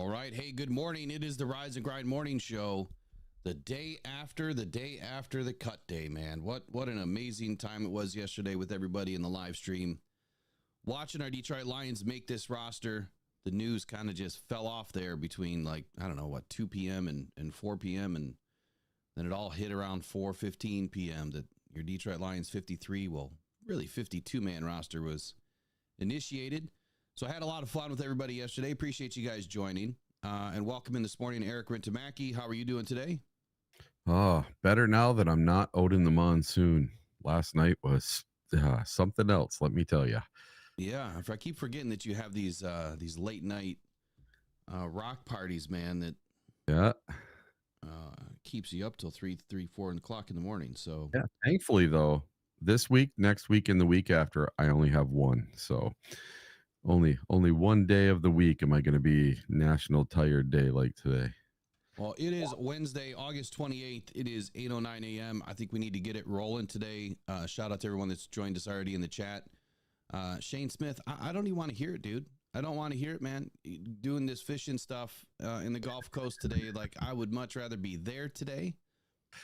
All right. Hey, good morning. It is the Rise and Grind Morning Show. The day after the cut day, man. What an amazing time it was yesterday with everybody in the live stream. Watching our Detroit Lions make this roster, the news kind of just fell off there between 2 p.m. and 4 p.m. And then it all hit around 4:15 p.m. that your Detroit Lions 52-man roster was initiated. So I had a lot of fun with everybody yesterday. Appreciate you guys joining. And welcome in this morning, Eric Rintamaki. How are you doing today? Oh, better now that I'm not out in the monsoon. Last night was something else, let me tell you. Yeah, I keep forgetting that you have these late night rock parties, man, that Yeah. keeps you up till 4 o'clock in the morning. So Yeah. Thankfully, though, this week, next week, and the week after, I only have one. So only one day of the week am I going to be National Tired Day like today. Well, it is Wednesday, August 28th. It is 8:09 a.m. I think we need to get it rolling today. Shout out to everyone that's joined us already in the chat. Shane Smith, I don't even want to hear it, dude. I don't want to hear it, man. Doing this fishing stuff in the Gulf Coast today, like I would much rather be there today.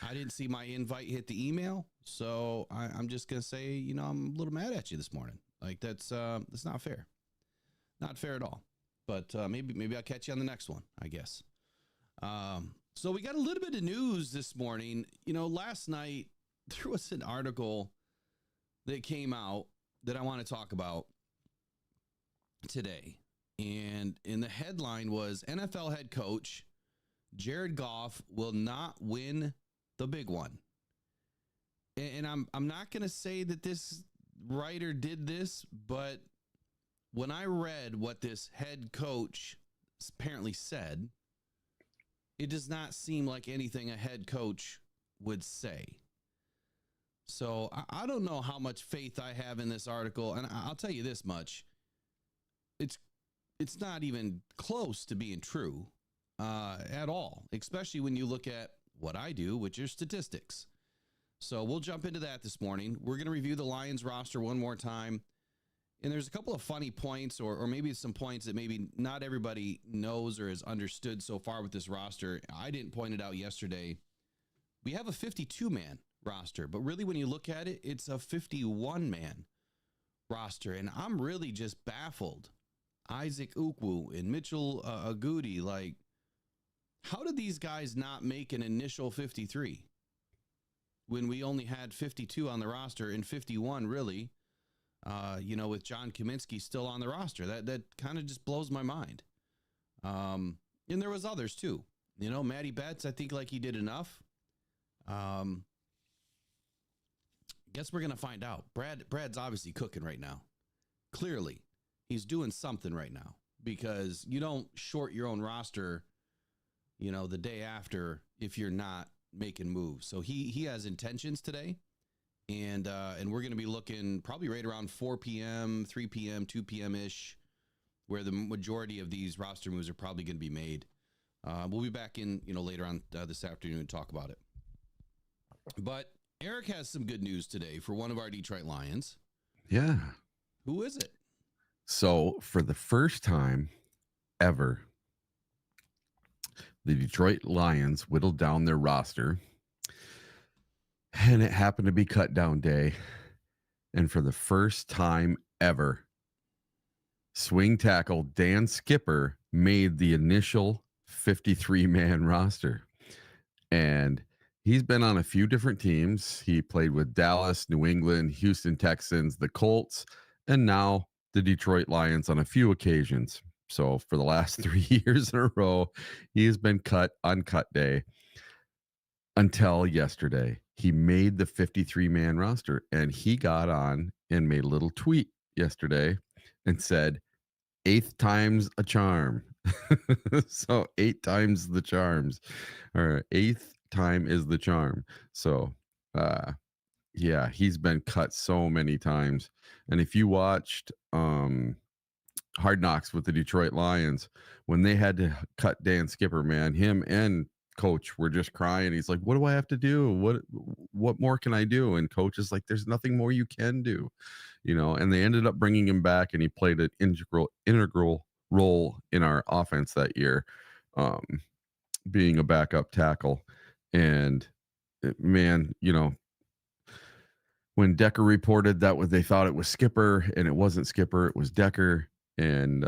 I didn't see my invite hit the email, so I'm just gonna say, I'm a little mad at you this morning. Like that's not fair, not fair at all. But maybe I'll catch you on the next one, I guess. So we got a little bit of news this morning. Last night there was an article that came out that I want to talk about today. And the headline was NFL head coach Jared Goff will not win the big one. And I'm not going to say that this writer did this, but when I read what this head coach apparently said, it does not seem like anything a head coach would say. So I don't know how much faith I have in this article. And I'll tell you this much. It's not even close to being true at all, especially when you look at what I do, which is statistics. So we'll jump into that this morning. We're going to review the Lions roster one more time. And there's a couple of funny points or maybe some points that maybe not everybody knows or has understood so far with this roster. I didn't point it out yesterday. We have a 52-man roster, but really when you look at it, it's a 51-man roster. And I'm really just baffled. Isaac Ukwu and Mitchell Agudi, like, how did these guys not make an initial 53 when we only had 52 on the roster and 51 really? With John Kaminsky still on the roster. That kind of just blows my mind. And there was others too. Matty Betts, I think like he did enough. Guess we're going to find out. Brad's obviously cooking right now. Clearly, he's doing something right now because you don't short your own roster, the day after if you're not making moves. So he has intentions today. And we're going to be looking probably right around 4 p.m., 3 p.m., 2 p.m.-ish, where the majority of these roster moves are probably going to be made. We'll be back in, later on this afternoon and talk about it. But Eric has some good news today for one of our Detroit Lions. Yeah. Who is it? So for the first time ever, the Detroit Lions whittled down their roster. And it happened to be cut down day. And for the first time ever, swing tackle Dan Skipper made the initial 53-man roster. And he's been on a few different teams. He played with Dallas, New England, Houston Texans, the Colts, and now the Detroit Lions on a few occasions. So for the last 3 years in a row, he has been cut on cut day until yesterday. He made the 53-man roster, and he got on and made a little tweet yesterday and said, 8th time's a charm. So 8 times the charms, or 8th time is the charm. So, yeah, he's been cut so many times. And if you watched Hard Knocks with the Detroit Lions, when they had to cut Dan Skipper, man, him and coach were just crying. He's like, what do I have to do? What more can I do? And coach is like, there's nothing more you can do, and they ended up bringing him back, and he played an integral role in our offense that year, being a backup tackle. And man, when Decker reported that they thought it was Skipper, and it wasn't Skipper, it was Decker. And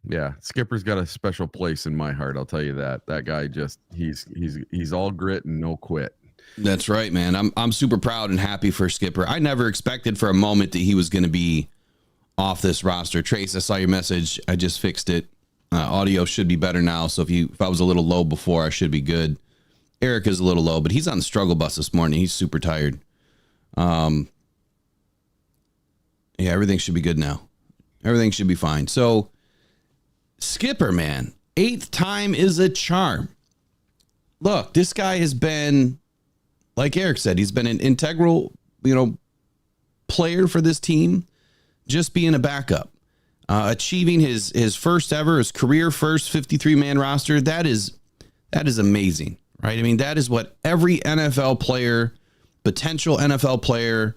yeah, Skipper's got a special place in my heart. I'll tell you that. That guy he's all grit and no quit. That's right, man. I'm super proud and happy for Skipper. I never expected for a moment that he was going to be off this roster. Trace, I saw your message. I just fixed it. Audio should be better now. So if I was a little low before, I should be good. Eric is a little low, but he's on the struggle bus this morning. He's super tired. Yeah, everything should be good now. Everything should be fine. So Skipper, man, 8th time is a charm. Look, this guy has been, like Eric said, he's been an integral, player for this team, just being a backup, achieving his first ever, his career first 53-man roster. That is amazing, right? I mean, that is what every NFL player, potential NFL player,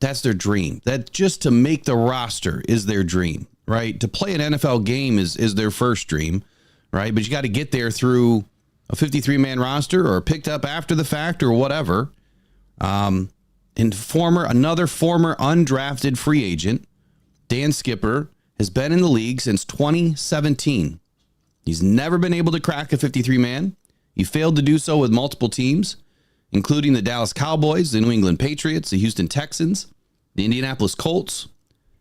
that's their dream. That just to make the roster is their dream, right? To play an NFL game is their first dream, right? But you got to get there through a 53-man roster or picked up after the fact or whatever. And another former undrafted free agent, Dan Skipper, has been in the league since 2017. He's never been able to crack a 53-man. He failed to do so with multiple teams, including the Dallas Cowboys, the New England Patriots, the Houston Texans, the Indianapolis Colts,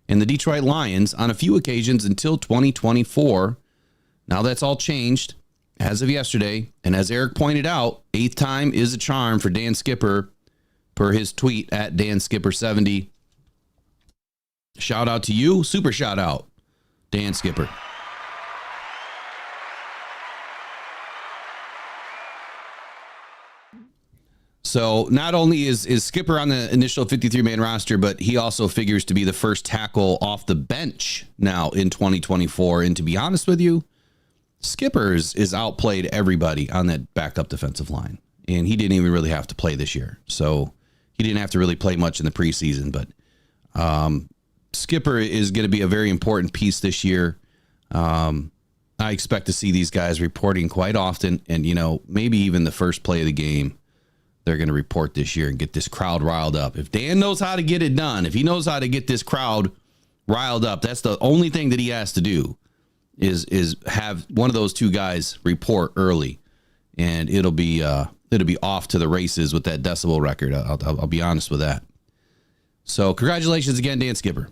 and the Detroit Lions on a few occasions until 2024. Now that's all changed as of yesterday. And as Eric pointed out, 8th time is a charm for Dan Skipper, per his tweet at DanSkipper70. Shout out to you. Super shout out, Dan Skipper. So not only is Skipper on the initial 53-man roster, but he also figures to be the first tackle off the bench now in 2024. And to be honest with you, Skipper is outplayed everybody on that backup defensive line. And he didn't even really have to play this year. So he didn't have to really play much in the preseason. But Skipper is going to be a very important piece this year. I expect to see these guys reporting quite often. And, maybe even the first play of the game, they're going to report this year and get this crowd riled up. If Dan knows how to get it done, if he knows how to get this crowd riled up, that's the only thing that he has to do is have one of those two guys report early, and it'll be off to the races with that decibel record. I'll be honest with that. So congratulations again, Dan Skipper.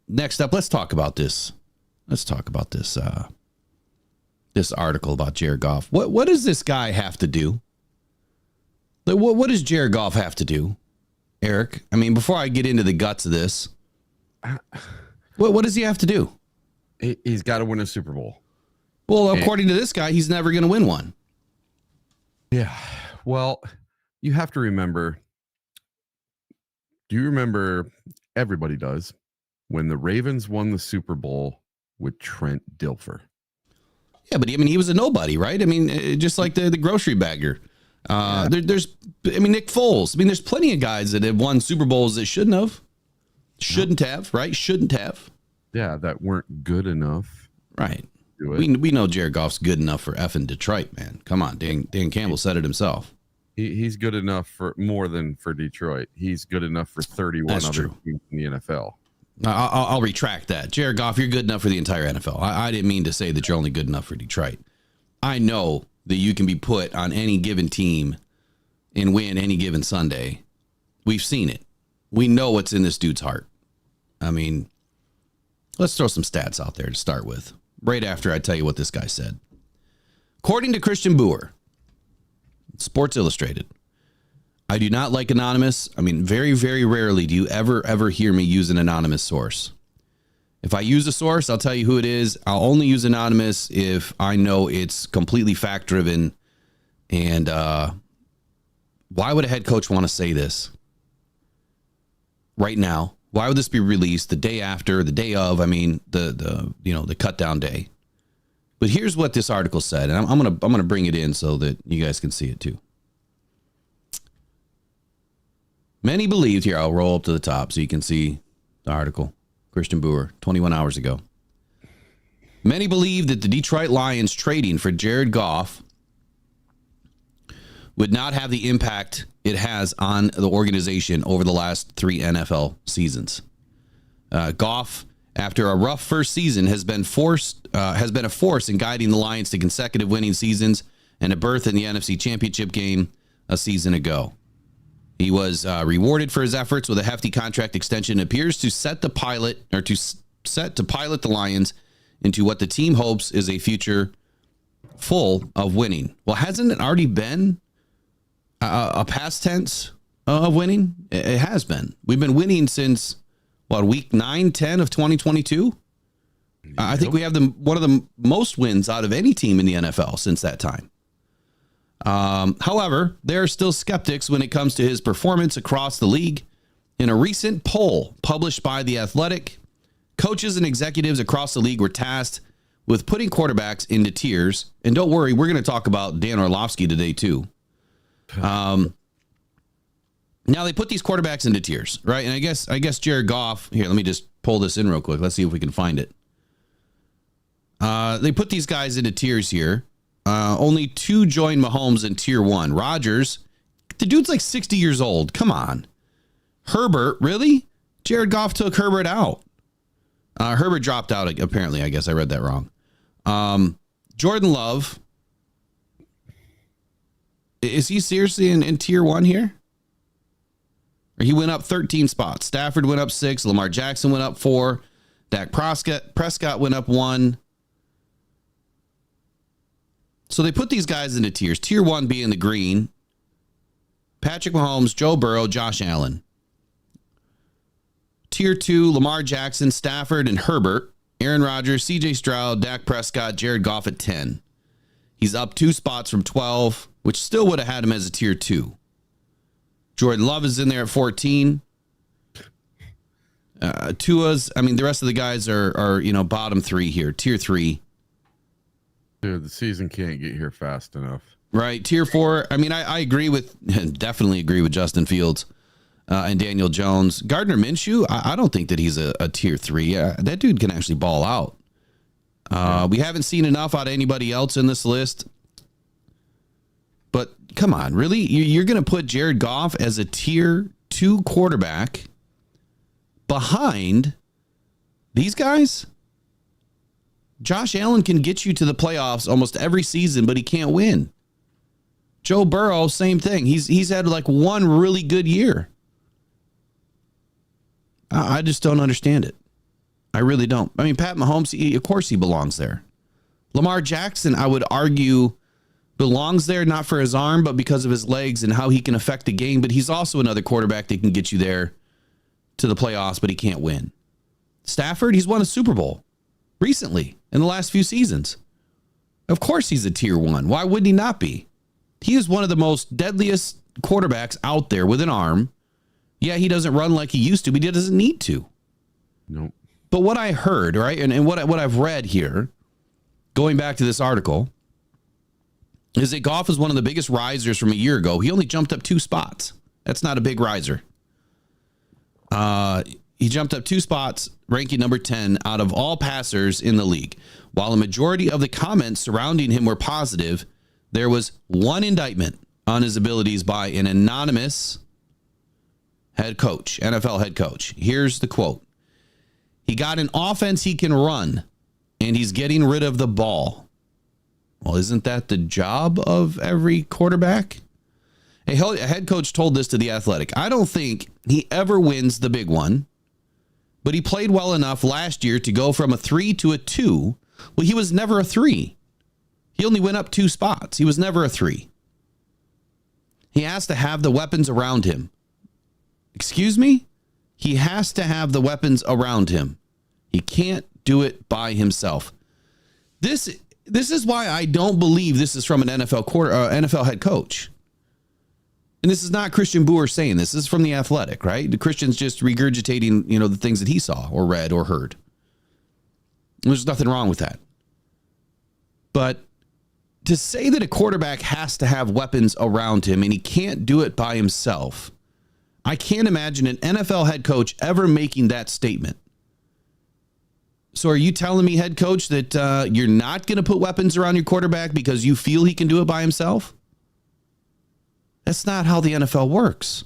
Next up, let's talk about this. This article about Jared Goff. What does this guy have to do? What does Jared Goff have to do, Eric? I mean, before I get into the guts of this, what does he have to do? He's got to win a Super Bowl. Well, according to this guy, he's never going to win one. Yeah. Well, you have to remember. Do you remember? Everybody does. When the Ravens won the Super Bowl with Trent Dilfer. Yeah, but he was a nobody, right? I mean, just like the grocery bagger. There's Nick Foles. There's plenty of guys that have won Super Bowls that shouldn't have, right? Shouldn't have. Yeah, that weren't good enough. Right. We know Jared Goff's good enough for effing Detroit, man. Come on, Dan Campbell said it himself. He's good enough for more than for Detroit. He's good enough for 31 other teams in the NFL. I'll retract that. Jared Goff, you're good enough for the entire NFL. I didn't mean to say that you're only good enough for Detroit. I know that you can be put on any given team and win any given Sunday. We've seen it. We know what's in this dude's heart. I mean, let's throw some stats out there to start with, right after I tell you what this guy said. According to Christian Boer, Sports Illustrated, I do not like anonymous. Very, very rarely do you ever hear me use an anonymous source. If I use a source, I'll tell you who it is. I'll only use anonymous if I know it's completely fact-driven. And why would a head coach want to say this right now? Why would this be released the day after, the day of? The cut down day. But here's what this article said, and I'm gonna bring it in so that you guys can see it too. Many believed, here I'll roll up to the top so you can see the article. Christian Boer, 21 hours ago. Many believe that the Detroit Lions trading for Jared Goff would not have the impact it has on the organization over the last 3 NFL seasons. Goff, after a rough first season, has been a force in guiding the Lions to consecutive winning seasons and a berth in the NFC Championship game a season ago. He was rewarded for his efforts with a hefty contract extension. It appears to set to pilot the Lions into what the team hopes is a future full of winning. Well, hasn't it already been a past tense of winning? It has been. We've been winning since, week 9, 10 of 2022? I think we have one of the most wins out of any team in the NFL since that time. However, there are still skeptics when it comes to his performance across the league. In a recent poll published by The Athletic, coaches and executives across the league were tasked with putting quarterbacks into tiers. And don't worry, we're going to talk about Dan Orlovsky today too. Now they put these quarterbacks into tiers, right? And I guess Jared Goff, here, let me just pull this in real quick. Let's see if we can find it. They put these guys into tiers here. Only 2 joined Mahomes in tier 1. Rodgers, the dude's like 60 years old. Come on. Herbert, really? Jared Goff took Herbert out. Herbert dropped out, apparently. I guess I read that wrong. Jordan Love. Is he seriously in tier 1 here? Or he went up 13 spots. Stafford went up 6. Lamar Jackson went up 4. Dak Prescott went up 1. So they put these guys into tiers. Tier 1 being the green. Patrick Mahomes, Joe Burrow, Josh Allen. Tier 2, Lamar Jackson, Stafford, and Herbert. Aaron Rodgers, CJ Stroud, Dak Prescott, Jared Goff at 10. He's up 2 spots from 12, which still would have had him as a tier 2. Jordan Love is in there at 14. Tua's, the rest of the guys are bottom 3 here. Tier 3. Dude, the season can't get here fast enough. Right. Tier 4. I definitely agree with Justin Fields and Daniel Jones. Gardner Minshew, I don't think that he's a tier 3. Yeah, that dude can actually ball out. We haven't seen enough out of anybody else in this list. But come on, really? You're going to put Jared Goff as a tier 2 quarterback behind these guys? Josh Allen can get you to the playoffs almost every season, but he can't win. Joe Burrow, same thing. He's had like one really good year. I just don't understand it. I really don't. Pat Mahomes, of course he belongs there. Lamar Jackson, I would argue, belongs there not for his arm, but because of his legs and how he can affect the game. But he's also another quarterback that can get you there to the playoffs, but he can't win. Stafford, he's won a Super Bowl recently in the last few seasons. Of course he's a tier 1. Why would he not be? He is one of the most deadliest quarterbacks out there with an arm. Yeah, he doesn't run like he used to, but he doesn't need to. Nope. But what I heard, right, and what I've read here, going back to this article, is that Goff is one of the biggest risers from a year ago. He only jumped up 2 spots. That's not a big riser. He jumped up 2 spots, ranking number 10 out of all passers in the league. While a majority of the comments surrounding him were positive, there was one indictment on his abilities by an anonymous head coach, NFL head coach. Here's the quote. He got an offense he can run, and he's getting rid of the ball. Well, isn't that the job of every quarterback? A head coach told this to The Athletic. I don't think he ever wins the big one, but he played well enough last year to go from a 3 to a 2. Well, he was never a 3. He only went up 2 spots. He was never a 3. He has to have the weapons around him. Excuse me? He has to have the weapons around him. He can't do it by himself. This is why I don't believe this is from an NFL head coach. And this is not Christian Boer saying this. This is from The Athletic, right? The Christian's just regurgitating, the things that he saw or read or heard. There's nothing wrong with that. But to say that a quarterback has to have weapons around him and he can't do it by himself, I can't imagine an NFL head coach ever making that statement. So are you telling me, head coach, that you're not going to put weapons around your quarterback because you feel he can do it by himself? That's not how the NFL works.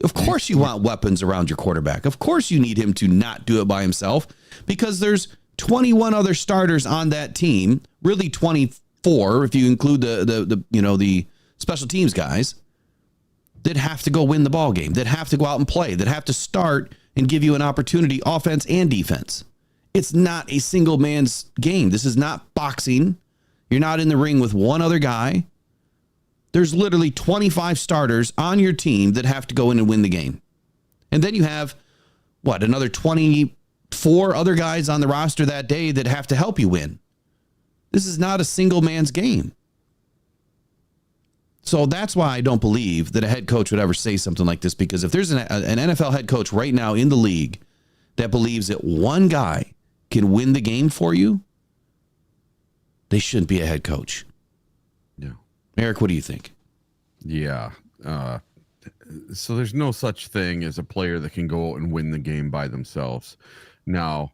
Of course you want weapons around your quarterback. Of course you need him to not do it by himself because there's 21 other starters on that team, really 24 if you include the special teams guys that have to go win the ball game, that have to go out and play, that have to start and give you an opportunity, offense and defense. It's not a single man's game. This is not boxing. You're not in the ring with one other guy. There's literally 25 starters on your team that have to go in and win the game. And then you have, another 24 other guys on the roster that day that have to help you win. This is not a single man's game. So that's why I don't believe that a head coach would ever say something like this, because if there's an NFL head coach right now in the league that believes that one guy can win the game for you, they shouldn't be a head coach. Yeah. Eric, what do you think? Yeah. So there's no such thing as a player that can go and win the game by themselves. Now,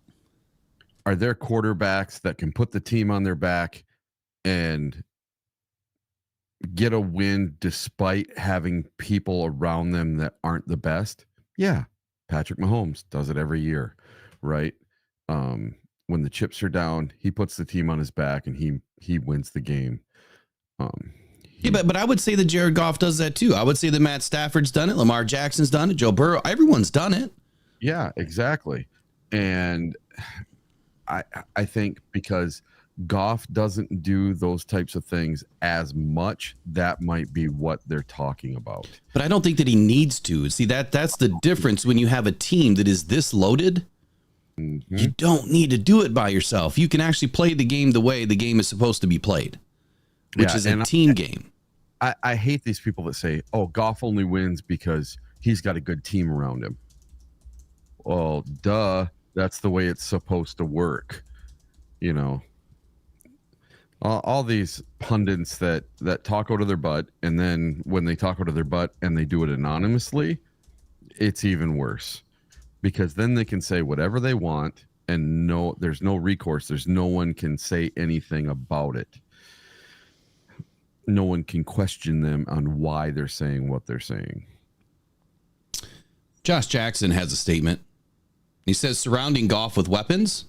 are there quarterbacks that can put the team on their back and get a win despite having people around them that aren't the best? Yeah. Patrick Mahomes does it every year, right? When the chips are down, he puts the team on his back and he wins the game. But I would say that Jared Goff does that too. I would say that Matt Stafford's done it. Lamar Jackson's done it. Joe Burrow, everyone's done it. Yeah, exactly. And I think because Goff doesn't do those types of things as much, that might be what they're talking about. But I don't think that he needs to. See, that's the difference when you have a team that is this loaded. Mm-hmm. You don't need to do it by yourself. You can actually play the game the way the game is supposed to be played, which is a team game. I hate these people that say, oh, Goff only wins because he's got a good team around him. Well, duh. That's the way it's supposed to work. You know, all these pundits that talk out of their butt, and then when they talk out of their butt and they do it anonymously, it's even worse, because then they can say whatever they want and there's no recourse. There's no one can say anything about it. No one can question them on why they're saying what they're saying. Josh Jackson has a statement. He says, surrounding Goff with weapons, ?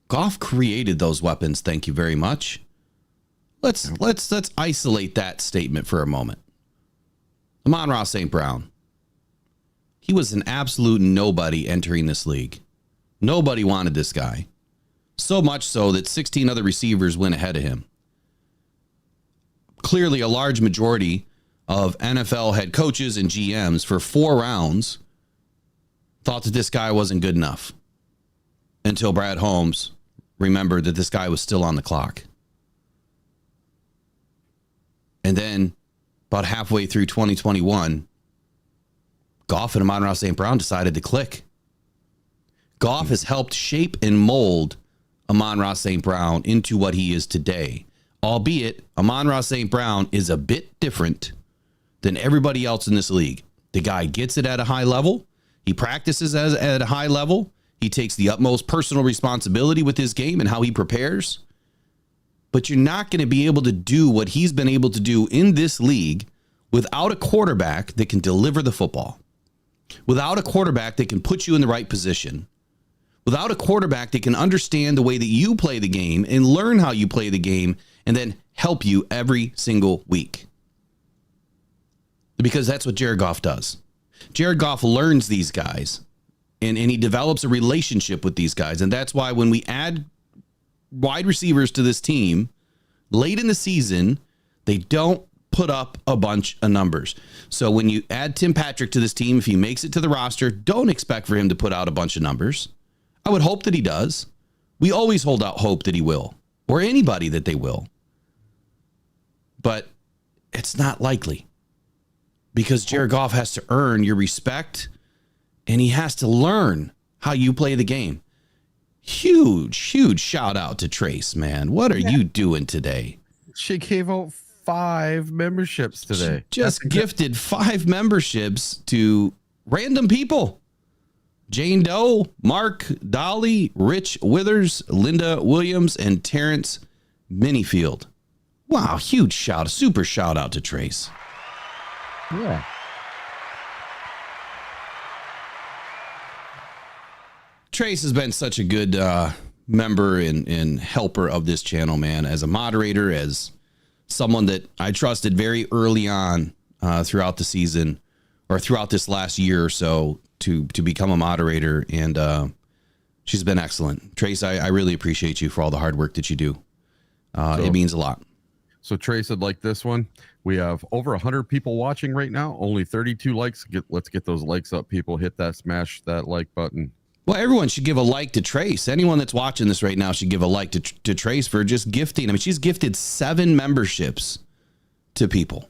Goff created those weapons. Thank you very much. Let's isolate that statement for a moment. Amon-Ra St. Brown. He was an absolute nobody entering this league. Nobody wanted this guy. So much so that 16 other receivers went ahead of him. Clearly, a large majority of NFL head coaches and GMs for 4 rounds thought that this guy wasn't good enough until Brad Holmes remembered that this guy was still on the clock. And then about halfway through 2021, Goff and Amon-Ra St. Brown decided to click. Goff has helped shape and mold Amon-Ra St. Brown into what he is today. Albeit, Amon-Ra St. Brown is a bit different than everybody else in this league. The guy gets it at a high level. He practices at a high level. He takes the utmost personal responsibility with his game and how he prepares. But you're not going to be able to do what he's been able to do in this league without a quarterback that can deliver the football. Without a quarterback that can put you in the right position. Without a quarterback that can understand the way that you play the game and learn how you play the game and then help you every single week. Because that's what Jared Goff does. Jared Goff learns these guys and he develops a relationship with these guys. And that's why when we add wide receivers to this team late in the season, they don't put up a bunch of numbers. So when you add Tim Patrick to this team, if he makes it to the roster, don't expect for him to put out a bunch of numbers. I would hope that he does. We always hold out hope that he will, or anybody that they will. But it's not likely, because Jared Goff has to earn your respect and he has to learn how you play the game. Huge shout out to Trace, man. What are you doing today? She gave out 5 memberships today. She just gifted 5 memberships to random people. Jane Doe, Mark, Dolly, Rich Withers, Linda Williams, and Terrence Minifield. Wow, huge super shout out to Trace. Yeah. Trace has been such a good member and helper of this channel, man, as a moderator, as someone that I trusted very early on throughout the season or throughout this last year or so to become a moderator. And she's been excellent. Trace, I really appreciate you for all the hard work that you do. It means a lot. So Trace said, like this one, we have over 100 people watching right now, only 32 likes. Let's get those likes up, people. Hit that, smash that like button. Well, everyone should give a like to Trace. Anyone that's watching this right now should give a like to Trace for just gifting. I mean, she's gifted 7 memberships to people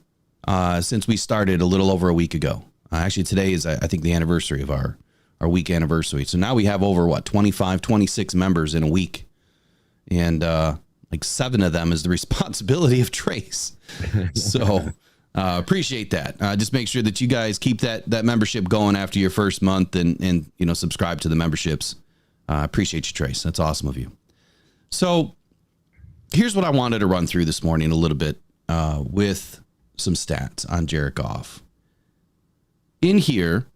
since we started a little over a week ago. Actually, today is, I think, the anniversary of our week anniversary. So now we have over, 25, 26 members in a week. And like 7 of them is the responsibility of Trace. So appreciate that. Just make sure that you guys keep that membership going after your first month and subscribe to the memberships. Appreciate you, Trace. That's awesome of you. So here's what I wanted to run through this morning a little bit with some stats on Jared Goff. In here,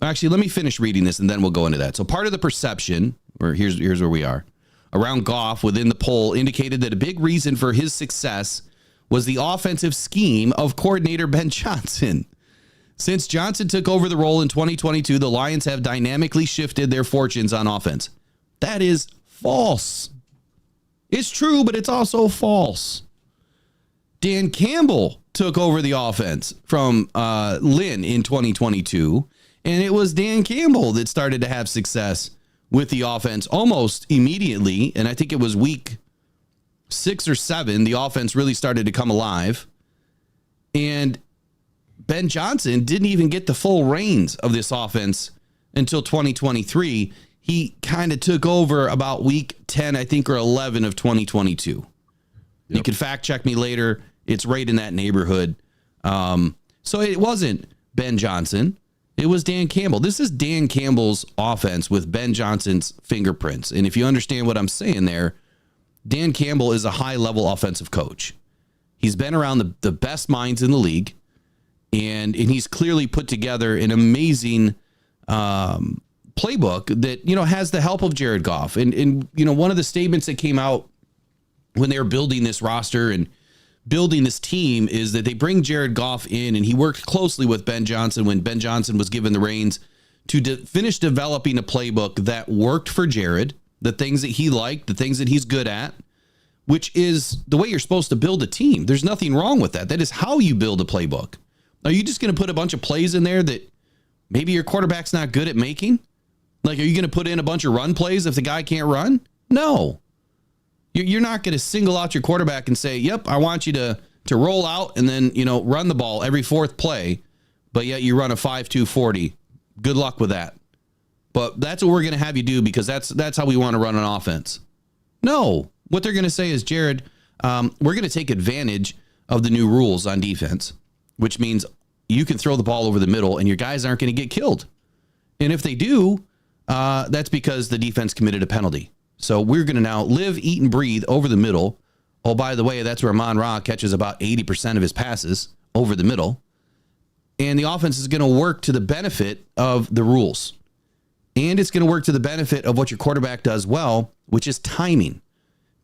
actually, let me finish reading this and then we'll go into that. So part of the perception, or here's where we are, around Goff within the poll indicated that a big reason for his success was the offensive scheme of coordinator Ben Johnson. Since Johnson took over the role in 2022, the Lions have dynamically shifted their fortunes on offense. That is false. It's true, but it's also false. Dan Campbell took over the offense from Lynn in 2022, and it was Dan Campbell that started to have success with the offense almost immediately, and I think it was week 6 or 7, the offense really started to come alive. And Ben Johnson didn't even get the full reins of this offense until 2023. He kind of took over about week 10, I think, or 11 of 2022. Yep. You can fact check me later. It's right in that neighborhood. So it wasn't Ben Johnson. It was Dan Campbell. This is Dan Campbell's offense with Ben Johnson's fingerprints. And if you understand what I'm saying there, Dan Campbell is a high-level offensive coach. He's been around the best minds in the league, and he's clearly put together an amazing playbook that, has the help of Jared Goff. And one of the statements that came out when they were building this roster and building this team is that they bring Jared Goff in, and he worked closely with Ben Johnson when Ben Johnson was given the reins to finish developing a playbook that worked for Jared, the things that he liked, the things that he's good at, which is the way you're supposed to build a team. There's nothing wrong with that. That is how you build a playbook. Are you just going to put a bunch of plays in there that maybe your quarterback's not good at making? Like, are you going to put in a bunch of run plays if the guy can't run? No. You're not going to single out your quarterback and say, yep, I want you to roll out and then, run the ball every 4th play, but yet you run a 5.2 40. Good luck with that. But that's what we're going to have you do because that's how we want to run an offense. No. What they're going to say is, Jared, we're going to take advantage of the new rules on defense, which means you can throw the ball over the middle and your guys aren't going to get killed. And if they do, that's because the defense committed a penalty. So we're going to now live, eat, and breathe over the middle. Oh, by the way, that's where Amon-Ra catches about 80% of his passes over the middle. And the offense is going to work to the benefit of the rules. And it's going to work to the benefit of what your quarterback does well, which is timing.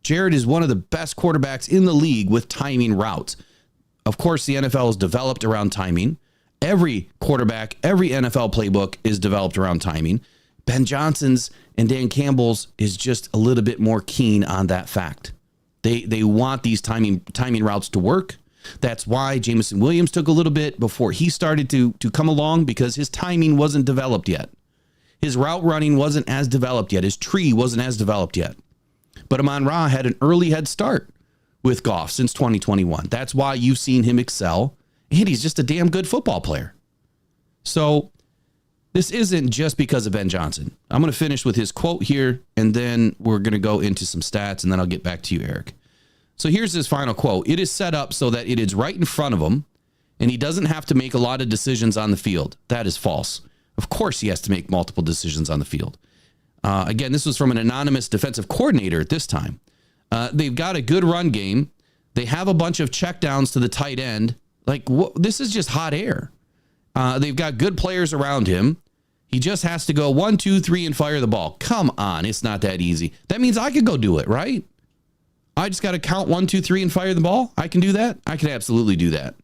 Jared is one of the best quarterbacks in the league with timing routes. Of course, the NFL is developed around timing. Every quarterback, every NFL playbook is developed around timing. Ben Johnson's and Dan Campbell's is just a little bit more keen on that fact. They want these timing routes to work. That's why Jameson Williams took a little bit before he started to come along, because his timing wasn't developed yet. His route running wasn't as developed yet. His tree wasn't as developed yet. But Amon-Ra had an early head start with Goff since 2021. That's why you've seen him excel, and he's just a damn good football player. So this isn't just because of Ben Johnson. I'm going to finish with his quote here, and then we're going to go into some stats, and then I'll get back to you, Eric. So here's his final quote. It is set up so that it is right in front of him, and he doesn't have to make a lot of decisions on the field. That is false. Of course, he has to make multiple decisions on the field. Again, this was from an anonymous defensive coordinator at this time. They've got a good run game. They have a bunch of checkdowns to the tight end. This is just hot air. They've got good players around him. He just has to go 1, 2, 3 and fire the ball. Come on, it's not that easy. That means I could go do it, right? I just got to count 1, 2, 3 and fire the ball. I can do that. I can absolutely do that.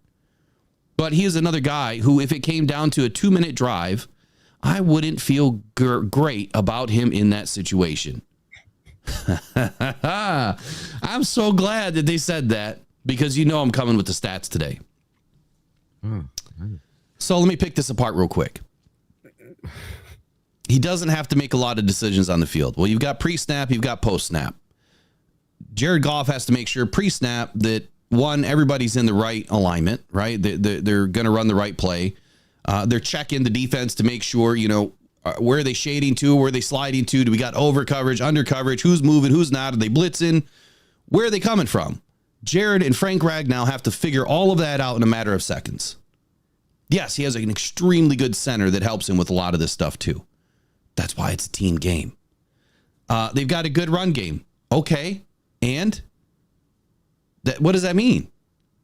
But he is another guy who, if it came down to a 2-minute drive, I wouldn't feel great about him in that situation. I'm so glad that they said that, because I'm coming with the stats today. So let me pick this apart real quick. He doesn't have to make a lot of decisions on the field. Well, you've got pre-snap, you've got post-snap. Jared Goff has to make sure pre-snap that, one, everybody's in the right alignment, right? They're going to run the right play. They're checking the defense to make sure, where are they shading to? Where are they sliding to? Do we got over coverage, under coverage? Who's moving? Who's not? Are they blitzing? Where are they coming from? Jared and Frank Ragnow have to figure all of that out in a matter of seconds. Yes, he has an extremely good center that helps him with a lot of this stuff too. That's why it's a team game. They've got a good run game. Okay. And what does that mean?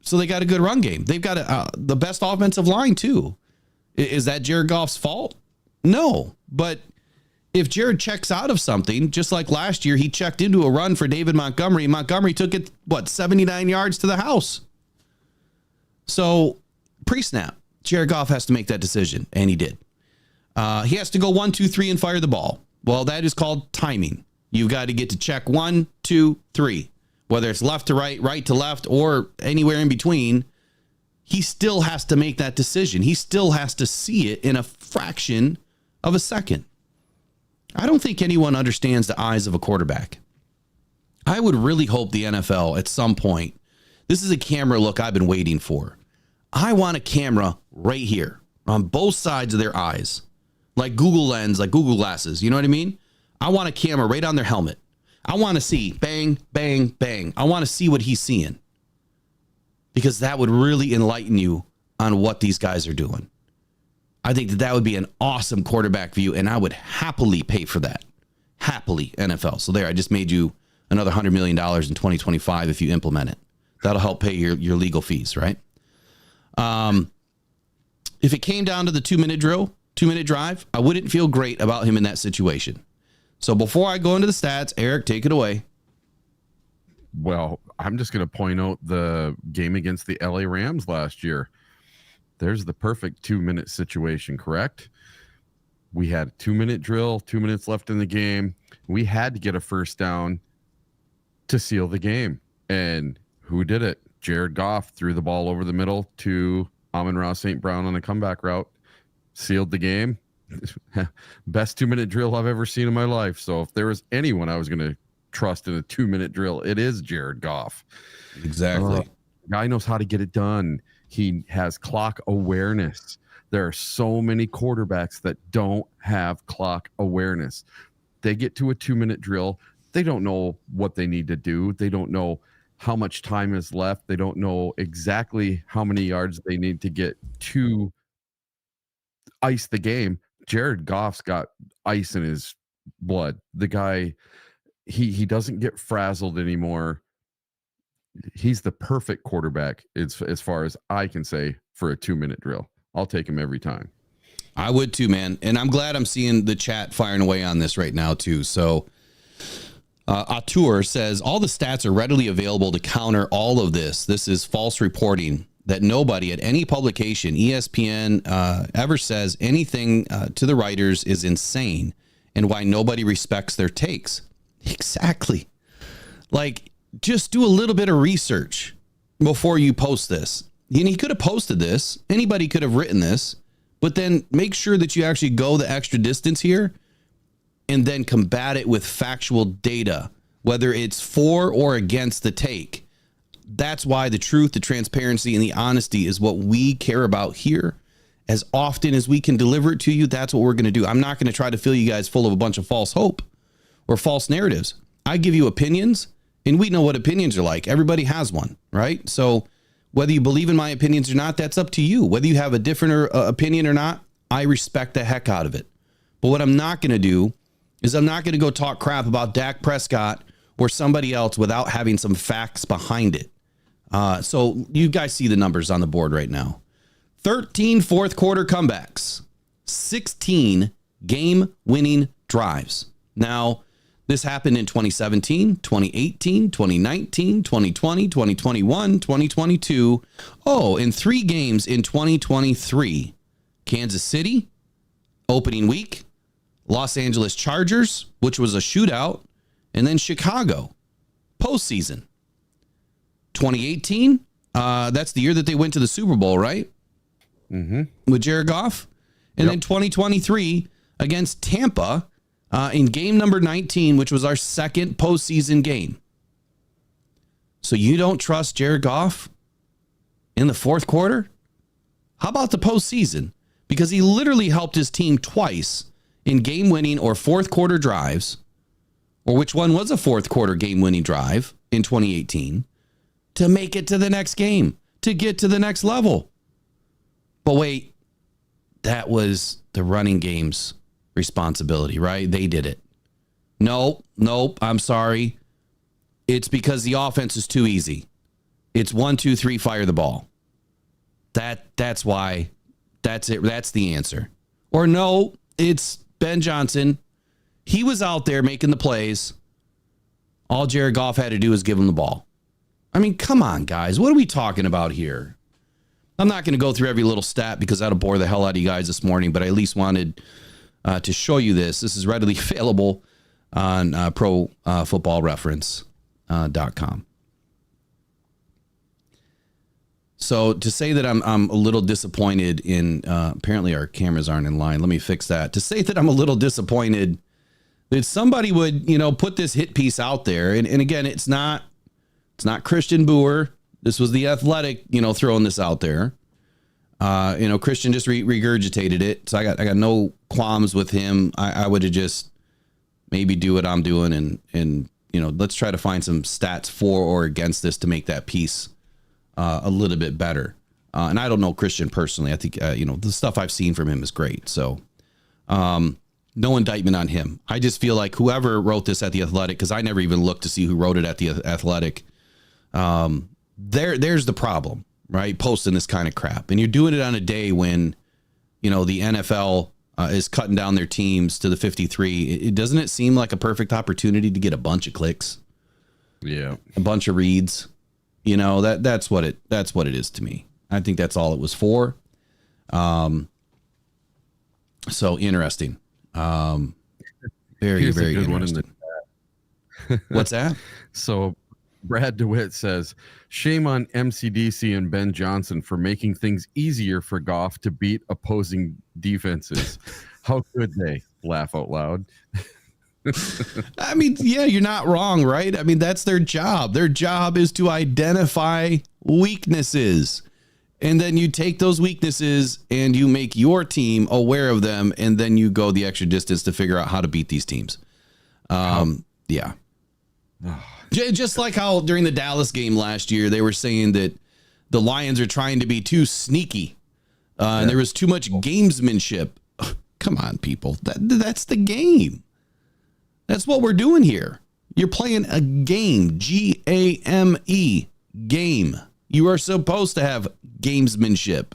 So they got a good run game. They've got the best offensive line too. Is that Jared Goff's fault? No. But if Jared checks out of something, just like last year, he checked into a run for David Montgomery. Montgomery took it, 79 yards to the house. So pre-snap, Jared Goff has to make that decision, and he did. He has to go 1, 2, 3 and fire the ball. Well, that is called timing. You've got to get to check 1, 2, 3. Whether it's left to right, right to left, or anywhere in between, he still has to make that decision. He still has to see it in a fraction of a second. I don't think anyone understands the eyes of a quarterback. I would really hope the NFL at some point, this is a camera look I've been waiting for. I want a camera right here on both sides of their eyes, like Google Lens, like Google Glasses. You know what I mean? I want a camera right on their helmet. I want to see bang, bang, bang. I want to see what he's seeing, because that would really enlighten you on what these guys are doing. I think that would be an awesome quarterback view, and I would happily pay for that. Happily, NFL. So there, I just made you another $100 million in 2025 if you implement it. That'll help pay your legal fees, right? If it came down to the 2-minute drill, 2-minute drive, I wouldn't feel great about him in that situation. So before I go into the stats, Eric, take it away. Well, I'm just going to point out the game against the LA Rams last year. There's the perfect 2-minute situation, correct? We had a 2-minute drill, 2 minutes left in the game. We had to get a first down to seal the game. And who did it? Jared Goff threw the ball over the middle to Amon-Ra St. Brown on a comeback route. Sealed the game. Best 2-minute drill I've ever seen in my life. So if there was anyone I was going to trust in a 2-minute drill, it is Jared Goff. Exactly. Guy knows how to get it done. He has clock awareness. There are so many quarterbacks that don't have clock awareness. They get to a 2-minute drill. They don't know what they need to do. They don't know how much time is left. They don't know exactly how many yards they need to get to ice the game. Jared Goff's got ice in his blood. The guy, he doesn't get frazzled anymore. He's the perfect quarterback as far as I can say for a 2-minute drill. I'll take him every time. I would too, man. And I'm glad I'm seeing the chat firing away on this right now too. So Auteur says all the stats are readily available to counter all of this. This is false reporting that nobody at any publication, ESPN, ever says anything to the writers is insane, and why nobody respects their takes. Exactly. Like, just do a little bit of research before you post this. He could have posted this. Anybody could have written this, but then make sure that you actually go the extra distance here and then combat it with factual data, whether it's for or against the take. That's why the truth, the transparency, and the honesty is what we care about here. As often as we can deliver it to you, that's what we're going to do. I'm not going to try to fill you guys full of a bunch of false hope or false narratives. I give you opinions, and we know what opinions are like. Everybody has one, right? So whether you believe in my opinions or not, that's up to you. Whether you have a different opinion or not, I respect the heck out of it. But what I'm not going to do is I'm not going to go talk crap about Dak Prescott or somebody else without having some facts behind it. So you guys see the numbers on the board right now. 13 fourth quarter comebacks, 16 game-winning drives. Now, this happened in 2017, 2018, 2019, 2020, 2021, 2022. Oh, and 3 games in 2023. Kansas City, opening week. Los Angeles Chargers, which was a shootout. And then Chicago, postseason. 2018, that's the year that they went to the Super Bowl, right? Mm-hmm. With Jared Goff. And then 2023 against Tampa in game number 19, which was our second postseason game. So you don't trust Jared Goff in the fourth quarter? How about the postseason? Because he literally helped his team twice in game-winning or fourth quarter drives, or which one was a fourth quarter game-winning drive in 2018, to make it to the next game, to get to the next level. But wait, that was the running game's responsibility, right? They did it. Nope, I'm sorry. It's because the offense is too easy. It's 1, 2, 3, fire the ball. That's why. That's it. That's the answer. Or no, it's Ben Johnson. He was out there making the plays. All Jared Goff had to do was give him the ball. I mean, come on, guys. What are we talking about here? I'm not going to go through every little stat because that'll bore the hell out of you guys this morning, but I at least wanted to show you this. This is readily available on ProFootballReference.com. So to say that I'm a little disappointed in, apparently our cameras aren't in line. Let me fix that. To say that I'm a little disappointed that somebody would, put this hit piece out there. And again, it's not Christian Boer. This was the Athletic, throwing this out there. Christian just regurgitated it. So I got no qualms with him. I would have just maybe do what I'm doing and let's try to find some stats for or against this to make that piece a little bit better. And I don't know Christian personally. I think, the stuff I've seen from him is great. So no indictment on him. I just feel like whoever wrote this at the Athletic, because I never even looked to see who wrote it at the Athletic. There's the problem, right? Posting this kind of crap. And you're doing it on a day when, the NFL is cutting down their teams to the 53. Doesn't it seem like a perfect opportunity to get a bunch of clicks? Yeah. A bunch of reads. That's what it is to me. I think that's all it was for. So interesting. Very, Here's very a good interesting. One What's that? So Brad DeWitt says, shame on MCDC and Ben Johnson for making things easier for Goff to beat opposing defenses. How could they? Laugh out loud. I mean, yeah, you're not wrong, right? I mean, that's their job. Their job is to identify weaknesses. And then you take those weaknesses and you make your team aware of them. And then you go the extra distance to figure out how to beat these teams. Yeah. Just like how during the Dallas game last year, they were saying that the Lions are trying to be too sneaky. And there was too much gamesmanship. Come on, people. That's the game. That's what we're doing here. You're playing a game, G-A-M-E, game. You are supposed to have gamesmanship.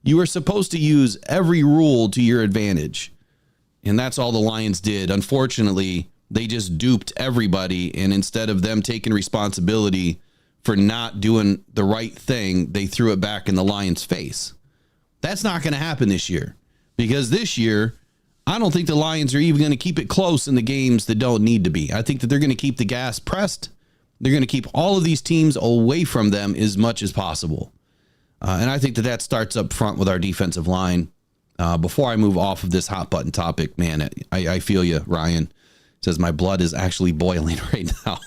You are supposed to use every rule to your advantage. And that's all the Lions did. Unfortunately, they just duped everybody. And instead of them taking responsibility for not doing the right thing, they threw it back in the Lions' face. That's not going to happen this year. Because this year, I don't think the Lions are even going to keep it close in the games that don't need to be. I think that they're going to keep the gas pressed. They're going to keep all of these teams away from them as much as possible. And I think that starts up front with our defensive line. Before I move off of this hot button topic, man, I feel you, Ryan. Says my blood is actually boiling right now.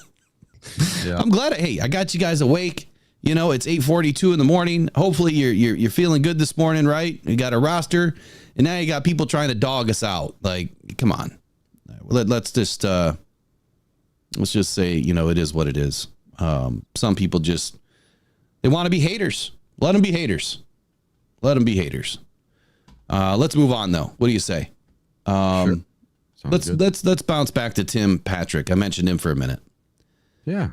Yeah. I'm glad. I got you guys awake. It's 8:42 in the morning. Hopefully you're feeling good this morning, right? You got a roster. And now you got people trying to dog us out. Like, come on. Let's just say, it is what it is. Some people they want to be haters. Let them be haters. Let them be haters. Let's move on though. What do you say? Sure. Let's bounce back to Tim Patrick. I mentioned him for a minute. Yeah.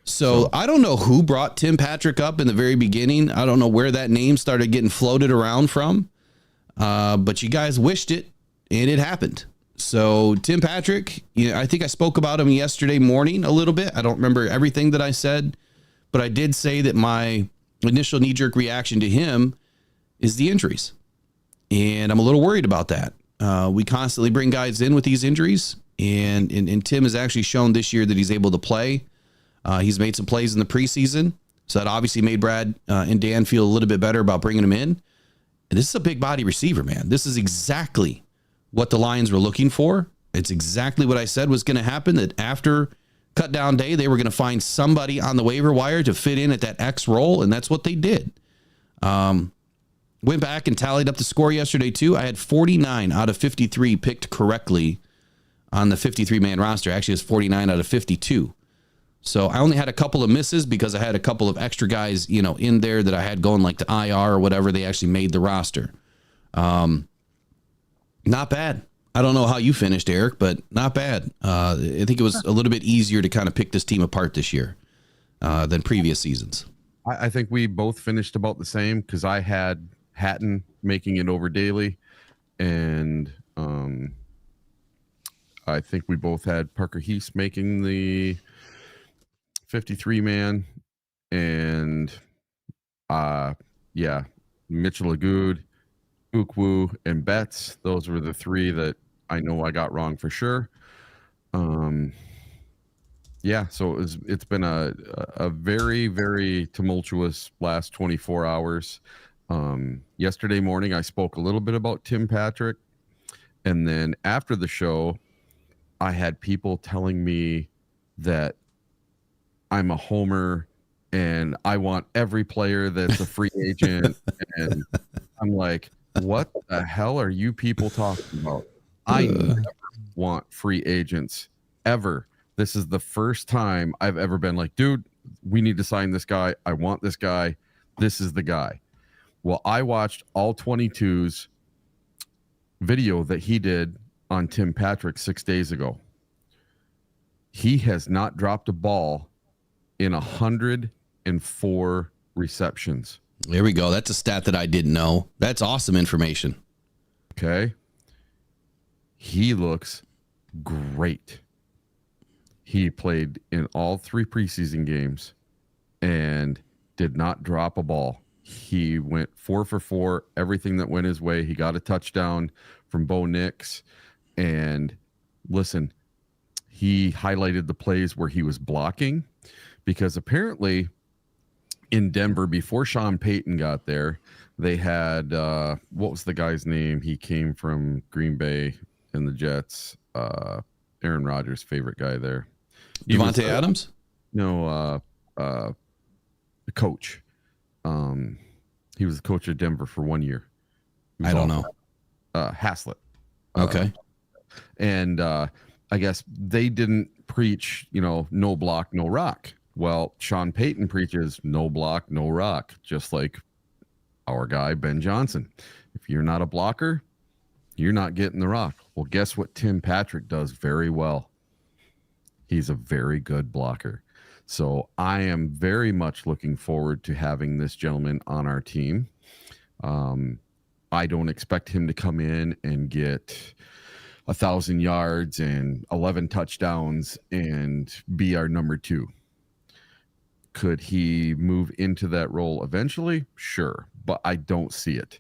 So I don't know who brought Tim Patrick up in the very beginning. I don't know where that name started getting floated around from. But you guys wished it, and it happened. So Tim Patrick, I think I spoke about him yesterday morning a little bit. I don't remember everything that I said, but I did say that my initial knee-jerk reaction to him is the injuries. And I'm a little worried about that. We constantly bring guys in with these injuries, and Tim has actually shown this year that he's able to play. He's made some plays in the preseason, so that obviously made Brad and Dan feel a little bit better about bringing him in. And this is a big body receiver, man. This is exactly what the Lions were looking for. It's exactly what I said was going to happen, that after cut down day, they were going to find somebody on the waiver wire to fit in at that X role, and that's what they did. Went back and tallied up the score yesterday, too. I had 49 out of 53 picked correctly on the 53-man roster. Actually, it's 49 out of 52. So I only had a couple of misses because I had a couple of extra guys, in there that I had going like to IR or whatever. They actually made the roster. Not bad. I don't know how you finished, Eric, but not bad. I think it was a little bit easier to kind of pick this team apart this year than previous seasons. I think we both finished about the same because I had Hatton making it over Daly, and I think we both had Parker Heath making the 53-man, and Mitchell Agood, Ukwu, and Betts. Those were the three that I know I got wrong for sure. So it's been a very, very tumultuous last 24 hours. Yesterday morning, I spoke a little bit about Tim Patrick, and then after the show, I had people telling me that I'm a homer and I want every player that's a free agent. And I'm like, what the hell are you people talking about? I never want free agents ever. This is the first time I've ever been like, dude, we need to sign this guy. I want this guy. This is the guy. Well, I watched all 22's video that he did on Tim Patrick 6 days ago. He has not dropped a ball in 104 receptions. There we go. That's a stat that I didn't know. That's awesome information. Okay. He looks great. He played in all 3 preseason games and did not drop a ball. He went 4 for 4, everything that went his way. He got a touchdown from Bo Nix. And listen, he highlighted the plays where he was blocking, because apparently in Denver, before Sean Payton got there, they had, what was the guy's name? He came from Green Bay and the Jets. Aaron Rodgers' favorite guy there. Devontae Adams? No, the coach. He was the coach of Denver for 1 year. I don't know. Haslett. Okay. And I guess they didn't preach, no block, no rock. Well, Sean Payton preaches no block, no rock, just like our guy, Ben Johnson. If you're not a blocker, you're not getting the rock. Well, guess what Tim Patrick does very well? He's a very good blocker. So I am very much looking forward to having this gentleman on our team. I don't expect him to come in and get 1,000 yards and 11 touchdowns and be our number 2. Could he move into that role eventually? Sure, but I don't see it.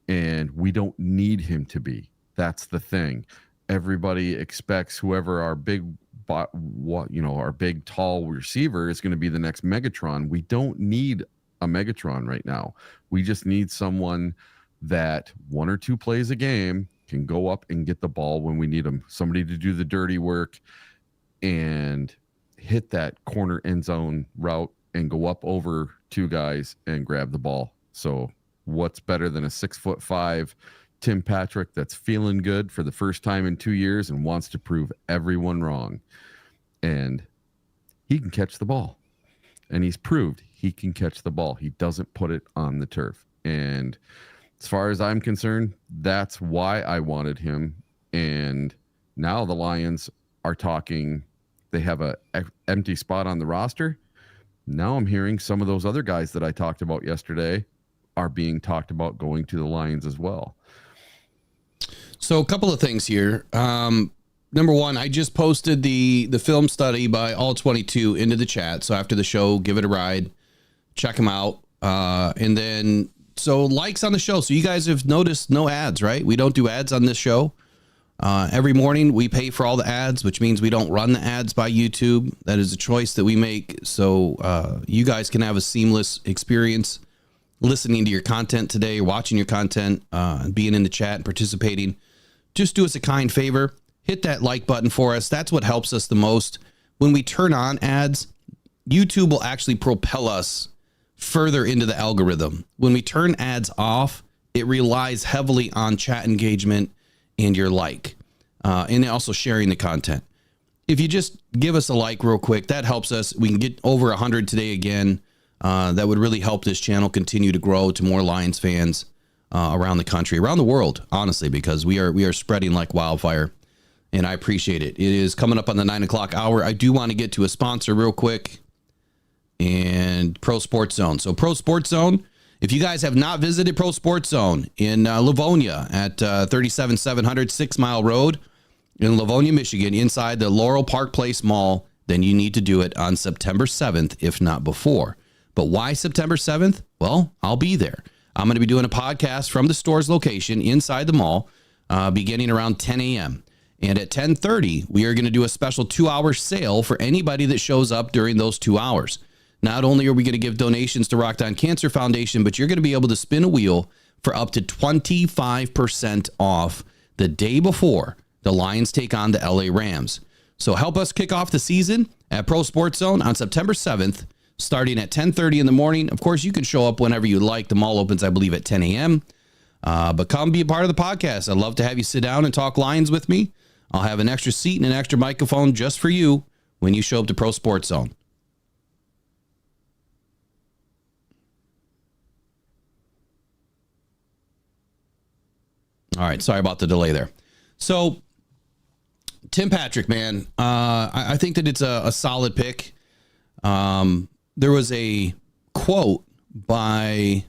And we don't need him to be. That's the thing. Everybody expects whoever our big, our big tall receiver is going to be the next Megatron. We don't need a Megatron right now. We just need someone that 1 or 2 plays a game can go up and get the ball when we need them. Somebody to do the dirty work and hit that corner end zone route and go up over 2 guys and grab the ball. So what's better than a 6'5" Tim Patrick that's feeling good for the first time in 2 years and wants to prove everyone wrong? And he can catch the ball. And he's proved he can catch the ball. He doesn't put it on the turf. And as far as I'm concerned, that's why I wanted him. And now the Lions are talking, they have a empty spot on the roster. Now I'm hearing some of those other guys that I talked about yesterday are being talked about going to the Lions as well. So a couple of things here. Number one, I just posted the film study by All 22 into the chat. So after the show, give it a ride, check them out. And then, so likes on the show. So you guys have noticed no ads, right? We don't do ads on this show. Every morning we pay for all the ads, which means we don't run the ads by YouTube. That is a choice that we make. So you guys can have a seamless experience listening to your content today, watching your content, being in the chat and participating. Just do us a kind favor. Hit that like button for us. That's what helps us the most. When we turn on ads, YouTube will actually propel us further into the algorithm. When we turn ads off, it relies heavily on chat engagement and your like, and also sharing the content. If you just give us a like real quick, that helps us. We can get over 100 today again. That would really help this channel continue to grow to more Lions fans around the country, around the world, honestly, because we are spreading like wildfire, and I appreciate it. It is coming up on the 9 o'clock hour. I do want to get to a sponsor real quick, and Pro Sports Zone. So Pro Sports Zone, if you guys have not visited Pro Sports Zone in Livonia at 37700 6 Mile Road in Livonia, Michigan, inside the Laurel Park Place Mall, then you need to do it on September 7th, if not before. But why September 7th? Well, I'll be there. I'm going to be doing a podcast from the store's location inside the mall, beginning around 10 a.m. And at 10:30, we are going to do a special 2-hour sale for anybody that shows up during those 2 hours. Not only are we going to give donations to Rocked On Cancer Foundation, but you're going to be able to spin a wheel for up to 25% off the day before the Lions take on the LA Rams. So help us kick off the season at Pro Sports Zone on September 7th, starting at 10:30 in the morning. Of course, you can show up whenever you like. The mall opens, I believe, at 10 a.m. But come be a part of the podcast. I'd love to have you sit down and talk Lions with me. I'll have an extra seat and an extra microphone just for you when you show up to Pro Sports Zone. All right. Sorry about the delay there. So Tim Patrick, man, I think that it's a solid pick. There was a quote by,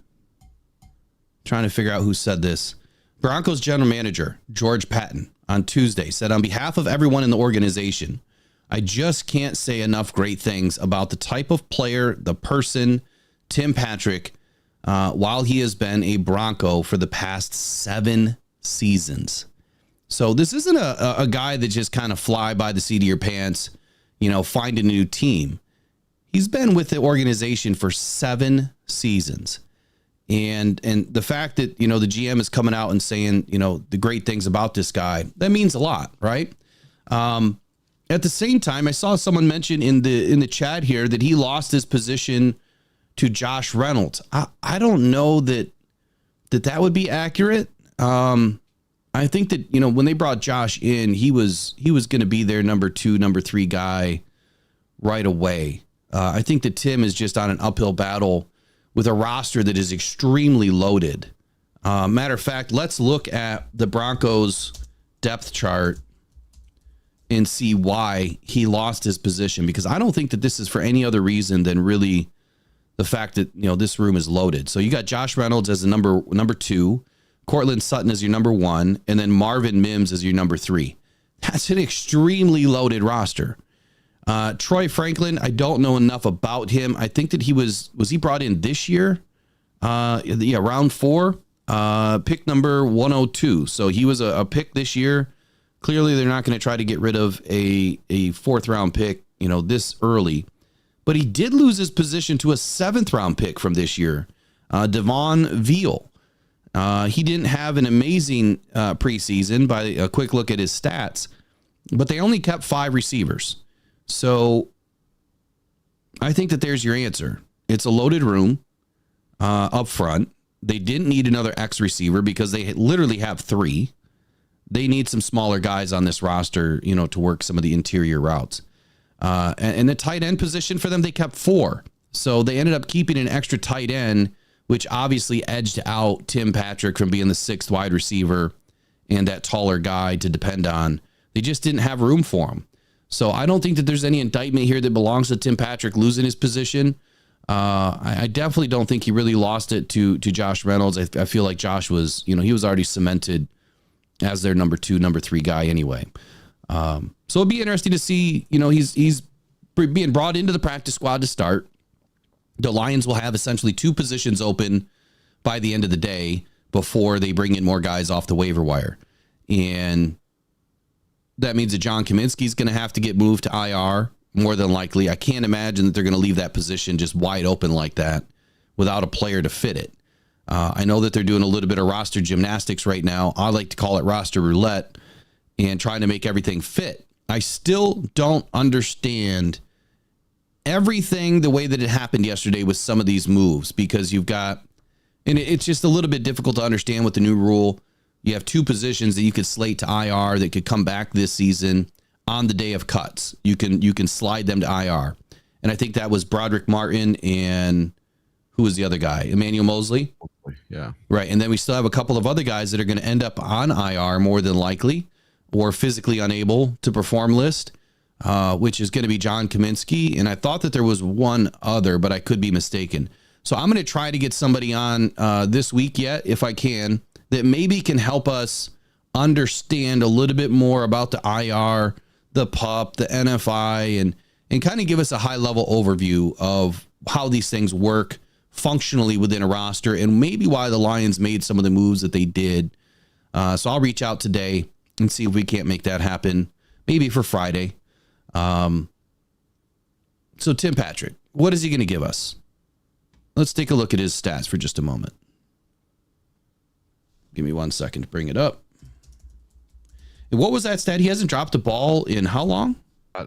trying to figure out who said this, Broncos general manager George Patton on Tuesday said, on behalf of everyone in the organization, I just can't say enough great things about the type of player, the person, Tim Patrick, while he has been a Bronco for the past 7 seasons. So this isn't a guy that just kind of fly by the seat of your pants, find a new team. He's been with the organization for 7 seasons. And the fact that, the GM is coming out and saying, the great things about this guy, that means a lot, right? At the same time, I saw someone mention in the chat here that he lost his position to Josh Reynolds. I don't know that would be accurate. I think that, when they brought Josh in, he was going to be their number 2, number 3 guy right away. I think that Tim is just on an uphill battle with a roster that is extremely loaded. Matter of fact, let's look at the Broncos depth chart and see why he lost his position, because I don't think that this is for any other reason than really the fact that, this room is loaded. So you got Josh Reynolds as the number 2, Cortland Sutton as your number 1, and then Marvin Mims as your number 3. That's an extremely loaded roster. Troy Franklin, I don't know enough about him. I think that he was he brought in this year? Round 4, pick number 102. So he was a pick this year. Clearly, they're not going to try to get rid of a 4th round pick, this early. But he did lose his position to a 7th round pick from this year, Devon Veal. He didn't have an amazing preseason by a quick look at his stats, but they only kept 5 receivers. So I think that there's your answer. It's a loaded room up front. They didn't need another X receiver because they literally have 3. They need some smaller guys on this roster, to work some of the interior routes. And the tight end position for them, they kept 4. So they ended up keeping an extra tight end which obviously edged out Tim Patrick from being the sixth wide receiver and that taller guy to depend on. They just didn't have room for him. So I don't think that there's any indictment here that belongs to Tim Patrick losing his position. I definitely don't think he really lost it to Josh Reynolds. I feel like Josh was, he was already cemented as their number 2, number 3 guy anyway. So it'd be interesting to see, he's being brought into the practice squad to start. The Lions will have essentially 2 positions open by the end of the day before they bring in more guys off the waiver wire. And that means that John Kaminsky is going to have to get moved to IR more than likely. I can't imagine that they're going to leave that position just wide open like that without a player to fit it. I know that they're doing a little bit of roster gymnastics right now. I like to call it roster roulette and trying to make everything fit. I still don't understand everything the way that it happened yesterday with some of these moves, because you've got, and it's just a little bit difficult to understand with the new rule. You have 2 positions that you could slate to IR that could come back this season on the day of cuts. You can slide them to IR. And I think that was Broderick Martin and who was the other guy? Emmanuel Mosley? Yeah. Right. And then we still have a couple of other guys that are going to end up on IR more than likely, or physically unable to perform list, which is going to be John Kaminsky. And I thought that there was one other, but I could be mistaken. So I'm going to try to get somebody on this week yet, if I can, that maybe can help us understand a little bit more about the IR, the PUP, the NFI, and kind of give us a high level overview of how these things work functionally within a roster, and maybe why the Lions made some of the moves that they did. So I'll reach out today and see if we can't make that happen, maybe for Friday. So Tim Patrick, what is he going to give us? Let's take a look at his stats for just a moment. Give me 1 second to bring it up. And what was that stat? He hasn't dropped a ball in how long?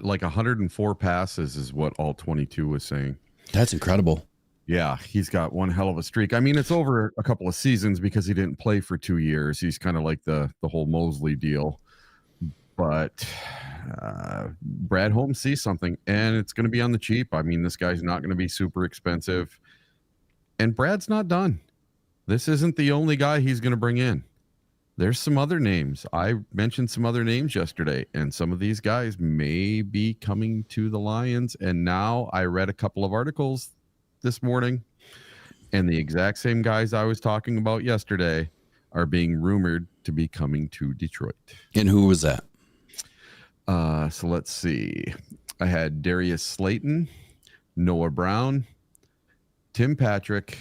Like 104 passes is what all 22 was saying. That's incredible. Yeah, he's got one hell of a streak. I mean, it's over a couple of seasons because he didn't play for 2 years. He's kind of like the whole Mosley deal. But Brad Holmes sees something, and it's going to be on the cheap. I mean, this guy's not going to be super expensive. And Brad's not done. This isn't the only guy he's going to bring in. There's some other names. I mentioned some other names yesterday, and some of these guys may be coming to the Lions. And now I read a couple of articles this morning, and the exact same guys I was talking about yesterday are being rumored to be coming to Detroit. And who was that? So let's see. I had Darius Slayton, Noah Brown, Tim Patrick,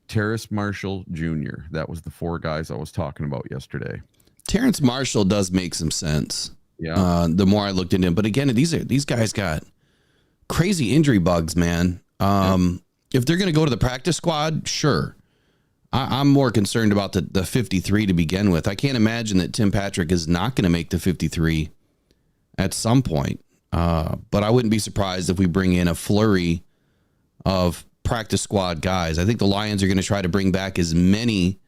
Terrace Marshall Jr. That was the 4 guys I was talking about yesterday. Terrence Marshall does make some sense. Yeah. The more I looked into him, but again, these guys got crazy injury bugs, man. If they're going to go to the practice squad, sure. I'm more concerned about the 53 to begin with. I can't imagine that Tim Patrick is not going to make the 53 at some point. But I wouldn't be surprised if we bring in a flurry of practice squad guys. I think the Lions are going to try to bring back as many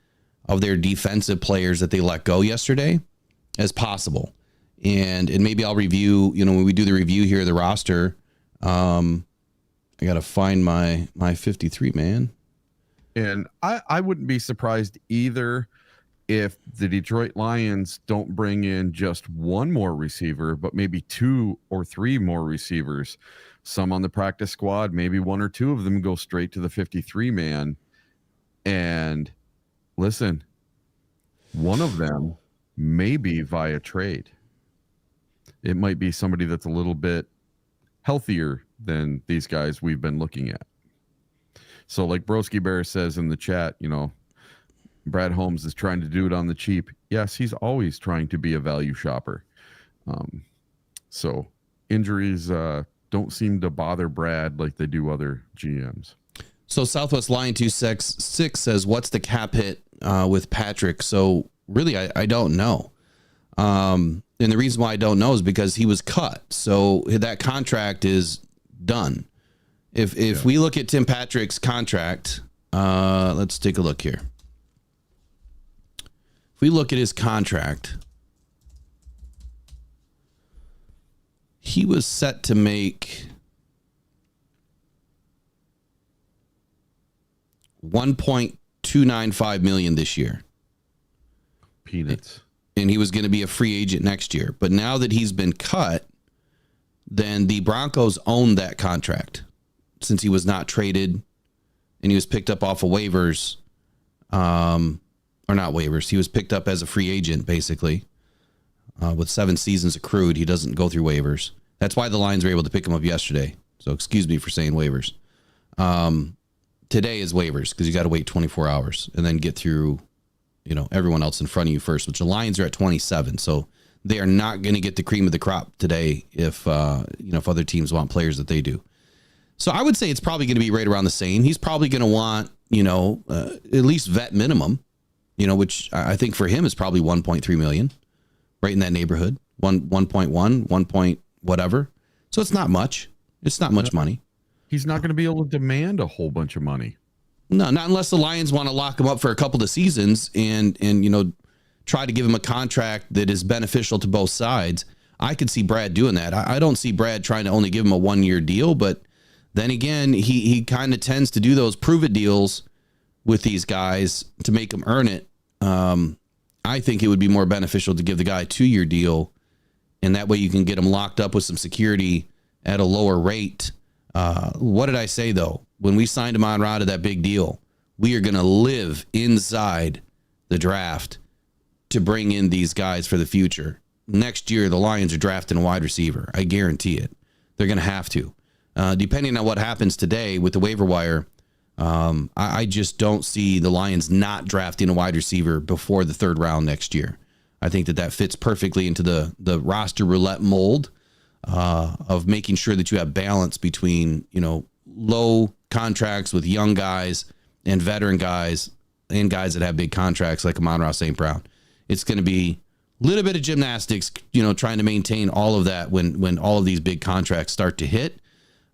of their defensive players that they let go yesterday as possible. And maybe I'll review, when we do the review here of the roster, I got to find my 53, man. And I wouldn't be surprised either if the Detroit Lions don't bring in just one more receiver, but maybe 2 or 3 more receivers. Some on the practice squad, maybe 1 or 2 of them go straight to the 53 man. And listen, one of them may be via trade. It might be somebody that's a little bit healthier than these guys we've been looking at. So like Broski Bear says in the chat, Brad Holmes is trying to do it on the cheap. Yes, he's always trying to be a value shopper. So injuries don't seem to bother Brad like they do other GMs. So Southwest Lion 266 says, what's the cap hit with Patrick? So really, I don't know. And the reason why I don't know is because he was cut. So that contract is done. If we look at Tim Patrick's contract, let's take a look here. If we look at his contract, he was set to make $1.295 million this year. Peanuts. And he was going to be a free agent next year. But now that he's been cut, then the Broncos own that contract since he was not traded and he was picked up off of waivers. Or not waivers. He was picked up as a free agent, basically. With 7 seasons accrued, he doesn't go through waivers. That's why the Lions were able to pick him up yesterday. So excuse me for saying waivers. Today is waivers because you got to wait 24 hours and then get through, everyone else in front of you first, which the Lions are at 27. So they are not going to get the cream of the crop today if other teams want players that they do. So I would say it's probably going to be right around the same. He's probably going to want, at least vet minimum, which I think for him is probably 1.3 million, right in that neighborhood, 1.1, 1 point whatever. So it's not much. It's not much money. He's not going to be able to demand a whole bunch of money. No, not unless the Lions want to lock him up for a couple of seasons and try to give him a contract that is beneficial to both sides. I could see Brad doing that. I don't see Brad trying to only give him a 1-year deal, but then again, he kind of tends to do those prove it deals with these guys to make them earn it. I think it would be more beneficial to give the guy a 2-year deal, and that way you can get him locked up with some security at a lower rate. What did I say, though? When we signed him on to that big deal, we are going to live inside the draft to bring in these guys for the future. Next year, the Lions are drafting a wide receiver. I guarantee it. They're going to have to. Depending on what happens today with the waiver wire, I just don't see the Lions not drafting a wide receiver before the 3rd round next year. I think that fits perfectly into the roster roulette mold of making sure that you have balance between, low contracts with young guys and veteran guys and guys that have big contracts like Amon-Ra St. Brown. It's going to be a little bit of gymnastics, trying to maintain all of that when all of these big contracts start to hit.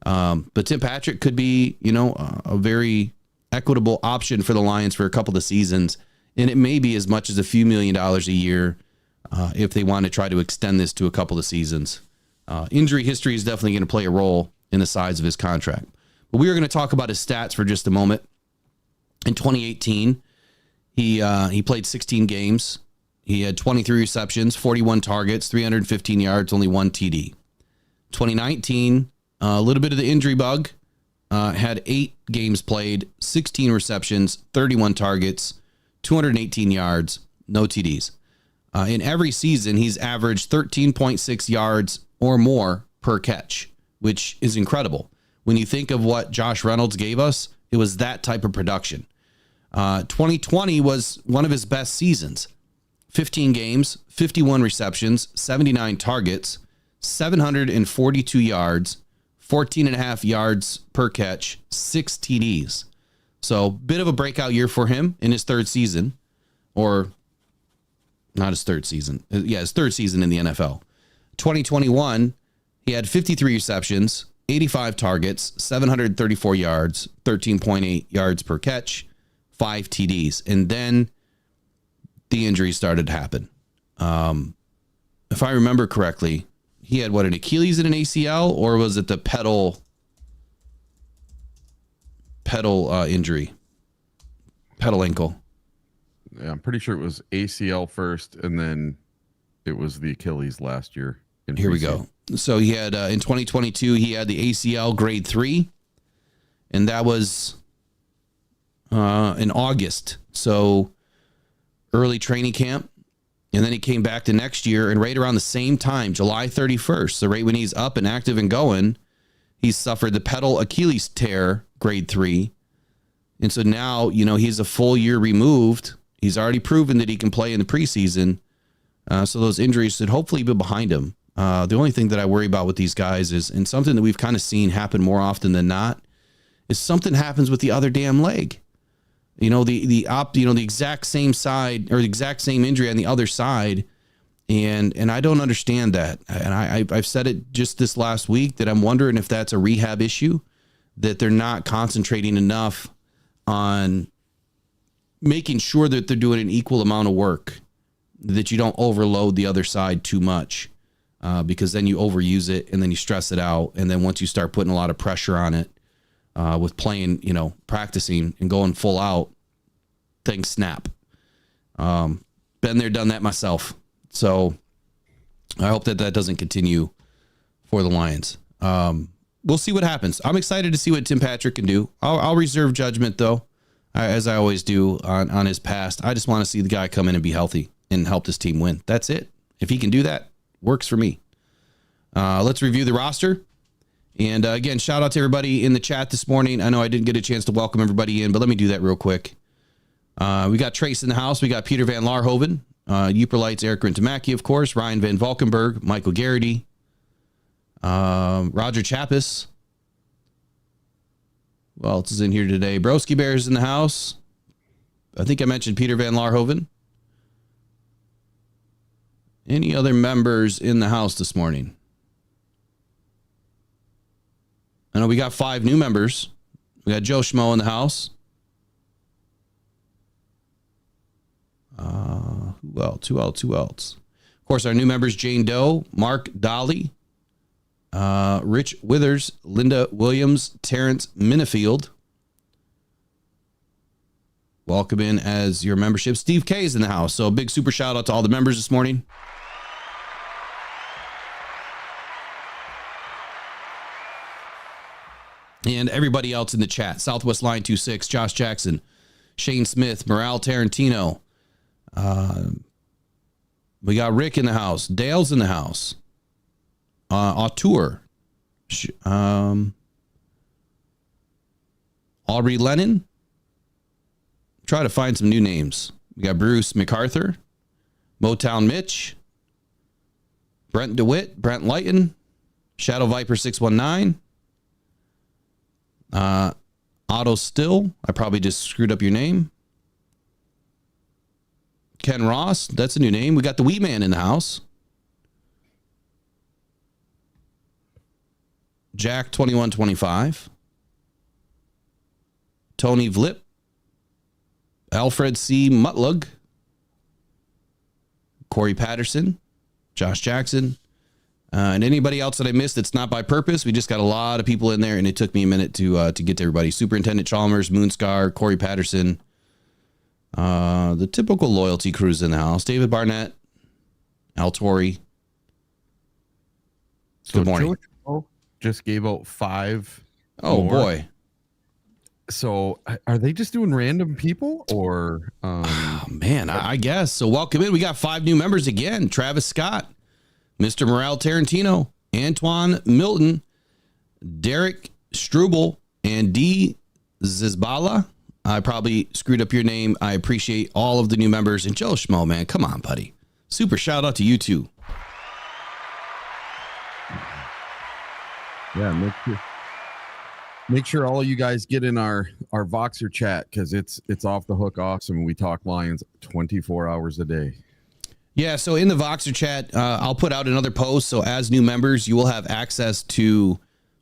But Tim Patrick could be, a very equitable option for the Lions for a couple of seasons. And it may be as much as a few $1 million a year if they want to try to extend this to a couple of seasons. Injury history is definitely going to play a role in the size of his contract. But we are going to talk about his stats for just a moment. In 2018, he played 16 games. He had 23 receptions, 41 targets, 315 yards, only 1 TD. 2019, a little bit of the injury bug. Had 8 games played, 16 receptions, 31 targets, 218 yards, no TDs. In every season, he's averaged 13.6 yards or more per catch, which is incredible. When you think of what Josh Reynolds gave us, it was that type of production. 2020 was one of his best seasons. 15 games, 51 receptions, 79 targets, 742 yards, 14.5 yards per catch, 6 TDs. So bit of a breakout year for him in his 3rd season, or not his 3rd season. Yeah, his 3rd season in the NFL. 2021, he had 53 receptions, 85 targets, 734 yards, 13.8 yards per catch, 5 TDs. And then the injuries started to happen. If I remember correctly, he had an Achilles and an ACL, or was it the pedal injury? Pedal ankle. Yeah, I'm pretty sure it was ACL first, and then it was the Achilles last year. Here we go. So he had in 2022, he had the ACL grade 3, and that was in August. So early training camp. And then he came back the next year, and right around the same time, July 31st, so right when he's up and active and going, he suffered the pedal Achilles tear, grade 3. And so now, he's a full year removed. He's already proven that he can play in the preseason. So those injuries should hopefully be behind him. The only thing that I worry about with these guys is, and something that we've kind of seen happen more often than not, is something happens with the other damn leg. The exact same side or the exact same injury on the other side. And I don't understand that. And I've said it just this last week that I'm wondering if that's a rehab issue, that they're not concentrating enough on making sure that they're doing an equal amount of work, that you don't overload the other side too much, because then you overuse it and then you stress it out. And then once you start putting a lot of pressure on it, with playing, practicing and going full out, things snap. Been there, done that myself. So I hope that doesn't continue for the Lions. We'll see what happens. I'm excited to see what Tim Patrick can do. I'll reserve judgment, though, as I always do on his past. I just want to see the guy come in and be healthy and help this team win. That's it. If he can do that, works for me. Let's review the roster. And again, shout out to everybody in the chat this morning. I know I didn't get a chance to welcome everybody in, but let me do that real quick. We got Trace in the house. We got Peter Van Larhoven, Uperlights, Eric Grintamaki, of course, Ryan Van Valkenburg, Michael Garrity, Roger Chappis. Who else is in here today? Broski Bears in the house. I think I mentioned Peter Van Larhoven. Any other members in the house this morning? I know we got 5 new members. We got Joe Schmo in the house. Who else? Of course, our new members, Jane Doe, Mark Dolly, Rich Withers, Linda Williams, Terrence Minifield. Welcome in as your membership. Steve K is in the house. So a big super shout out to all the members this morning. And everybody else in the chat. Southwest Line 26, Josh Jackson, Shane Smith, Morale Tarantino. We got Rick in the house. Dale's in the house. Auteur. Aubrey Lennon. Try to find some new names. We got Bruce MacArthur. Motown Mitch. Brent DeWitt. Brent Lighton. Shadow Viper 619. Otto Still. I probably just screwed up your name. Ken Ross. That's a new name. We got the Wee Man in the house. Jack 2125. Tony Vlip. Alfred C. Mutlug. Corey Patterson. Josh Jackson. And anybody else that I missed that's not by purpose. We just got a lot of people in there, and it took me a minute to get to everybody. Superintendent Chalmers, Moonscar, Corey Patterson. The typical loyalty crews in the house. David Barnett. Al Torrey. So good morning. Joe just gave out 5. Oh, more. Boy. So are they just doing random people or? Oh, man, I guess. So welcome in. We got 5 new members again. Travis Scott. Mr. Morale Tarantino, Antoine Milton, Derek Struble, and D. Zizbala. I probably screwed up your name. I appreciate all of the new members. And Joe Schmo, man, come on, buddy. Super shout out to you too. Yeah, make sure all of you guys get in our Voxer chat because it's off the hook awesome. We talk Lions 24 hours a day. Yeah, so in the Voxer chat, I'll put out another post. So as new members, you will have access to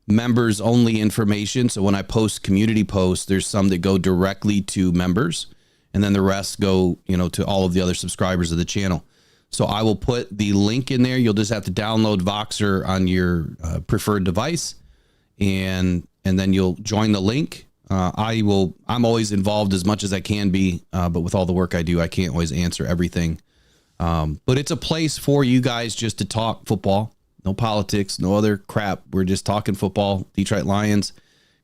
members only information. So when I post community posts, there's some that go directly to members, and then the rest go, to all of the other subscribers of the channel. So I will put the link in there. You'll just have to download Voxer on your preferred device, and then you'll join the link. I'm always involved as much as I can be, but with all the work I do, I can't always answer everything. But it's a place for you guys just to talk football, no politics, no other crap. We're just talking football, Detroit Lions,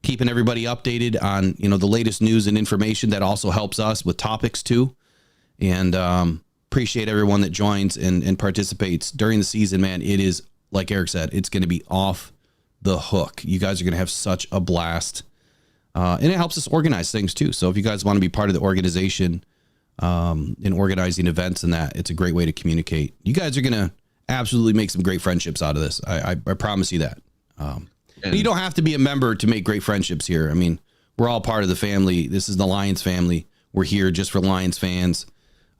keeping everybody updated on, the latest news and information. That also helps us with topics too. And, appreciate everyone that joins and participates during the season, man. It is, like Eric said, it's going to be off the hook. You guys are going to have such a blast. And it helps us organize things too. So if you guys want to be part of the organization, in organizing events and that, it's a great way to communicate. You guys are going to absolutely make some great friendships out of this. I promise you that. And you don't have to be a member to make great friendships here. I mean, we're all part of the family. This is the Lions family. We're here just for Lions fans.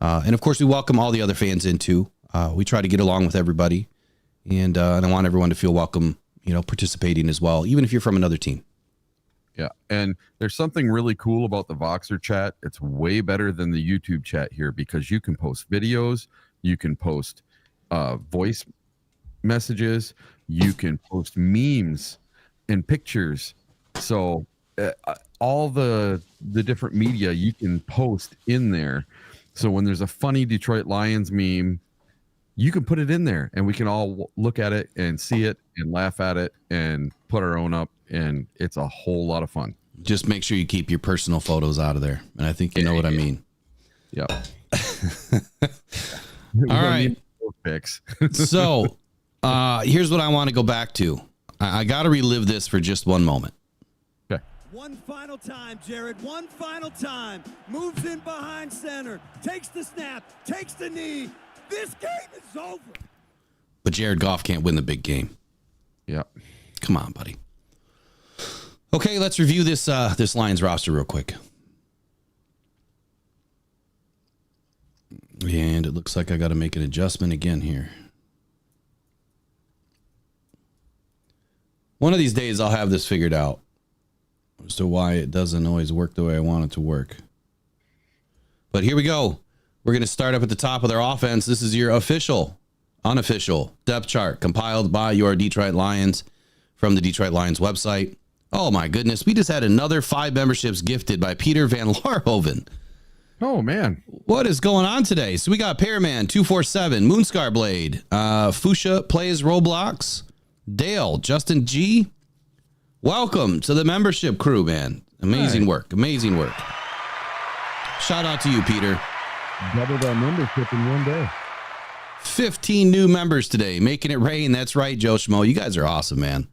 And of course we welcome all the other fans in too. We try to get along with everybody, and I want everyone to feel welcome, participating as well, even if you're from another team. Yeah. And there's something really cool about the Voxer chat. It's way better than the YouTube chat here because you can post videos, you can post voice messages, you can post memes and pictures. So all the different media you can post in there. So when there's a funny Detroit Lions meme, you can put it in there and we can all look at it and see it and laugh at it and put our own up. And it's a whole lot of fun. Just make sure you keep your personal photos out of there. And I think you know what I mean. Yep. All right. Pics. So here's what I want to go back to. I got to relive this for just one moment. Okay. One final time, Jared. One final time. Moves in behind center. Takes the snap. Takes the knee. This game is over. But Jared Goff can't win the big game. Yep. Come on, buddy. Okay, let's review this Lions roster real quick. And it looks like I got to make an adjustment again here. One of these days I'll have this figured out as to why it doesn't always work the way I want it to work. But here we go. We're going to start up at the top of their offense. This is your unofficial depth chart compiled by your Detroit Lions from the Detroit Lions website. Oh my goodness. We just had another 5 memberships gifted by Peter Van Larhoven. Oh man. What is going on today? So we got Pearman 247, Moonscar Blade, Fuchsia Plays Roblox, Dale, Justin G. Welcome to the membership crew, man. Amazing work. Amazing work. Shout out to you, Peter. Doubled our membership in one day. 15 new members today, making it rain. That's right, Joe Schmo. You guys are awesome, man.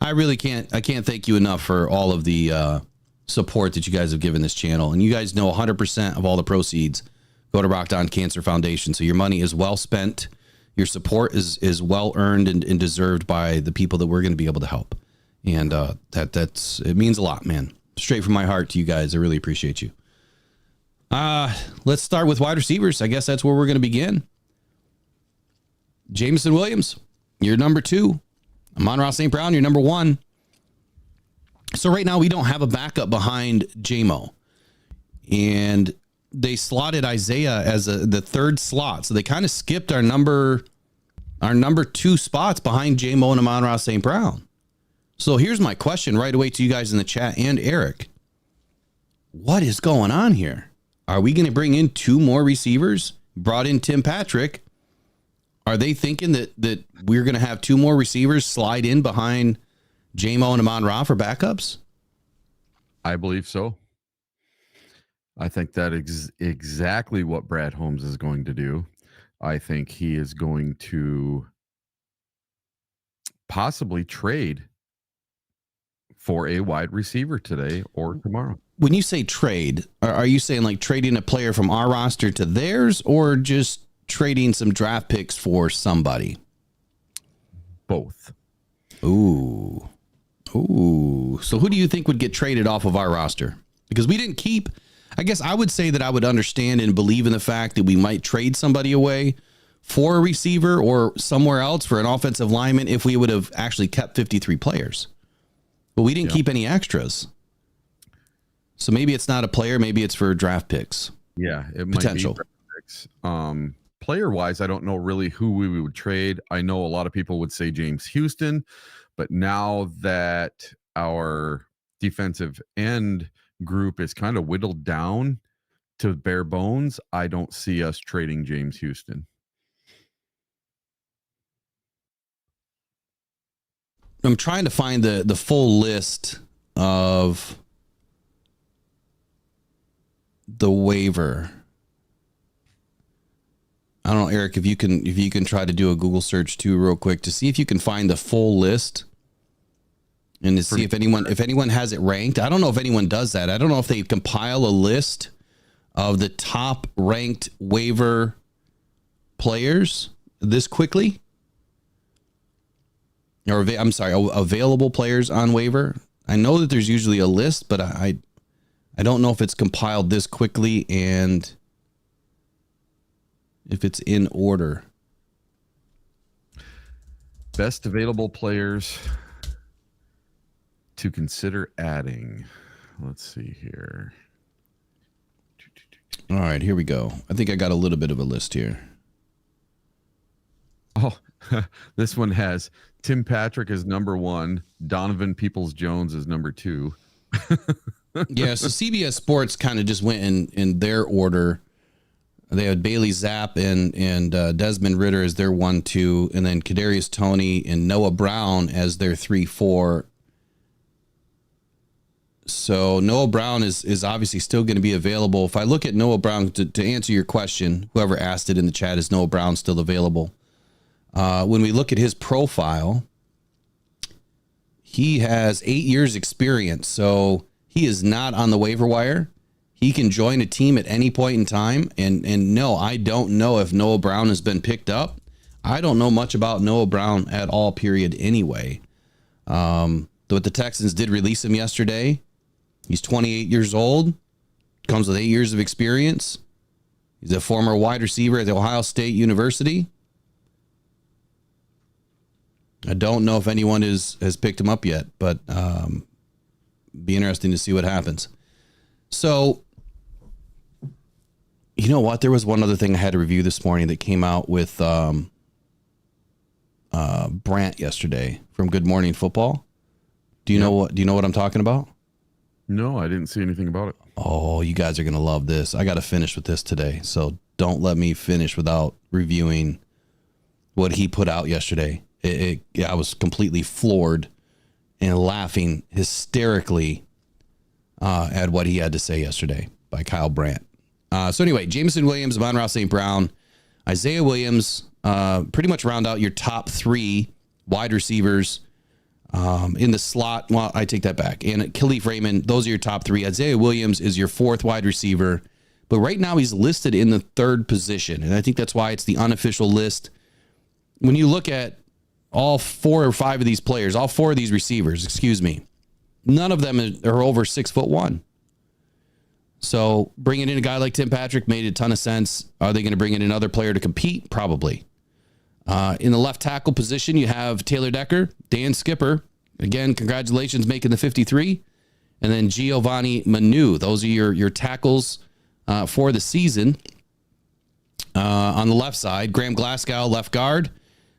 I can't thank you enough for all of the support that you guys have given this channel. And you guys know 100% of all the proceeds go to Rock On Cancer Foundation. So your money is well spent. Your support is well earned and deserved by the people that we're going to be able to help. And it means a lot, man. Straight from my heart to you guys. I really appreciate you. Let's start with wide receivers. I guess that's where we're going to begin. Jameson Williams, you're number 2. Amon-Ra St. Brown, you're number 1. So right now we don't have a backup behind J-Mo. And they slotted Isaiah as the third slot. So they kind of skipped our number 2 spots behind J-Mo and Amon-Ra St. Brown. So here's my question right away to you guys in the chat and Eric. What is going on here? Are we going to bring in 2 more receivers? Brought in Tim Patrick. Are they thinking that we're going to have 2 more receivers slide in behind J-Mo and Amon-Ra for backups? I believe so. I think that is exactly what Brad Holmes is going to do. I think he is going to possibly trade for a wide receiver today or tomorrow. When you say trade, are you saying like trading a player from our roster to theirs or just trading some draft picks for somebody? Both. Ooh. So who do you think would get traded off of our roster? Because we didn't keep, I guess I would say that I would understand and believe in the fact that we might trade somebody away for a receiver or somewhere else for an offensive lineman if we would have actually kept 53 players. But we didn't keep any extras. So maybe it's not a player, maybe it's for draft picks. Yeah, it might potential. be draft picks. Player-wise, I don't know really who we would trade. I know a lot of people would say James Houston, but now that our defensive end group is kind of whittled down to bare bones, I don't see us trading James Houston. I'm trying to find the full list of the waiver. I don't know, Eric, if you can try to do a Google search too real quick to see if you can find the full list and to see if anyone has it ranked. I don't know if anyone does that. I don't know if they compile a list of the top ranked waiver players this quickly. Or available players on waiver. I know that there's usually a list, but I don't know if it's compiled this quickly and if it's in order. Best available players to consider adding. Let's see here. All right, here we go. I think I got a little bit of a list here. Oh, this one has Tim Patrick is number 1. Donovan Peoples-Jones is number 2. Yeah, so CBS Sports kind of just went in their order. They had Bailey Zapp and Desmond Ridder as their 1-2, and then Kadarius Toney and Noah Brown as their 3-4. So Noah Brown is obviously still going to be available. If I look at Noah Brown, to answer your question, whoever asked it in the chat, is Noah Brown still available? When we look at his profile, he has 8 years experience, so he is not on the waiver wire. He can join a team at any point in time. And no, I don't know if Noah Brown has been picked up. I don't know much about Noah Brown at all, period, anyway. But the Texans did release him yesterday. He's 28 years old, comes with 8 years of experience. He's a former wide receiver at the Ohio State University. I don't know if anyone has picked him up yet, but be interesting to see what happens. So, you know what? There was one other thing I had to review this morning that came out with Brant yesterday from Good Morning Football. Do you know what I'm talking about? No, I didn't see anything about it. Oh, you guys are going to love this. I got to finish with this today. So don't let me finish without reviewing what he put out yesterday. I was completely floored and laughing hysterically at what he had to say yesterday by Kyle Brandt. So anyway, Jameson Williams, Amon-Ra St. Brown, Isaiah Williams, pretty much round out your top 3 wide receivers in the slot. Well, I take that back. And Khalif Raymond, those are your top 3. Isaiah Williams is your 4th wide receiver. But right now he's listed in the 3rd position. And I think that's why it's the unofficial list. When you look at all 4 or 5 of these players, all 4 of these receivers, none of them are over 6'1". So bringing in a guy like Tim Patrick made a ton of sense. Are they going to bring in another player to compete? Probably. In the left tackle position, you have Taylor Decker, Dan Skipper. Again, congratulations making the 53. And then Giovanni Manu. Those are your tackles for the season. On the left side, Graham Glasgow, left guard.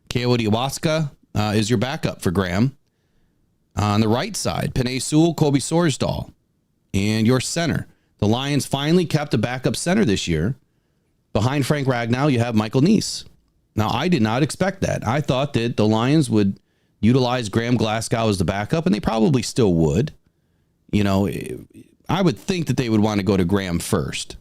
Coyote Iwaska is your backup for Graham. On the right side, Penei Sewell, Kobe Sorsdahl. And your center. The Lions finally kept a backup center this year. Behind Frank Ragnow, you have Michael Neese. Now, I did not expect that. I thought that the Lions would utilize Graham Glasgow as the backup, and they probably still would. You know, I would think that they would want to go to Graham first.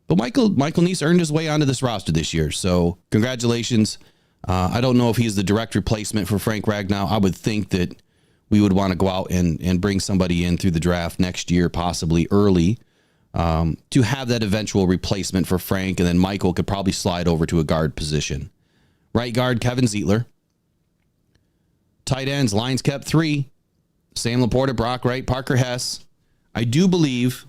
But Michael Neese earned his way onto this roster this year, so congratulations. I don't know if he's the direct replacement for Frank Ragnow. I would think that we would want to go out and bring somebody in through the draft next year, possibly early, to have that eventual replacement for Frank, and then Michael could probably slide over to a guard position. Right guard, Kevin Zeitler. Tight ends, Lions kept 3. Sam Laporta, Brock Wright, Parker Hess. I do believe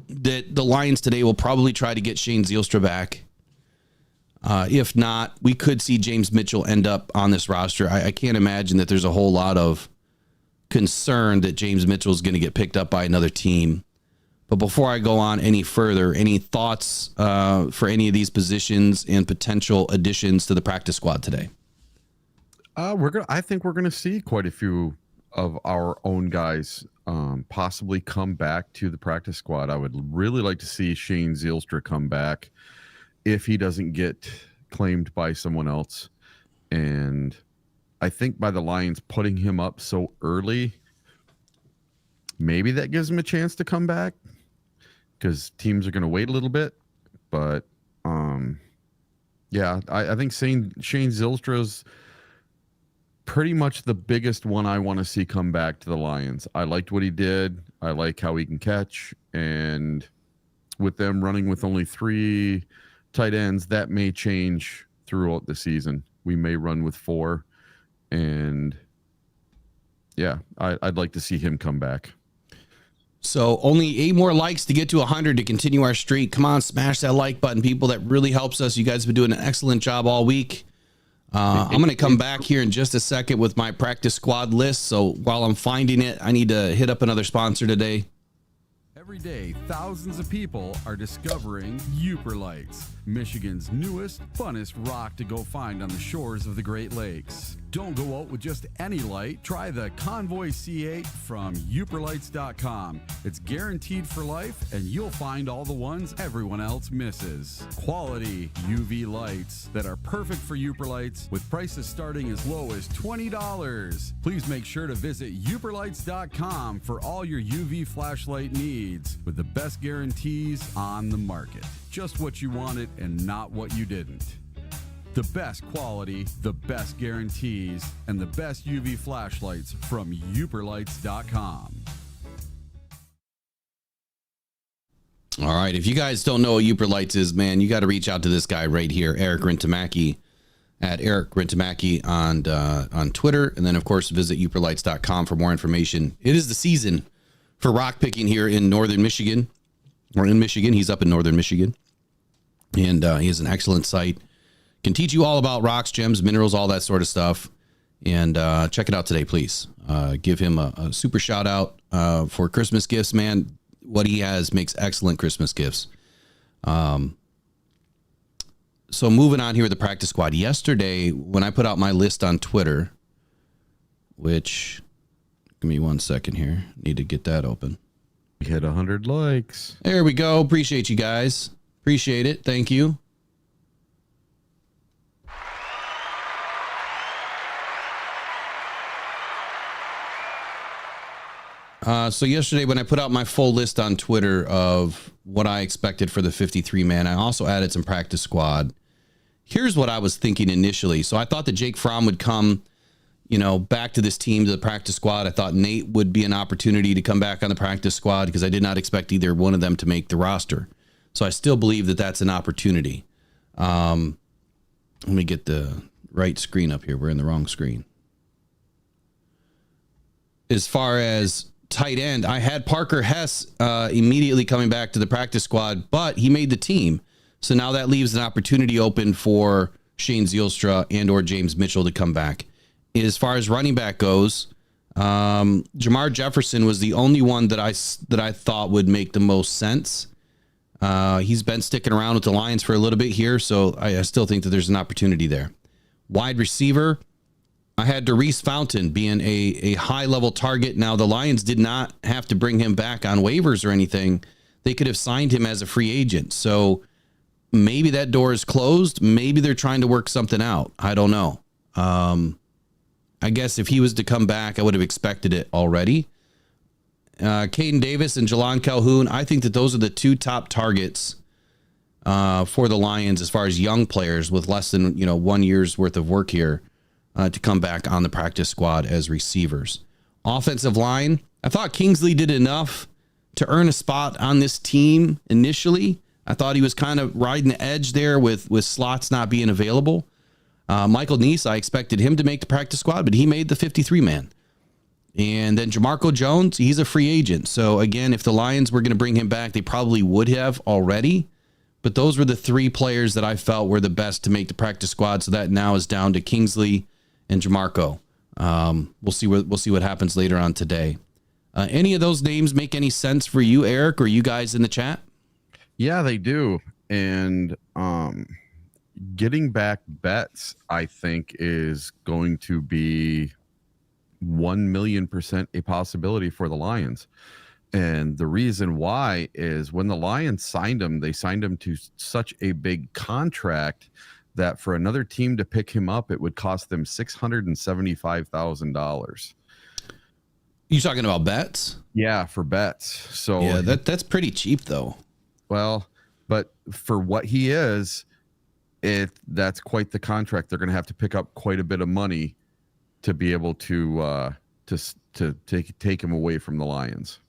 that the Lions today will probably try to get Shane Zielstra back. If not, we could see James Mitchell end up on this roster. I can't imagine that there's a whole lot of concern that James Mitchell is going to get picked up by another team. But before I go on any further, any thoughts for any of these positions and potential additions to the practice squad today? I think we're gonna see quite a few of our own guys possibly come back to the practice squad. I would really like to see Shane Zielstra come back if he doesn't get claimed by someone else. And I think by the Lions putting him up so early, maybe that gives him a chance to come back, because teams are going to wait a little bit. But yeah, I think Shane Zielstra's pretty much the biggest one I want to see come back to the Lions. I liked what he did. I like how he can catch. And with them running with only 3 tight ends, that may change throughout the season. We may run with 4. And yeah, I'd like to see him come back. So only 8 more likes to get to 100 to continue our streak. Come on, smash that like button, people. That really helps us. You guys have been doing an excellent job all week. I'm going to come back here in just a second with my practice squad list. So while I'm finding it, I need to hit up another sponsor today. Every day, thousands of people are discovering Uper Lights, Michigan's newest, funnest rock to go find on the shores of the Great Lakes. Don't go out with just any light. Try the Convoy C8 from UperLights.com. It's guaranteed for life, and you'll find all the ones everyone else misses. Quality UV lights that are perfect for Uperlights with prices starting as low as $20. Please make sure to visit UperLights.com for all your UV flashlight needs with the best guarantees on the market. Just what you wanted and not what you didn't. The best quality, the best guarantees, and the best UV flashlights from UperLights.com. All right. If you guys don't know what Uper Lights is, man, you got to reach out to this guy right here, Eric Rintamaki, at Eric Rintamaki on Twitter. And then, of course, visit UperLights.com for more information. It is the season for rock picking here in northern Michigan, or in Michigan. He's up in northern Michigan. And he has an excellent site. Can teach you all about rocks, gems, minerals, all that sort of stuff. And check it out today, please. Give him a super shout out for Christmas gifts, man. What he has makes excellent Christmas gifts. So moving on here with the practice squad. Yesterday, when I put out my list on Twitter, which, give me 1 second here. Need to get that open. We hit 100 likes. There we go. Appreciate you guys. Appreciate it. Thank you. So yesterday when I put out my full list on Twitter of what I expected for the 53 man, I also added some practice squad. Here's what I was thinking initially. So I thought that Jake Fromm would come, back to this team, to the practice squad. I thought Nate would be an opportunity to come back on the practice squad because I did not expect either one of them to make the roster. So I still believe that that's an opportunity. Let me get the right screen up here. We're in the wrong screen. As far as tight end, I had Parker Hess immediately coming back to the practice squad, but he made the team. So now that leaves an opportunity open for Shane Zielstra and or James Mitchell to come back. As far as running back goes, Jamar Jefferson was the only one that I thought would make the most sense. He's been sticking around with the Lions for a little bit here, so I still think that there's an opportunity there. Wide receiver, I had Darius Fountain being a high-level target. Now, the Lions did not have to bring him back on waivers or anything. They could have signed him as a free agent. So maybe that door is closed. Maybe they're trying to work something out. I don't know. I guess if he was to come back, I would have expected it already. Caden Davis and Jelon Calhoun, I think that those are the two top targets for the Lions as far as young players with less than 1 year's worth of work here. To come back on the practice squad as receivers. Offensive line, I thought Kingsley did enough to earn a spot on this team initially. I thought he was kind of riding the edge there with slots not being available. Michael Neese, I expected him to make the practice squad, but he made the 53-man. And then Jamarco Jones, he's a free agent. So again, if the Lions were going to bring him back, they probably would have already. But those were the three players that I felt were the best to make the practice squad. So that now is down to Kingsley and Jamarco. We'll see what happens later on today. Any of those names make any sense for you, Eric, or you guys in the chat? Yeah, they do. And getting back Betts, I think, is going to be 1,000,000% a possibility for the Lions. And the reason why is when the Lions signed him, they signed him to such a big contract that for another team to pick him up, it would cost them $675,000. You talking about Betts? Yeah, for Betts. So yeah, that's pretty cheap though. Well, but for what he is, that's quite the contract. They're going to have to pick up quite a bit of money to be able to take him away from the Lions.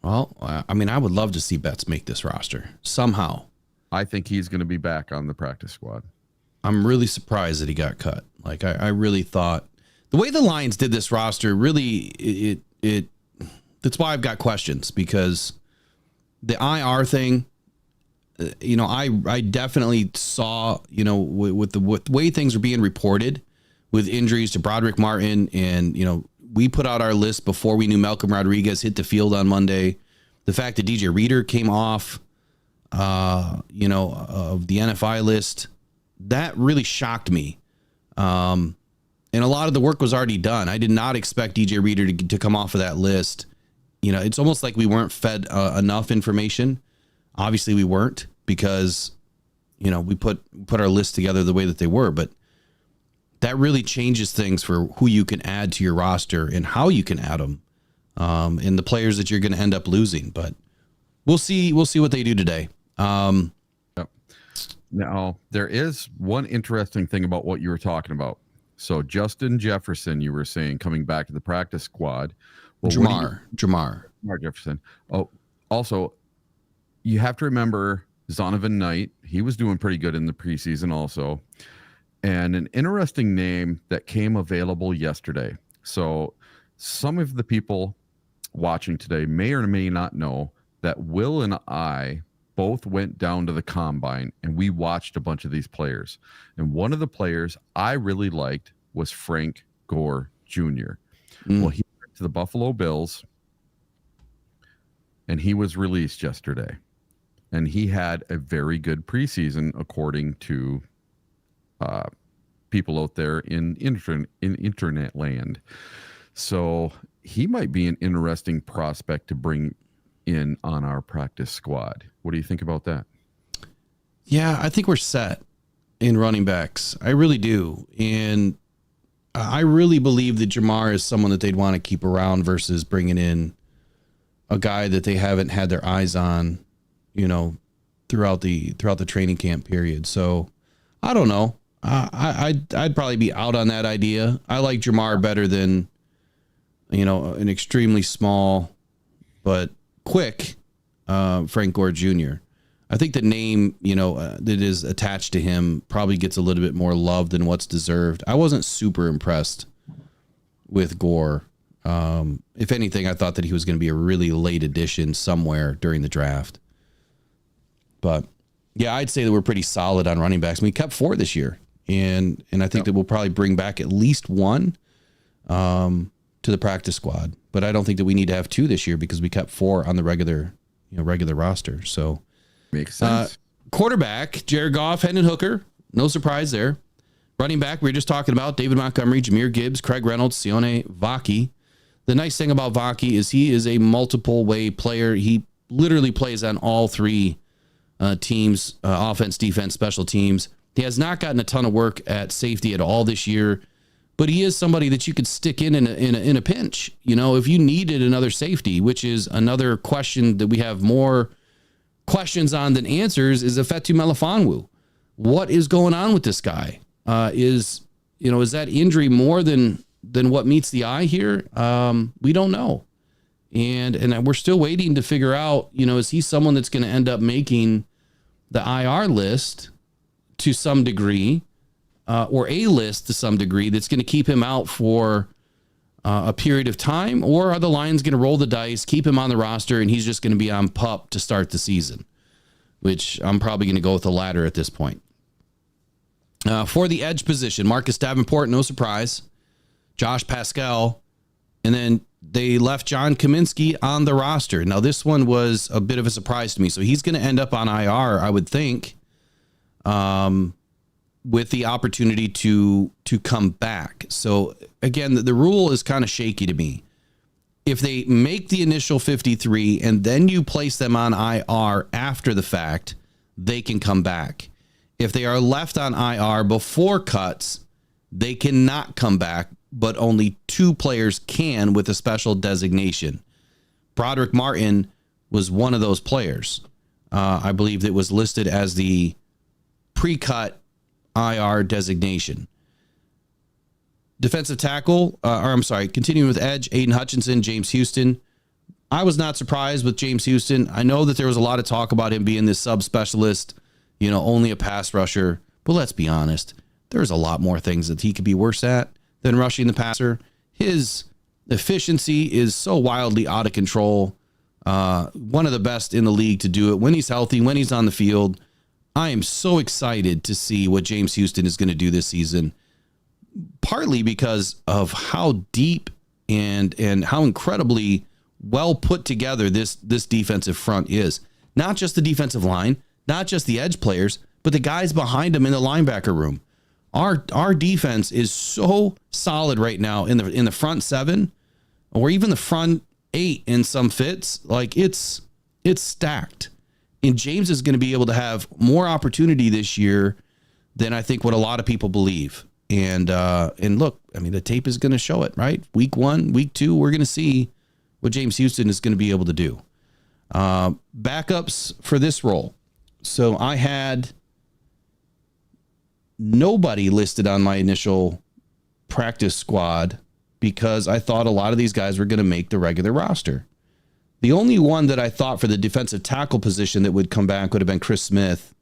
Well, I mean, I would love to see Betts make this roster somehow. I think he's going to be back on the practice squad. I'm really surprised that he got cut. Like I really thought the way the Lions did this roster, really, that's why I've got questions, because the IR thing, I definitely saw, with the way things are being reported with injuries to Broderick Martin, and, we put out our list before we knew Malcolm Rodriguez hit the field on Monday. The fact that DJ Reader came off, of the NFI list, that really shocked me. And And a lot of the work was already done. I did not expect DJ Reader to come off of that list. You know, it's almost like we weren't fed enough information. Obviously we weren't, because, you know, we put our list together the way that they were, but that really changes things for who you can add to your roster and how you can add them, and the players that you're going to end up losing. But we'll see what they do today. Yep. Now, there is one interesting thing about what you were talking about. So Justin Jefferson, you were saying, coming back to the practice squad. Well, Jamar Jefferson. Oh, also, you have to remember Zonovan Knight. He was doing pretty good in the preseason also. And an interesting name that came available yesterday. So some of the people watching today may or may not know that Will and I both went down to the combine and we watched a bunch of these players. And one of the players I really liked was Frank Gore Jr. Well, he went to the Buffalo Bills and he was released yesterday. And he had a very good preseason, according to people out there in internet land. So he might be an interesting prospect to bring in on our practice squad. What do you think about that? Yeah, I think we're set in running backs. I really do. And I really believe that Jamar is someone that they'd want to keep around versus bringing in a guy that they haven't had their eyes on, you know, throughout the training camp period. So I don't know. I'd probably be out on that idea. I like Jamar better than, you know, an extremely small but quick Frank Gore Jr. I think the name, you know, that is attached to him probably gets a little bit more love than what's deserved. I wasn't super impressed with Gore. If anything, I thought that he was going to be a really late addition somewhere during the draft. But yeah, I'd say that we're pretty solid on running backs. We kept 4 this year, and I think that we'll probably bring back at least 1 to the practice squad. But I don't think that we need to have 2 this year because we kept 4 on the regular roster. So makes sense. Quarterback, Jared Goff, Hendon Hooker, no surprise there. Running back, we were just talking about David Montgomery, Jahmyr Gibbs, Craig Reynolds, Sione Vaki. The nice thing about Vaki is he is a multiple way player. He literally plays on all 3 teams, offense, defense, special teams. He has not gotten a ton of work at safety at all this year, but he is somebody that you could stick in a pinch. You know, if you needed another safety, which is another question that we have more questions on than answers, is Ifeatu Melifonwu. What is going on with this guy? Is that injury more than what meets the eye here? We don't know. And we're still waiting to figure out, you know, is he someone that's going to end up making the IR list to some degree, or a list to some degree that's going to keep him out for a period of time? Or are the Lions going to roll the dice, keep him on the roster, and he's just going to be on PUP to start the season? Which I'm probably going to go with the latter at this point. For the edge position, Marcus Davenport, no surprise. Josh Pascal, and then they left John Kaminsky on the roster. Now, this one was a bit of a surprise to me. So he's going to end up on IR, I would think, with the opportunity to come back. So, again, the rule is kind of shaky to me. If they make the initial 53 and then you place them on IR after the fact, they can come back. If they are left on IR before cuts, they cannot come back, but only 2 players can with a special designation. Broderick Martin was one of those players. I believe that was listed as the pre-cut IR designation. Defensive tackle, continuing with edge, Aiden Hutchinson, James Houston. I was not surprised with James Houston. I know that there was a lot of talk about him being this subspecialist, you know, only a pass rusher. But let's be honest, there's a lot more things that he could be worse at than rushing the passer. His efficiency is so wildly out of control. One of the best in the league to do it when he's healthy, when he's on the field. I am so excited to see what James Houston is going to do this season, partly because of how deep and how incredibly well put together this defensive front is. Not just the defensive line, not just the edge players, but the guys behind them in the linebacker room Our defense is so solid right now in the front 7 or even the front 8 in some fits. Like it's stacked. And James is going to be able to have more opportunity this year than I think what a lot of people believe. And look, I mean, the tape is going to show it, right? Week 1, week 2, we're going to see what James Houston is going to be able to do. Backups for this role. So I had nobody listed on my initial practice squad because I thought a lot of these guys were going to make the regular roster. The only one that I thought for the defensive tackle position that would come back would have been Chris Smith,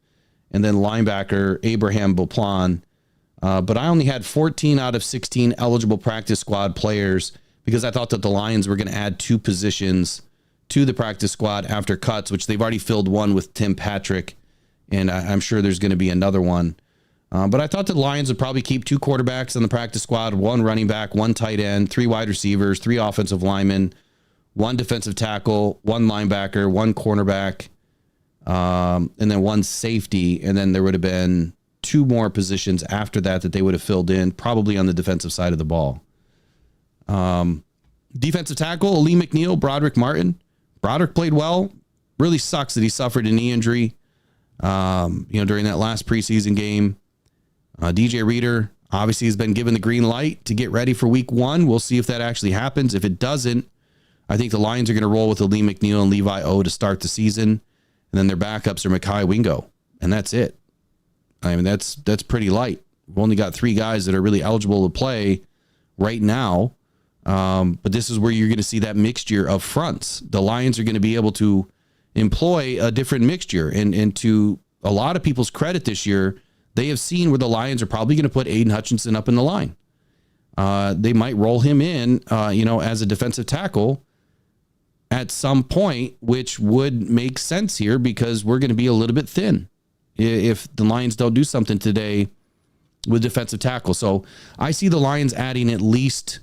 and then linebacker Abraham Beauplan. But I only had 14 out of 16 eligible practice squad players because I thought that the Lions were going to add 2 positions to the practice squad after cuts, which they've already filled one with Tim Patrick, and I'm sure there's going to be another one. But I thought the Lions would probably keep 2 quarterbacks on the practice squad, 1 running back, 1 tight end, 3 wide receivers, 3 offensive linemen, 1 defensive tackle, 1 linebacker, 1 cornerback, and then 1 safety. And then there would have been 2 more positions after that they would have filled in, probably on the defensive side of the ball. Defensive tackle, Lee McNeil, Broderick Martin. Broderick played well. Really sucks that he suffered a knee injury, during that last preseason game. DJ Reader obviously has been given the green light to get ready for week 1. We'll see if that actually happens. If it doesn't, I think the Lions are going to roll with Lee McNeil and Levi O to start the season. And then their backups are Mekhi Wingo. And that's it. I mean, that's pretty light. We've only got 3 guys that are really eligible to play right now. But this is where you're going to see that mixture of fronts. The Lions are going to be able to employ a different mixture. And to a lot of people's credit this year, they have seen where the Lions are probably going to put Aiden Hutchinson up in the line. They might roll him in, as a defensive tackle at some point, which would make sense here because we're going to be a little bit thin if the Lions don't do something today with defensive tackle. So I see the Lions adding at least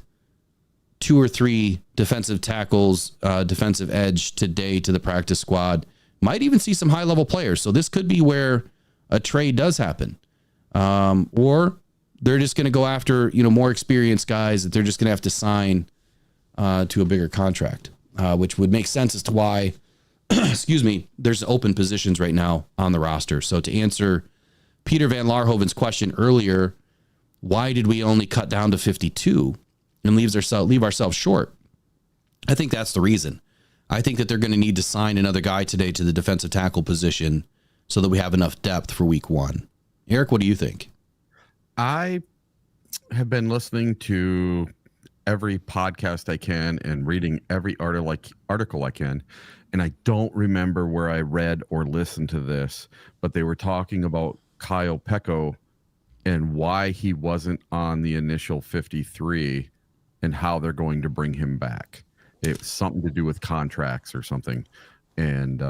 2 or 3 defensive tackles, defensive edge today to the practice squad. Might even see some high-level players. So this could be where a trade does happen. Or they're just going to go after, more experienced guys that they're just going to have to sign to a bigger contract, which would make sense as to why, there's open positions right now on the roster. So to answer Peter Van Laarhoven's question earlier, why did we only cut down to 52 and leave ourselves short? I think that's the reason. I think that they're going to need to sign another guy today to the defensive tackle position so that we have enough depth for week 1. Eric, what do you think? I have been listening to every podcast I can and reading every article I can. And I don't remember where I read or listened to this, but they were talking about Kyle Peko and why he wasn't on the initial 53 and how they're going to bring him back. It's something to do with contracts or something. And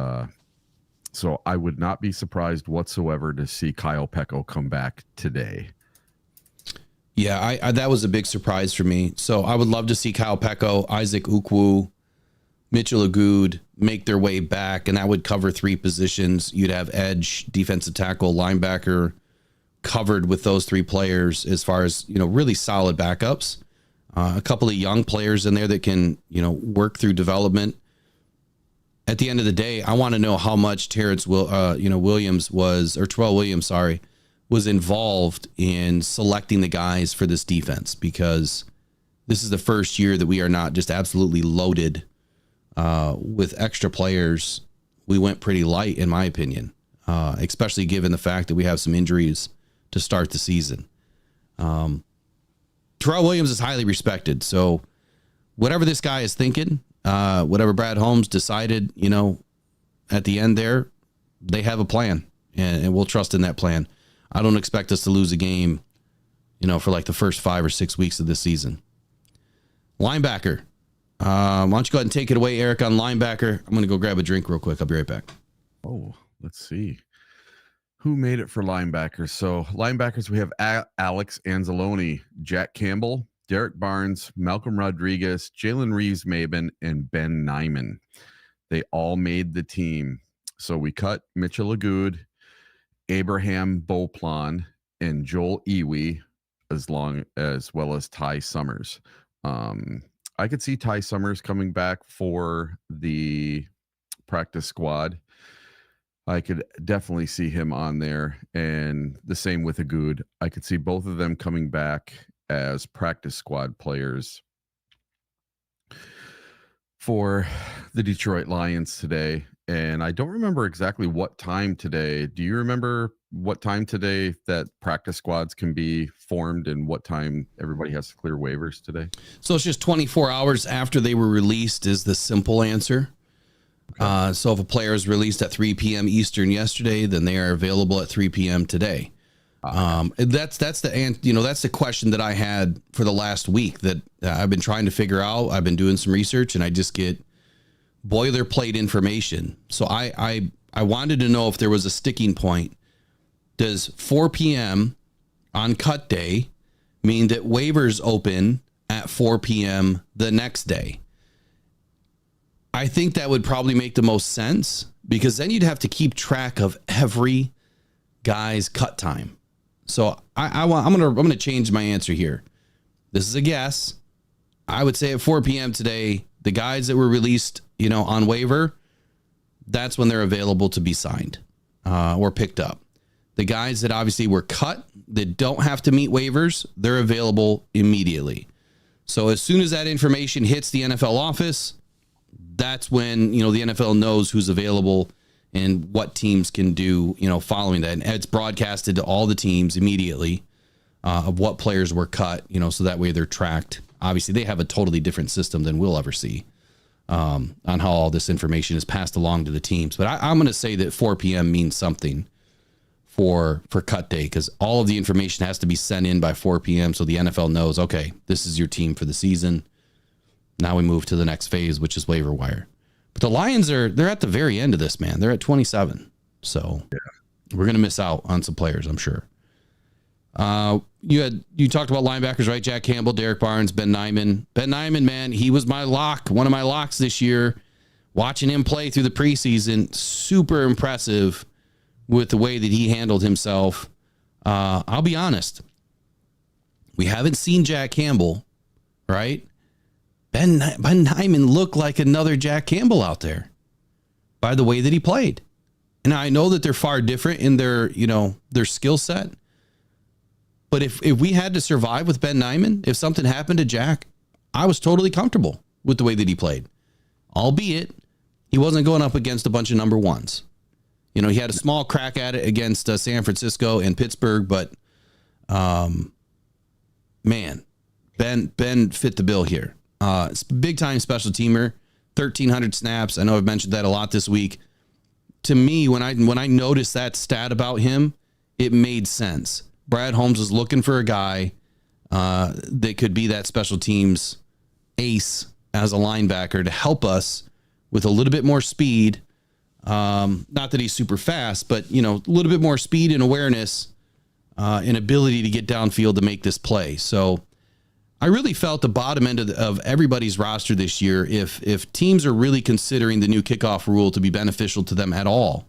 so I would not be surprised whatsoever to see Kyle Peko come back today. Yeah, I that was a big surprise for me. So I would love to see Kyle Peko, Isaac Ukwu, Mitchell Agood make their way back, and that would cover 3 positions. You'd have edge, defensive tackle, linebacker covered with those 3 players as far as, really solid backups. A couple of young players in there that can, work through development. At the end of the day, I want to know how much Terrence Williams was involved in selecting the guys for this defense, because this is the first year that we are not just absolutely loaded with extra players. We went pretty light, in my opinion, especially given the fact that we have some injuries to start the season. Terrell Williams is highly respected. So whatever this guy is thinking, whatever Brad Holmes decided, at the end there, they have a plan, and we'll trust in that plan. I don't expect us to lose a game, for like the first 5 or 6 weeks of this season. Linebacker. Why don't you go ahead and take it away, Eric, on linebacker? I'm going to go grab a drink real quick. I'll be right back. Oh, let's see. Who made it for linebackers? So linebackers, we have Alex Anzalone, Jack Campbell, Derek Barnes, Malcolm Rodriguez, Jalen Reeves-Maben, and Ben Nyman. They all made the team. So we cut Mitchell Agood, Abraham Beauplan, and Joel Iwi, as well as Ty Summers. I could see Ty Summers coming back for the practice squad. I could definitely see him on there, and the same with Agood. I could see both of them coming back as practice squad players for the Detroit Lions today. And I don't remember exactly what time today. Do you remember what time today that practice squads can be formed and what time everybody has to clear waivers today? So it's just 24 hours after they were released is the simple answer. Okay. So if a player is released at 3 p.m. Eastern yesterday, then they are available at 3 p.m. today. That's the question that I had for the last week that I've been trying to figure out. I've been doing some research and I just get boilerplate information. So I wanted to know if there was a sticking point. Does 4 p.m. on cut day mean that waivers open at 4 p.m. the next day? I think that would probably make the most sense because then you'd have to keep track of every guy's cut time. So I'm gonna change my answer here. This is a guess. I would say at 4 p.m. today, the guys that were released, on waiver, that's when they're available to be signed or picked up. The guys that obviously were cut that don't have to meet waivers, they're available immediately. So as soon as that information hits the NFL office, that's when, the NFL knows who's available and what teams can do, following that. And it's broadcasted to all the teams immediately of what players were cut, so that way they're tracked. Obviously, they have a totally different system than we'll ever see on how all this information is passed along to the teams. But I'm going to say that 4 p.m. means something for cut day because all of the information has to be sent in by 4 p.m. so the NFL knows, okay, this is your team for the season. Now we move to the next phase, which is waiver wire. But the Lions they're at the very end of this, man. They're at 27. So we're going to miss out on some players, I'm sure. You talked about linebackers, right? Jack Campbell, Derek Barnes, Ben Nyman. Ben Nyman, man, he was my lock, one of my locks this year. Watching him play through the preseason, super impressive with the way that he handled himself. I'll be honest. We haven't seen Jack Campbell, right? Ben Nyman looked like another Jack Campbell out there by the way that he played. And I know that they're far different in their skill set. But if we had to survive with Ben Nyman, if something happened to Jack, I was totally comfortable with the way that he played. Albeit, he wasn't going up against a bunch of number ones. He had a small crack at it against San Francisco and Pittsburgh, but man, Ben fit the bill here. Big time special teamer, 1,300 snaps. I know I've mentioned that a lot this week. To me, when I noticed that stat about him, it made sense. Brad Holmes was looking for a guy that could be that special teams ace as a linebacker to help us with a little bit more speed. Not that he's super fast, but, a little bit more speed and awareness and ability to get downfield to make this play. So I really felt the bottom end of everybody's roster this year, if teams are really considering the new kickoff rule to be beneficial to them at all,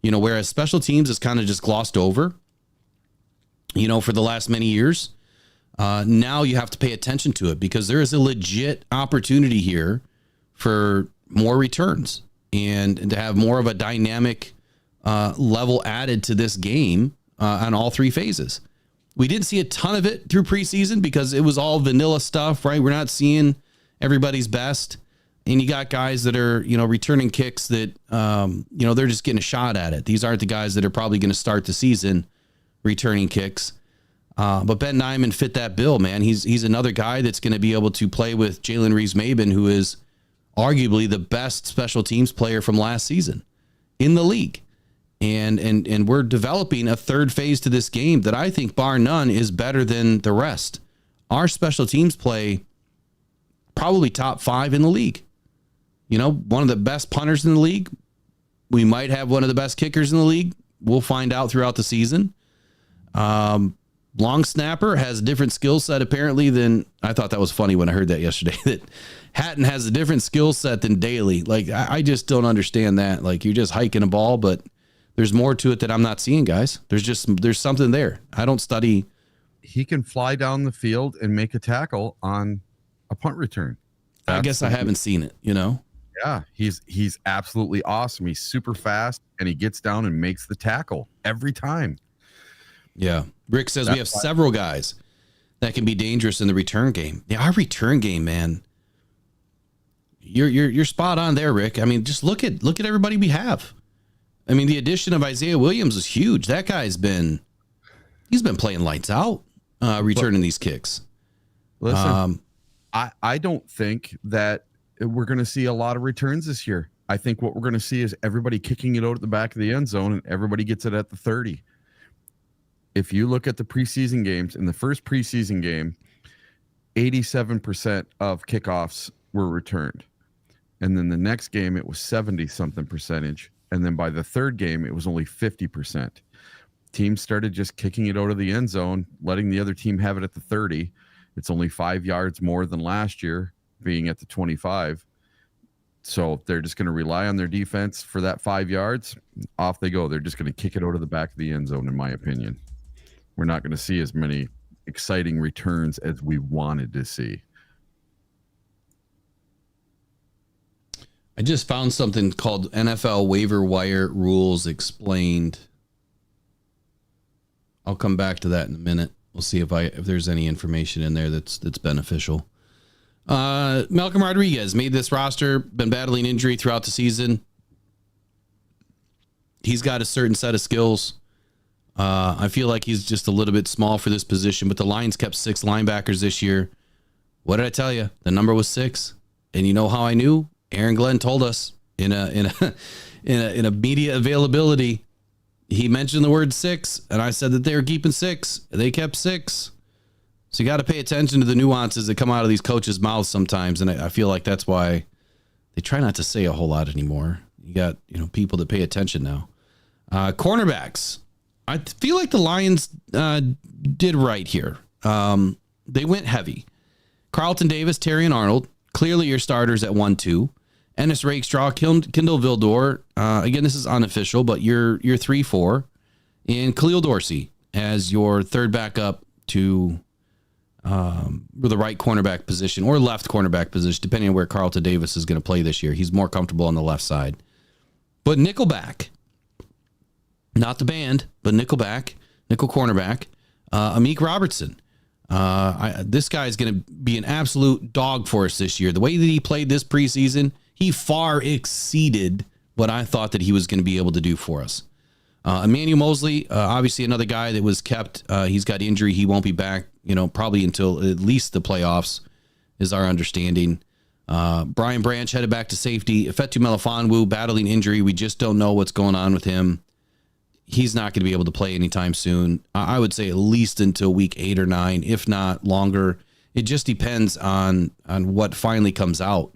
whereas special teams is kind of just glossed over, for the last many years. Now you have to pay attention to it because there is a legit opportunity here for more returns and to have more of a dynamic level added to this game on all three phases. We didn't see a ton of it through preseason because it was all vanilla stuff, right? We're not seeing everybody's best. And you got guys that are, returning kicks that, they're just getting a shot at it. These aren't the guys that are probably going to start the season returning kicks. But Ben Nyman fit that bill, man. He's another guy that's going to be able to play with Jalen Reeves-Maybin, who is arguably the best special teams player from last season in the league. And we're developing a third phase to this game that I think, bar none, is better than the rest. Our special teams play probably top 5 in the league. One of the best punters in the league. We might have one of the best kickers in the league. We'll find out throughout the season. Long snapper has a different skill set apparently than I thought. That was funny when I heard that yesterday, that Hatton has a different skill set than Daly. Like, I just don't understand that. Like, you're just hiking a ball, but there's more to it that I'm not seeing, guys. There's something there. I don't study. He can fly down the field and make a tackle on a punt return. I guess I haven't seen it, Yeah, he's absolutely awesome. He's super fast, and he gets down and makes the tackle every time. Yeah. Rick says we have several guys that can be dangerous in the return game. Yeah, our return game, man. You're spot on there, Rick. I mean, just look at everybody we have. I mean, the addition of Isaiah Williams is huge. That guy's been playing lights out, returning these kicks. Listen, I don't think that we're going to see a lot of returns this year. I think what we're going to see is everybody kicking it out at the back of the end zone, and everybody gets it at the 30. If you look at the preseason games, in the first preseason game, 87% of kickoffs were returned. And then the next game, it was 70-something percentage. And then by the third game, it was only 50%. Teams started just kicking it out of the end zone, letting the other team have it at the 30. It's only 5 yards more than last year, being at the 25. So they're just going to rely on their defense for that 5 yards. Off they go. They're just going to kick it out of the back of the end zone, in my opinion. We're not going to see as many exciting returns as we wanted to see. I just found something called NFL Waiver Wire Rules Explained. I'll come back to that in a minute. We'll see if there's any information in there that's beneficial. Malcolm Rodriguez made this roster, been battling injury throughout the season. He's got a certain set of skills. I feel like he's just a little bit small for this position, but the Lions kept 6 linebackers this year. What did I tell you? The number was 6. And you know how I knew? Aaron Glenn told us in a media availability. He mentioned the word 6, and I said that they were keeping 6. They kept 6. So you got to pay attention to the nuances that come out of these coaches' mouths sometimes, and I feel like that's why they try not to say a whole lot anymore. You got people that pay attention now. Cornerbacks. I feel like the Lions did right here. They went heavy. Carlton Davis, Terry, and Arnold, clearly your starters at 1-2. Ennis Rakestraw, Kendall Vildor. Again, this is unofficial, but you're 3-4. And Khalil Dorsey as your third backup to the right cornerback position or left cornerback position, depending on where Carlton Davis is going to play this year. He's more comfortable on the left side. But nickelback, not the band, but nickel cornerback, Amik Robertson. This guy is going to be an absolute dog for us this year. The way that he played this preseason, he far exceeded what I thought that he was going to be able to do for us. Emmanuel Mosley, obviously another guy that was kept. He's got injury. He won't be back, probably until at least the playoffs is our understanding. Brian Branch headed back to safety. Ifeatu Melifonwu battling injury. We just don't know what's going on with him. He's not going to be able to play anytime soon. I would say at least until week 8 or 9, if not longer. It just depends on what finally comes out.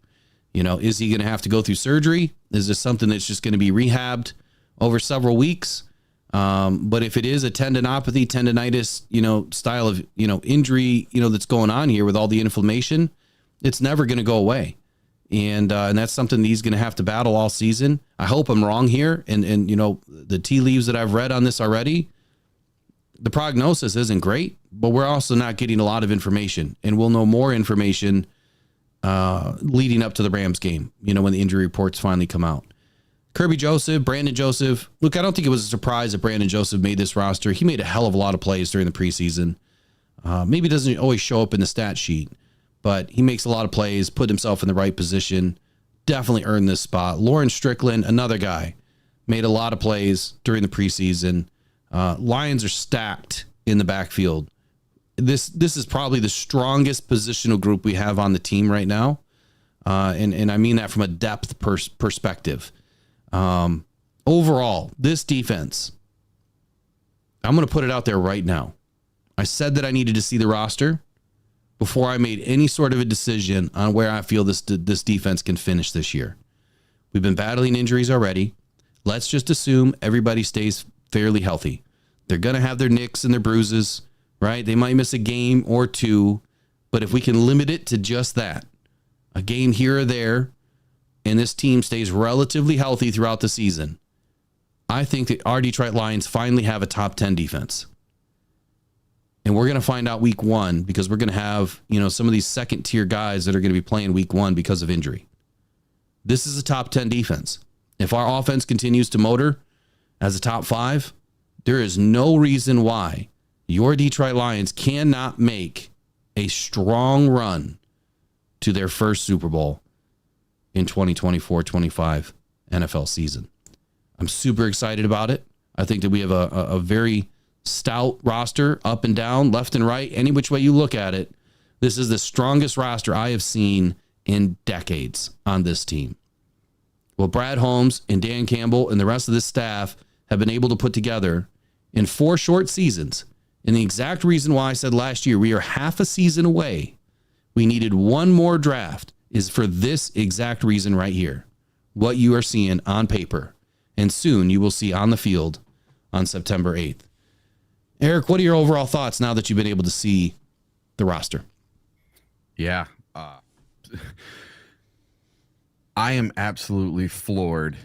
Is he going to have to go through surgery? Is this something that's just going to be rehabbed over several weeks? But if it is a tendinitis, style of, injury, that's going on here with all the inflammation, it's never going to go away. And that's something that he's going to have to battle all season. I hope I'm wrong here. And the tea leaves that I've read on this already, the prognosis isn't great, but we're also not getting a lot of information, and we'll know more information leading up to the Rams game, when the injury reports finally come out. Kirby Joseph, Brandon Joseph. Look, I don't think it was a surprise that Brandon Joseph made this roster. He made a hell of a lot of plays during the preseason. Maybe doesn't always show up in the stat sheet, but he makes a lot of plays, put himself in the right position, definitely earned this spot. Lauren Strickland, another guy, made a lot of plays during the preseason. Lions are stacked in the backfield. This is probably the strongest positional group we have on the team right now. And I mean that from a depth perspective. Overall, this defense, I'm going to put it out there right now. I said that I needed to see the roster before I made any sort of a decision on where I feel this defense can finish this year. We've been battling injuries already. Let's just assume everybody stays fairly healthy. They're going to have their nicks and their bruises, right? They might miss a game or two, but if we can limit it to just that, a game here or there, and this team stays relatively healthy throughout the season, I think that our Detroit Lions finally have a top 10 defense. And we're going to find out week 1 because we're going to have, some of these second tier guys that are going to be playing week 1 because of injury. This is a top 10 defense. If our offense continues to motor as a top 5, there is no reason why your Detroit Lions cannot make a strong run to their first Super Bowl in 2024-25 NFL season. I'm super excited about it. I think that we have a very stout roster, up and down, left and right, any which way you look at it. This is the strongest roster I have seen in decades on this team. Well, Brad Holmes and Dan Campbell and the rest of this staff have been able to put together in 4 short seasons. And the exact reason why I said last year we are half a season away, we needed one more draft, is for this exact reason right here. What you are seeing on paper, and soon you will see on the field on September 8th. Eric, what are your overall thoughts now that you've been able to see the roster? Yeah. I am absolutely floored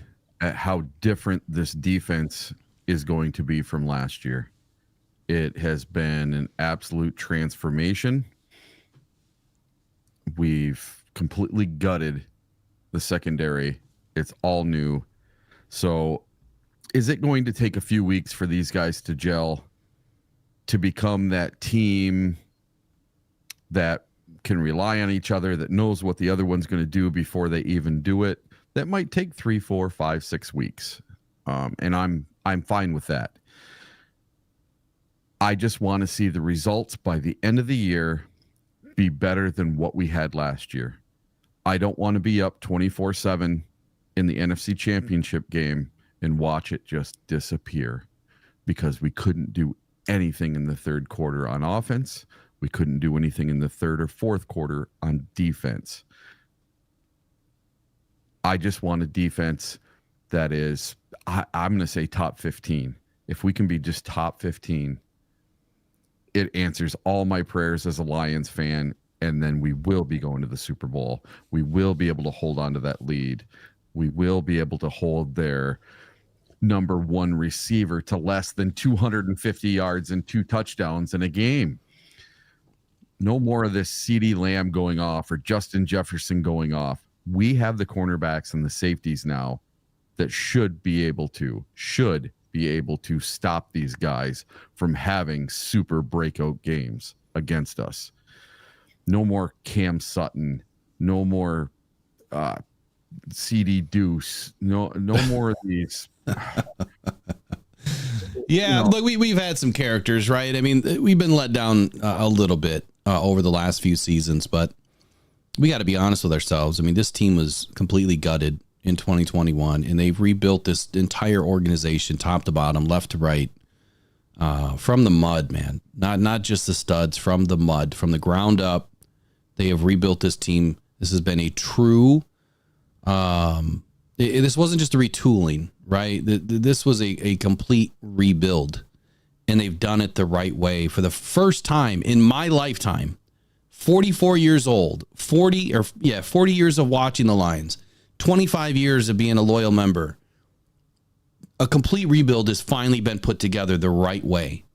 at how different this defense is going to be from last year. It has been an absolute transformation. We've completely gutted the secondary. It's all new. So is it going to take a few weeks for these guys to gel, to become that team that can rely on each other, that knows what the other one's going to do before they even do it? That might take 3, 4, 5, 6 weeks. And I'm fine with that. I just want to see the results by the end of the year be better than what we had last year. I don't want to be up 24/7 in the NFC Championship game and watch it just disappear because we couldn't do anything in the third quarter on offense. We couldn't do anything in the third or fourth quarter on defense. I just want a defense that is, I'm going to say top 15. If we can be just top 15, it answers all my prayers as a Lions fan, and then we will be going to the Super Bowl. We will be able to hold on to that lead. We will be able to hold their number 1 receiver to less than 250 yards and 2 touchdowns in a game. No more of this CeeDee Lamb going off or Justin Jefferson going off. We have the cornerbacks and the safeties now that should be able to stop these guys from having super breakout games against us. No more Cam Sutton. No more CD Deuce. No more of these. Yeah, look, we've had some characters, right? I mean, we've been let down a little bit over the last few seasons, but we got to be honest with ourselves. I mean, this team was completely gutted in 2021, and they've rebuilt this entire organization, top to bottom, left to right, from the mud, man. Not just the studs, from the mud, from the ground up. They have rebuilt this team. This has been a true. This wasn't just a retooling, right? This was a complete rebuild, and they've done it the right way for the first time in my lifetime. 44 years old, 40 years of watching the Lions, 25 years of being a loyal member. A complete rebuild has finally been put together the right way,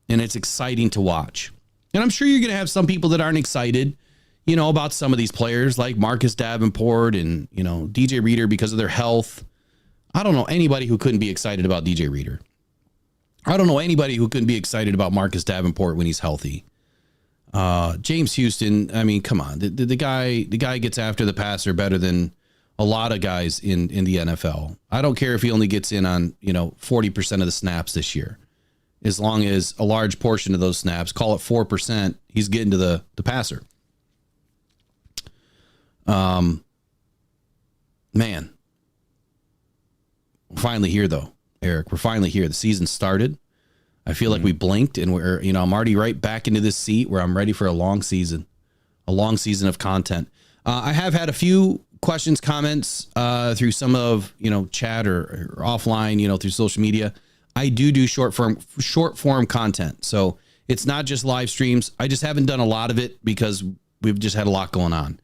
and it's exciting to watch. And I'm sure you're going to have some people that aren't excited, about some of these players like Marcus Davenport and, DJ Reader because of their health. I don't know anybody who couldn't be excited about DJ Reader. I don't know anybody who couldn't be excited about Marcus Davenport when he's healthy. James Houston, I mean, come on. The guy gets after the passer better than a lot of guys in the NFL. I don't care if he only gets in on, 40% of the snaps this year. As long as a large portion of those snaps, call it 4%, he's getting to the passer. Man, we're finally here though, Eric. We're finally here. The season started. I feel like we blinked and we're, I'm already right back into this seat where I'm ready for a long season of content. I have had a few questions, comments, through some of, chat or offline, through social media. I do short form content. So it's not just live streams. I just haven't done a lot of it because we've just had a lot going on.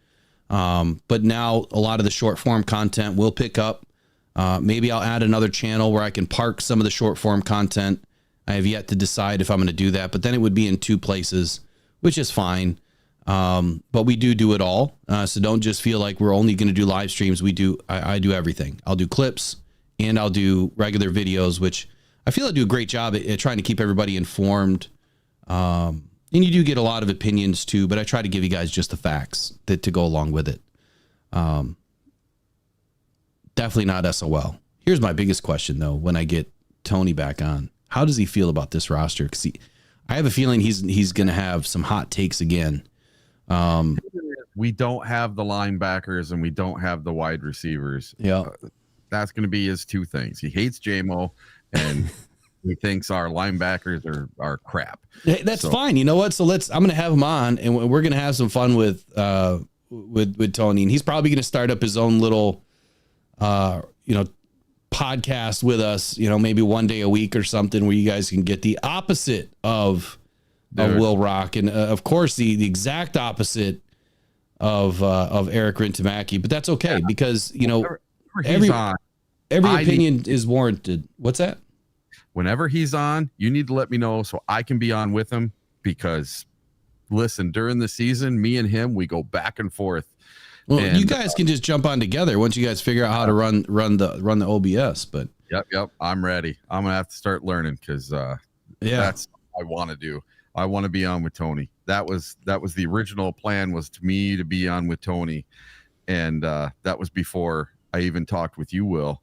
But now a lot of the short form content will pick up. Maybe I'll add another channel where I can park some of the short form content. I have yet to decide if I'm going to do that, but then it would be in two places, which is fine. But we do it all. So don't just feel like we're only going to do live streams. I do everything. I'll do clips and I'll do regular videos, which I feel I do a great job at trying to keep everybody informed. And you do get a lot of opinions too, but I try to give you guys just the facts to go along with it. Definitely not SOL. Here's my biggest question though. When I get Tony back on, how does he feel about this roster? Because I have a feeling he's going to have some hot takes again. We don't have the linebackers and we don't have the wide receivers. Yeah, that's going to be his two things. He hates JMO and he thinks our linebackers are crap. Hey, that's fine. You know what? So I'm going to have him on and we're going to have some fun with Tony, and he's probably going to start up his own little, podcast with us, maybe one day a week or something where you guys can get the opposite of Will Rock. And of course the exact opposite of Eric Rintamaki, but that's okay because, every opinion is warranted. What's that? Whenever he's on, you need to let me know so I can be on with him because listen, during the season, me and him, we go back and forth. Well, you guys can just jump on together once you guys figure out how to run the OBS. But yep, I'm ready. I'm gonna have to start learning because that's what I want to do. I want to be on with Tony. That was the original plan, was to me to be on with Tony, and that was before I even talked with you, Will.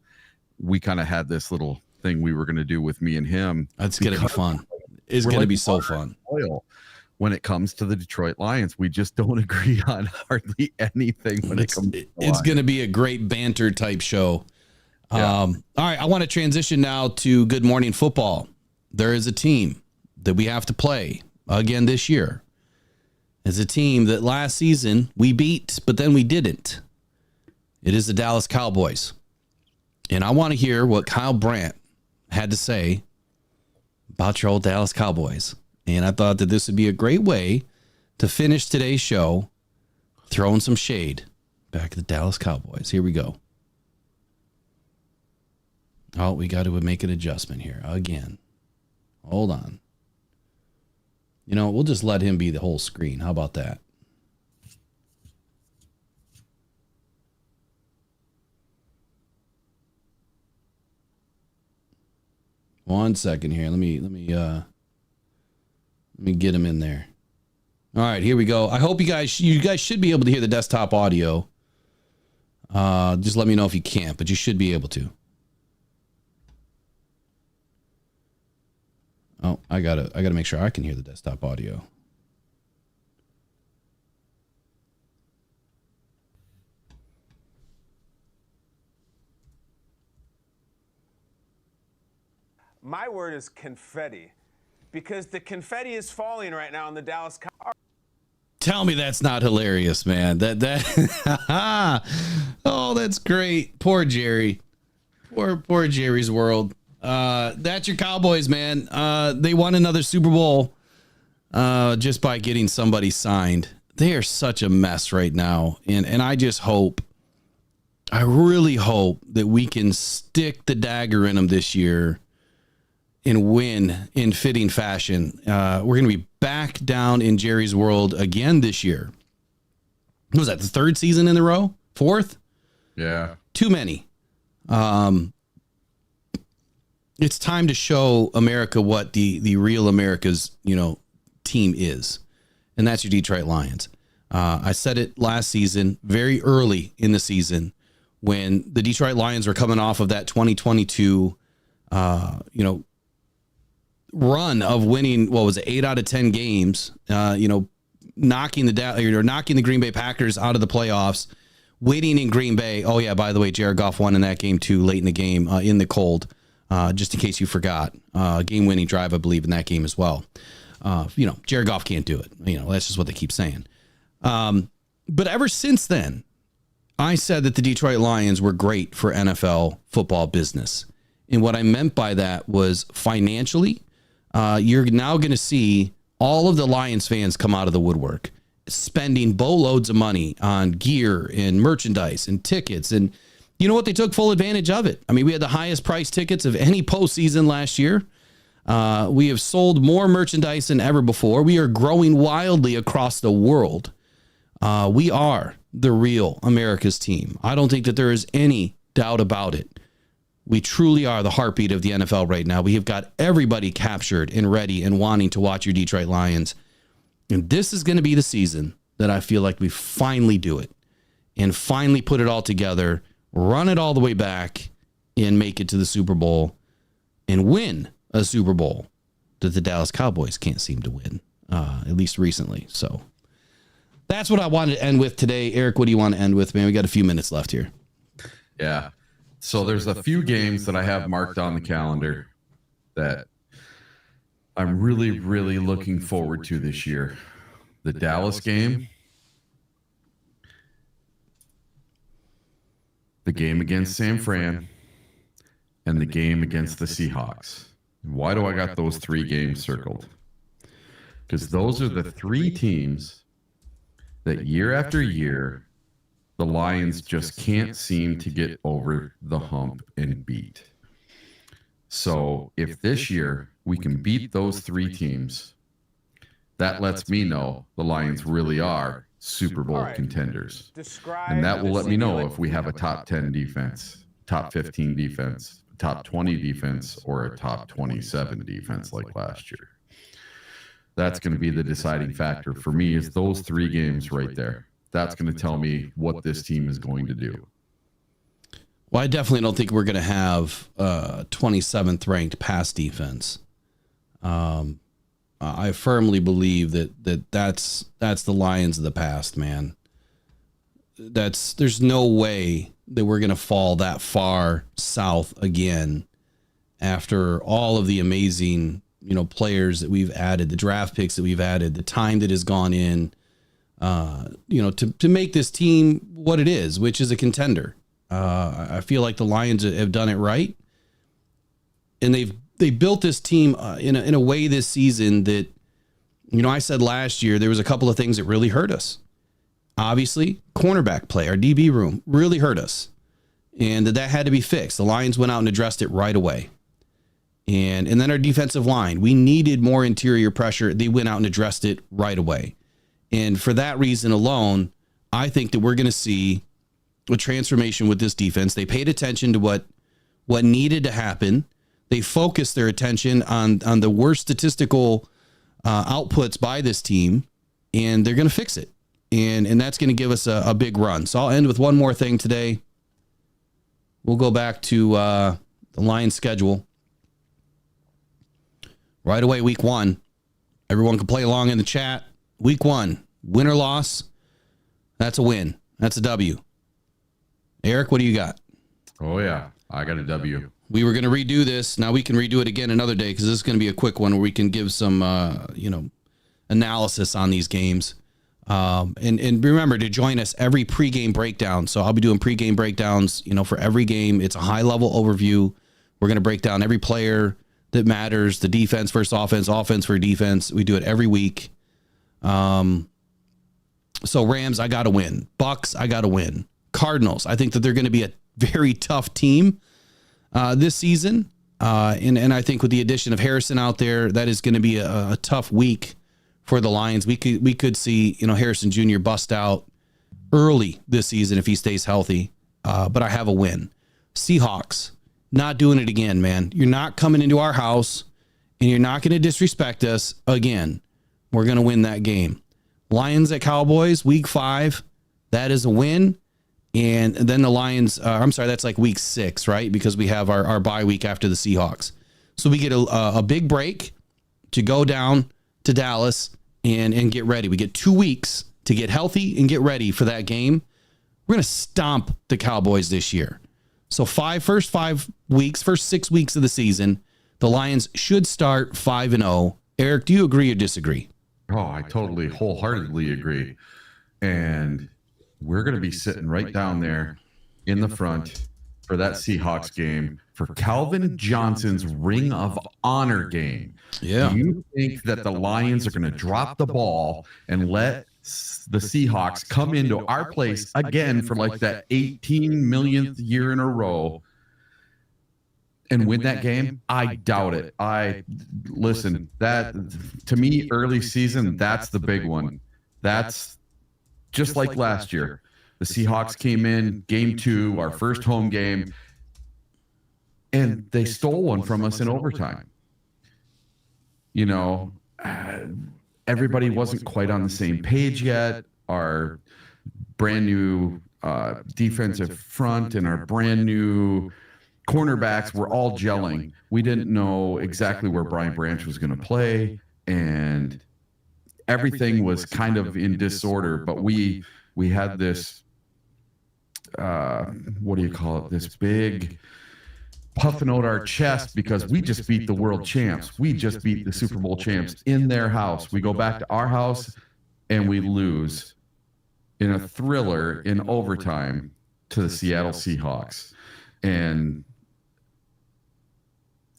We kind of had this little thing we were gonna do with me and him. That's gonna be fun. It's gonna be so fun. When it comes to the Detroit Lions, we just don't agree on hardly anything when it comes to it's going to be a great banter type show. Yeah. All right. I want to transition now to Good Morning Football. There is a team that we have to play again this year. It's a team that last season we beat, but then we didn't. It is the Dallas Cowboys. And I want to hear what Kyle Brandt had to say about your old Dallas Cowboys. And I thought that this would be a great way to finish today's show, throwing some shade back at the Dallas Cowboys. Here we go. Oh, we got to make an adjustment here again. Hold on. We'll just let him be the whole screen. How about that? One second here. Let me get him in there. All right, here we go. I hope you guys should be able to hear the desktop audio. Just let me know if you can't, but you should be able to. Oh, I gotta make sure I can hear the desktop audio. My word is confetti, because the confetti is falling right now on the Dallas Cowboys. Tell me that's not hilarious, man. That oh, that's great. Poor Jerry. Poor Jerry's world. That's your Cowboys, man. They won another Super Bowl just by getting somebody signed. They are such a mess right now. And I really hope that we can stick the dagger in them this year and win in fitting fashion. We're going to be back down in Jerry's world again this year. What was that, the third season in a row? Fourth? Yeah. Too many. It's time to show America what the real America's, team is. And that's your Detroit Lions. I said it last season, very early in the season, when the Detroit Lions were coming off of that 2022, run of winning, 8 out of 10 games, knocking the Green Bay Packers out of the playoffs, waiting in Green Bay. Oh yeah, by the way, Jared Goff won in that game too, late in the game, in the cold, just in case you forgot, game winning drive, I believe, in that game as well. Jared Goff can't do it. That's just what they keep saying. But ever since then, I said that the Detroit Lions were great for NFL football business. And what I meant by that was financially, you're now going to see all of the Lions fans come out of the woodwork, spending boatloads of money on gear and merchandise and tickets. And, you know what? They took full advantage of it. I mean, we had the highest price tickets of any postseason last year. We have sold more merchandise than ever before. We are growing wildly across the world. We are the real America's team. I don't think that there is any doubt about it. We truly are the heartbeat of the NFL right now. We have got everybody captured and ready and wanting to watch your Detroit Lions. And this is going to be the season that I feel like we finally do it and finally put it all together, run it all the way back, and make it to the Super Bowl and win a Super Bowl that the Dallas Cowboys can't seem to win, at least recently. So that's what I wanted to end with today. Eric, what do you want to end with, man? We got a few minutes left here. Yeah. So there's a few games that I have marked on the calendar that I'm really, really looking forward to this year. The Dallas game, the game against San Fran, and the game against the Seahawks. Why do I got those three games circled? Because those are the three teams that year after year, the Lions just can't seem to get over the hump and beat. So if this year we can beat those three teams, that lets me know the Lions really are Super Bowl contenders. And that will let me know if we have a top 10 defense, top 15 defense, top 20 defense, or a top 27 defense like last year. That's going to be the deciding factor for me, is those three games right there. That's going to tell me what this team is going to do. Well, I definitely don't think we're going to have 27th ranked pass defense. I firmly believe that's the Lions of the past, man. There's no way that we're going to fall that far south again after all of the amazing, players that we've added, the draft picks that we've added, the time that has gone in, to make this team what it is, which is a contender. I feel like the Lions have done it right, and they built this team in a way this season that, I said last year there was a couple of things that really hurt us. Obviously, cornerback play, our DB room really hurt us, and that had to be fixed. The Lions went out and addressed it right away. And then our defensive line, we needed more interior pressure. They went out and addressed it right away. And for that reason alone, I think that we're going to see a transformation with this defense. They paid attention to what needed to happen. They focused their attention on the worst statistical outputs by this team, and they're going to fix it. And that's going to give us a big run. So I'll end with one more thing today. We'll go back to the Lions schedule. Right away, week 1. Everyone can play along in the chat. Week 1, win or loss, that's a win. That's a W. Eric, what do you got? Oh, yeah. I got a W. We were going to redo this. Now we can redo it again another day because this is going to be a quick one where we can give some, analysis on these games. And remember to join us every pregame breakdown. So I'll be doing pregame breakdowns, for every game. It's a high-level overview. We're going to break down every player that matters, the defense versus offense, offense for defense. We do it every week. So Rams, I got to win. Bucks, I got to win. Cardinals, I think that they're going to be a very tough team this season. And I think with the addition of Harrison out there, that is going to be a tough week for the Lions. We could see, Harrison Jr. bust out early this season if he stays healthy. But I have a win. Seahawks, not doing it again, man. You're not coming into our house and you're not going to disrespect us again. We're going to win that game. Lions at Cowboys, week 5. That is a win. And then the Lions, that's like week 6, right? Because we have our bye week after the Seahawks. So we get a big break to go down to Dallas and get ready. We get 2 weeks to get healthy and get ready for that game. We're going to stomp the Cowboys this year. So first 6 weeks of the season, the Lions should start 5-0. Eric, do you agree or disagree? Oh, I totally wholeheartedly agree. And we're going to be sitting right down there in the front for that Seahawks game, for Calvin Johnson's Ring of Honor game. Yeah. Do you think that the Lions are going to drop the ball and let the Seahawks come into our place again for like that 18 millionth year in a row and win that game? I doubt it. Listen, that to me, early season, that's the big one. That's just like last year. The Seahawks came in game 2, our first home game, and they stole one from us in overtime. You know, everybody wasn't quite on the same page yet. Our brand new defensive front and our brand new cornerbacks were all gelling. We didn't know exactly where Brian Branch was going to play, and everything was kind of in disorder. But we had this, what do you call it? This big puffing out our chest because we just beat the world champs. We just beat the Super Bowl champs in their house. We go back to our house and we lose in a thriller in overtime to the Seattle Seahawks. And,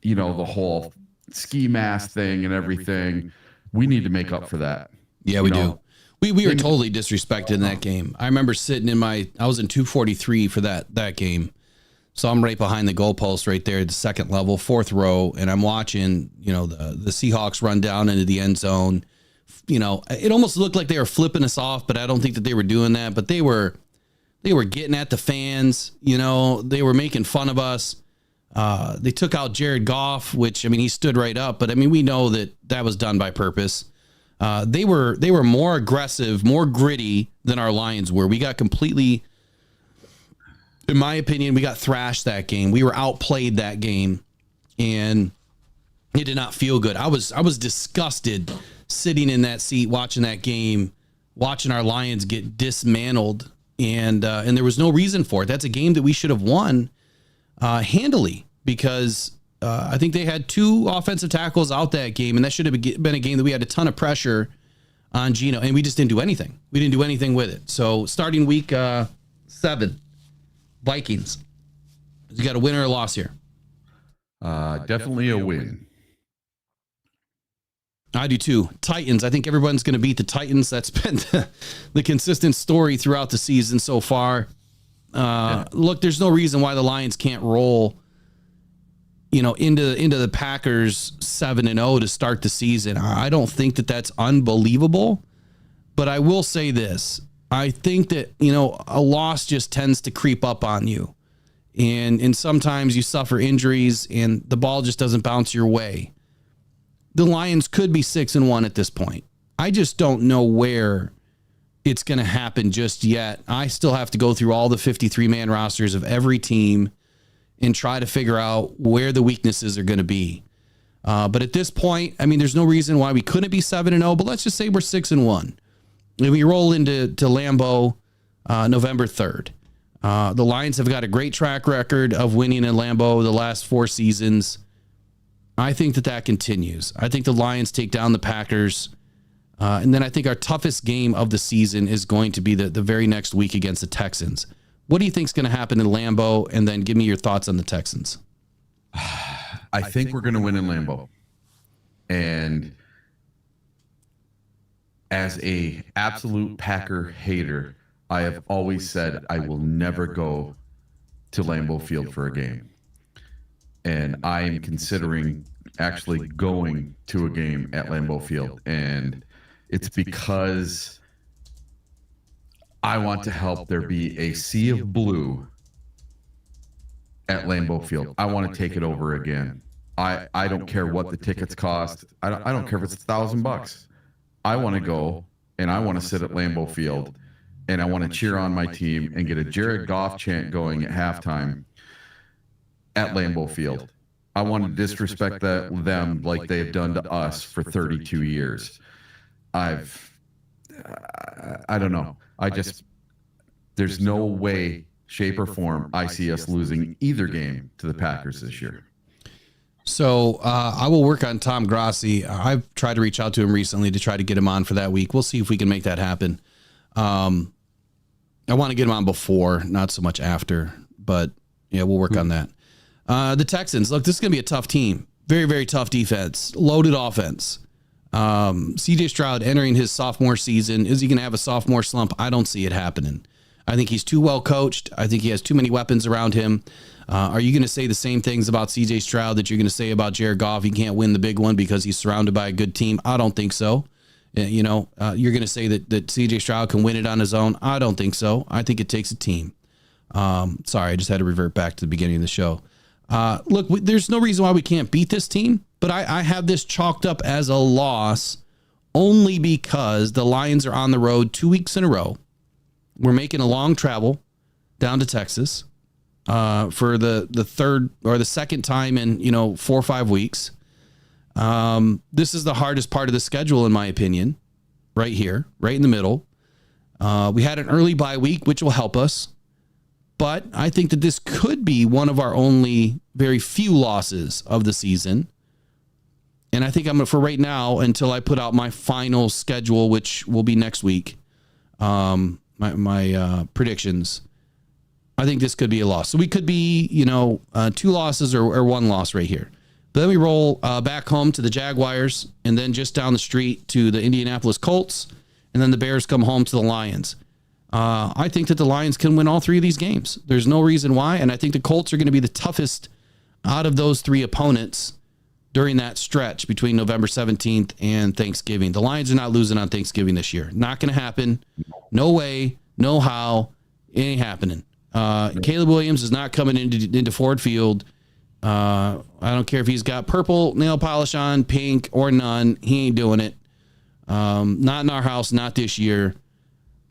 you know, the whole ski mask thing and everything, we need to make up for that. Yeah, we do. We were totally disrespected in that game. I remember sitting I was in 243 for that game. So I'm right behind the goalpost right there at the second level, 4th row, and I'm watching, you know, the Seahawks run down into the end zone. You know, it almost looked like they were flipping us off, but I don't think that they were doing that. But they were getting at the fans. You know, they were making fun of us. They took out Jared Goff, which, I mean, he stood right up, but I mean, we know that was done by purpose. They were more aggressive, more gritty than our Lions were. We got completely, in my opinion, we got thrashed that game. We were outplayed that game, and it did not feel good. I was disgusted sitting in that seat watching that game, watching our Lions get dismantled, and there was no reason for it. That's a game that we should have won handily because I think they had 2 offensive tackles out that game, and that should have been a game that we had a ton of pressure on Geno, and we just didn't do anything. We didn't do anything with it. So starting week 7, Vikings. You got a win or a loss here? Definitely a win. I do too. Titans. I think everyone's going to beat the Titans. That's been the consistent story throughout the season so far. Look, there's no reason why the Lions can't roll, you know, into the Packers 7-0 to start the season. I don't think that that's unbelievable, but I will say this. I think that, you know, a loss just tends to creep up on you. And sometimes you suffer injuries and the ball just doesn't bounce your way. The Lions could be 6-1 at this point. I just don't know where it's going to happen just yet. I still have to go through all the 53-man rosters of every team and try to figure out where the weaknesses are going to be. But at this point, I mean, there's no reason why we couldn't be 7-0, but let's just say we're 6-1. And we roll into Lambeau November 3rd. The Lions have got a great track record of winning in Lambeau the last 4 seasons. I think that continues. I think the Lions take down the Packers. And then I think our toughest game of the season is going to be the very next week against the Texans. What do you think is going to happen in Lambeau? And then give me your thoughts on the Texans. I think we're going to win in Lambeau. And as a absolute Packer hater, I have always said I will never go to Lambeau Field for a game. And I am considering actually going to a game at Lambeau Field. And it's because I want to help there be a sea of blue at Lambeau Field. I want to take it over again. I don't care what the tickets cost. I don't care if it's $1,000. I want to go and I want to sit at Lambeau Field and I want to cheer on my team and get a Jared Goff chant going at halftime at Lambeau Field. I want to disrespect them like they've done to us for 32 years. I don't know. There's no way, shape, or form I see us losing either game to the Packers this year. So I will work on Tom Grassi. I've tried to reach out to him recently to try to get him on for that week. We'll see if we can make that happen. I want to get him on before, not so much after, but yeah, we'll work on that. The Texans, look, this is going to be a tough team. Very, very tough defense, loaded offense. CJ Stroud entering his sophomore season. Is he going to have a sophomore slump? I don't see it happening. I think he's too well coached. I think he has too many weapons around him. Are you going to say the same things about CJ Stroud that you're going to say about Jared Goff? He can't win the big one because he's surrounded by a good team. I don't think so. You're going to say that CJ Stroud can win it on his own. I don't think so. I think it takes a team. Sorry, I just had to revert back to the beginning of the show. Look, there's no reason why we can't beat this team, but I have this chalked up as a loss only because the Lions are on the road 2 weeks in a row. We're making a long travel down to Texas for the third or the second time in 4 or 5 weeks. This is the hardest part of the schedule, in my opinion, right here, right in the middle. We had an early bye week, which will help us. But I think that this could be one of our only very few losses of the season. And I think I'm going to, for right now, until I put out my final schedule, which will be next week, my predictions, I think this could be a loss. So we could be, 2 losses or 1 loss right here. But then we roll back home to the Jaguars, and then just down the street to the Indianapolis Colts, and then the Bears come home to the Lions. I think that the Lions can win all 3 of these games. There's no reason why, and I think the Colts are going to be the toughest out of those 3 opponents during that stretch between November 17th and Thanksgiving. The Lions are not losing on Thanksgiving this year. Not going to happen. No way, no how. It ain't happening. Caleb Williams is not coming into Ford Field. I don't care if he's got purple nail polish on, pink, or none. He ain't doing it. Not in our house, not this year.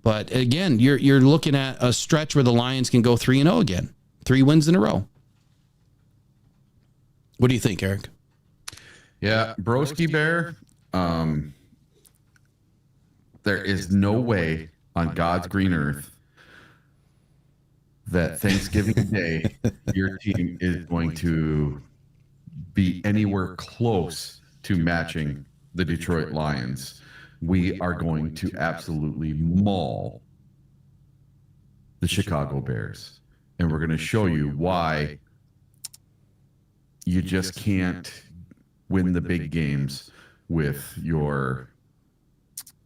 But again, you're looking at a stretch where the Lions can go 3-0 again. 3 wins in a row. What do you think, Eric? Yeah, Broski Bear, there is no way on God's green earth that Thanksgiving Day your team is going to be anywhere close to matching the Detroit Lions. We are going to absolutely maul the Chicago Bears. And we're going to show you why you just can't win the big games with your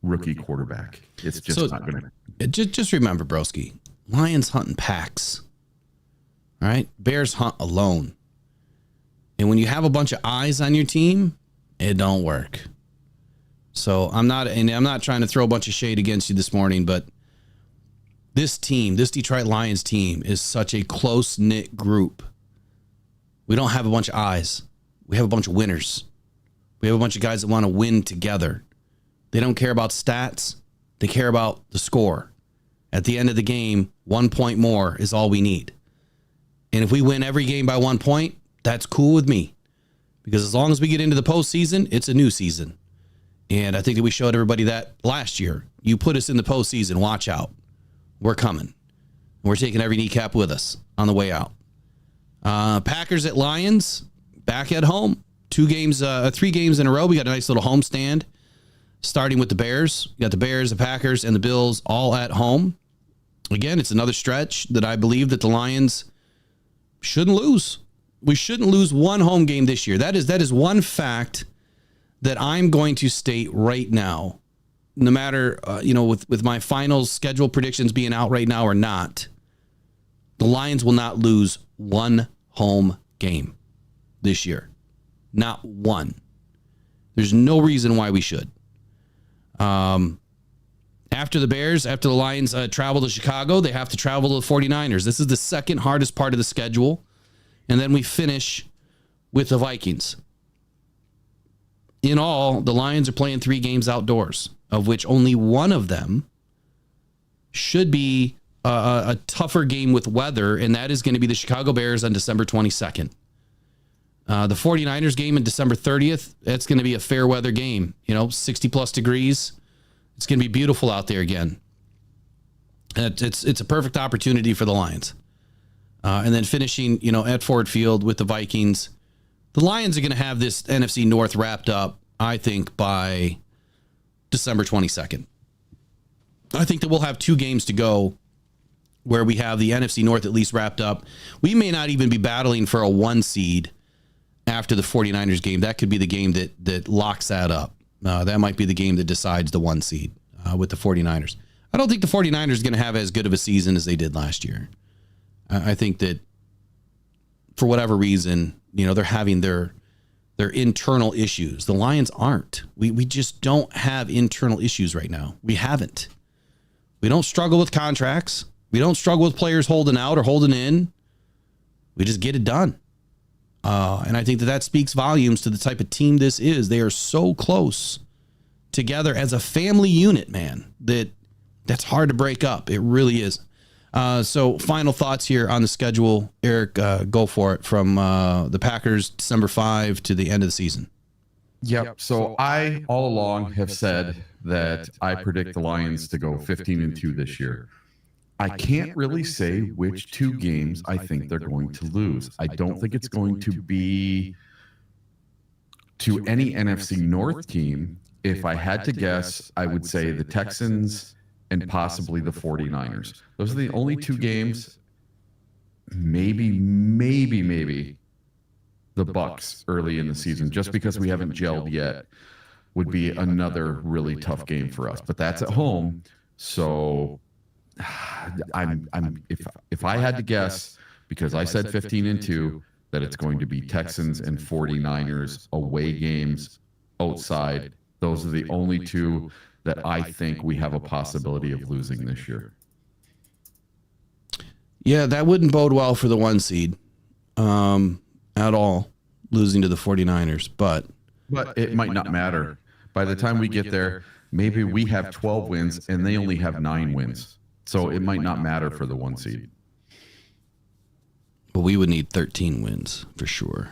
rookie quarterback. It's just not going to. Just remember, Broski, Lions hunt in packs. All right? Bears hunt alone. And when you have a bunch of eyes on your team, it don't work. So I'm not trying to throw a bunch of shade against you this morning, but this Detroit Lions team is such a close-knit group. We don't have a bunch of eyes. We have a bunch of winners. We have a bunch of guys that want to win together. They don't care about stats. They care about the score. At the end of the game, 1 point more is all we need. And if we win every game by 1 point, that's cool with me. Because as long as we get into the postseason, it's a new season. And I think that we showed everybody that last year. You put us in the postseason, watch out. We're coming. We're taking every kneecap with us on the way out. Packers at Lions, back at home. 3 games in a row. We got a nice little home stand, starting with the Bears. You got the Bears, the Packers, and the Bills all at home. Again, it's another stretch that I believe that the Lions shouldn't lose. We shouldn't lose 1 home game this year. That is one fact that I'm going to state right now, no matter, with my final schedule predictions being out right now or not, the Lions will not lose 1 home game this year. Not 1. There's no reason why we should. After the Lions travel to Chicago, they have to travel to the 49ers. This is the second hardest part of the schedule. And then we finish with the Vikings. In all, the Lions are playing 3 games outdoors, of which only one of them should be a tougher game with weather, and that is going to be the Chicago Bears on December 22nd. The 49ers game on December 30th, that's going to be a fair weather game, 60-plus degrees. It's going to be beautiful out there again. It's a perfect opportunity for the Lions. And then finishing, at Ford Field with the Vikings. The Lions are going to have this NFC North wrapped up, I think, by December 22nd. I think that we'll have 2 games to go where we have the NFC North at least wrapped up. We may not even be battling for a 1 seed after the 49ers game. That could be the game that locks that up. That might be the game that decides the 1 seed with the 49ers. I don't think the 49ers are going to have as good of a season as they did last year. I think that for whatever reason, they're having their internal issues. The Lions aren't. We just don't have internal issues right now. We haven't. We don't struggle with contracts. We don't struggle with players holding out or holding in. We just get it done. And I think that speaks volumes to the type of team this is. They are so close together as a family unit, man, that's hard to break up. It really is. So final thoughts here on the schedule. Eric, go for it from the Packers, December 5 to the end of the season. Yep. So I all along have said that I predict the Lions to go 15-2 this year. I can't really say which 2 games I think they're going to lose. I don't think it's going to be to any NFC North team. If I had to guess, I would say the Texans and possibly the 49ers. Those are the only 2 games. Maybe the Bucks early in the season, just because we haven't gelled yet, would be another really tough game for us. But that's at home, so if I had to guess, because I said 15-2, that it's going to be Texans and 49ers away games outside. Those are the only 2 that I think we have a possibility of losing this year. Yeah, that wouldn't bode well for the 1 seed at all, losing to the 49ers. But it might not matter. By the time we get there, maybe we have 12 wins and they only have 9 wins. So it might not matter for the 1 seed. But we would need 13 wins for sure.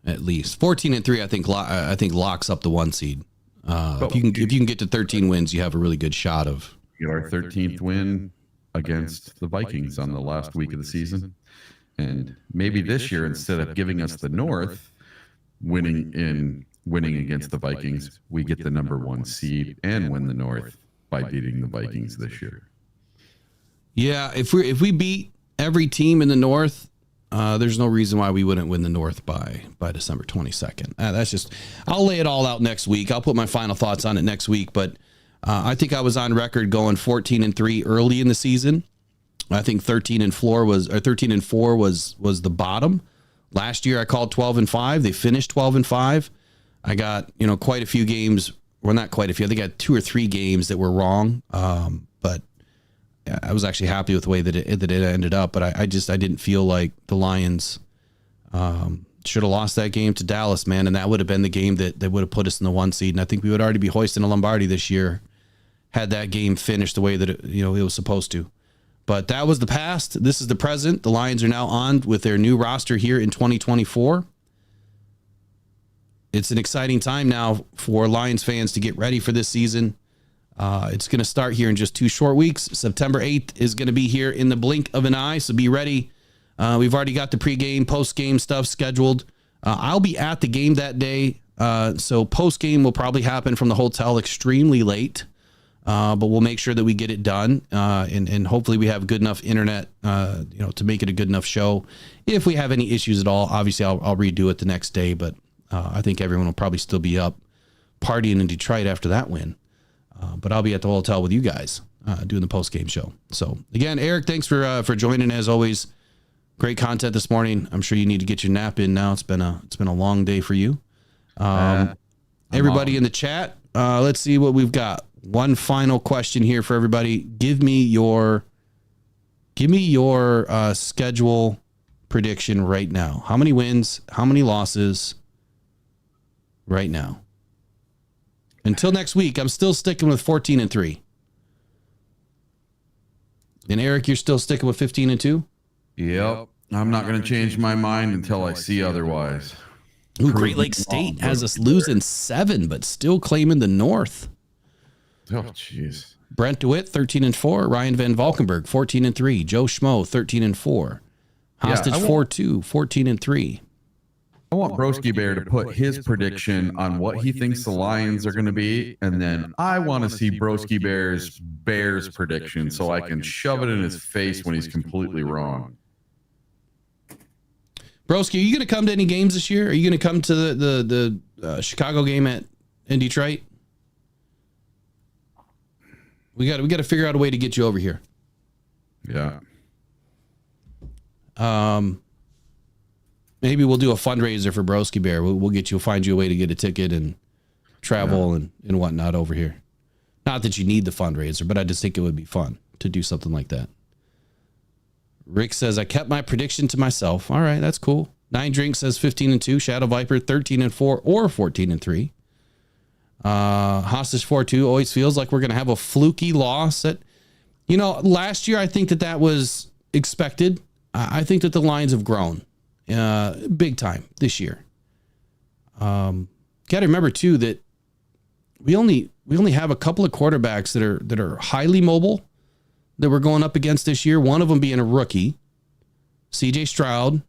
Yeah. At least 14-3. I think locks up the 1 seed. If you can get to 13 wins, you have a really good shot of get our 13th win against the Vikings on the last week of the season. And maybe this year, instead of giving us the North, winning against the Vikings, we get the number 1 seed and win the North by beating the Vikings this year. Yeah, if we beat every team in the North, there's no reason why we wouldn't win the North by December 22nd. That's just, I'll lay it all out next week. I'll put my final thoughts on it next week. But I think I was on record going 14-3 early in the season. I think 13-4 was the bottom. Last year I called 12-5. They finished 12-5. I got quite a few games. Well, not quite a few. I think I got 2 or 3 games that were wrong. But I was actually happy with the way that it ended up. But I didn't feel like the Lions should have lost that game to Dallas, man. And that would have been the game that would have put us in the 1 seed. And I think we would already be hoisting a Lombardi this year had that game finished the way that it was supposed to. But that was the past. This is the present. The Lions are now on with their new roster here in 2024. It's an exciting time now for Lions fans to get ready for this season. It's going to start here in just 2 short weeks. September 8th is going to be here in the blink of an eye, so be ready. We've already got the pregame, postgame stuff scheduled. I'll be at the game that day, so postgame will probably happen from the hotel extremely late, but we'll make sure that we get it done, and hopefully we have good enough internet to make it a good enough show. If we have any issues at all, obviously I'll redo it the next day, but I think everyone will probably still be up partying in Detroit after that win. But I'll be at the hotel with you guys doing the post-game show. So, again, Eric, thanks for joining. As always, great content this morning. I'm sure you need to get your nap in now. It's been a long day for you. Everybody in the chat, let's see what we've got. One final question here for everybody. Give me your schedule prediction right now. How many wins? How many losses? Right now. Until next week, I'm still sticking with 14-3. And Eric, you're still sticking with 15-2? Yep. I'm not going to change my mind until I see otherwise. Ooh, Great Lakes State has us losing 7, but still claiming the North. Oh, jeez. Brent DeWitt, 13-4. Ryan Van Valkenburg, 14-3. Joe Schmo, 13-4. Hostage 4-2, 14-3. I want Broski Bear to put his prediction on what he thinks the Lions are going to be, and then I want to see Broski Bears prediction so I can shove it in his face when he's completely wrong. Broski, are you going to come to any games this year? Are you going to come to the Chicago game in Detroit? We got to figure out a way to get you over here. Yeah. Maybe we'll do a fundraiser for Broski Bear. We'll find you a way to get a ticket and travel and whatnot over here. Not that you need the fundraiser, but I just think it would be fun to do something like that. Rick says, I kept my prediction to myself. All right, that's cool. 9 Drink says 15-2. Shadow Viper 13-4 or 14-3. Hostage 4-2 always feels like we're going to have a fluky loss. Last year I think that was expected. I think that the Lions have grown big time this year. Got to remember too that we only have a couple of quarterbacks that are highly mobile that we're going up against this year. One of them being a rookie, CJ Stroud.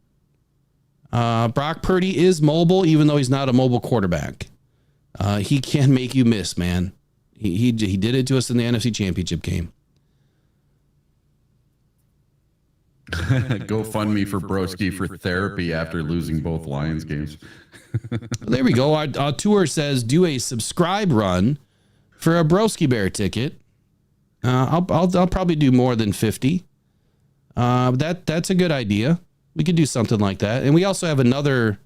Brock Purdy is mobile, even though he's not a mobile quarterback. He can make you miss, man. He did it to us in the NFC Championship game. Go fund me for Broski for therapy after losing both Lions games. There we go. Our tour says do a subscribe run for a Broski Bear ticket. I'll probably do more than 50. That's a good idea. We could do something like that. And we also have another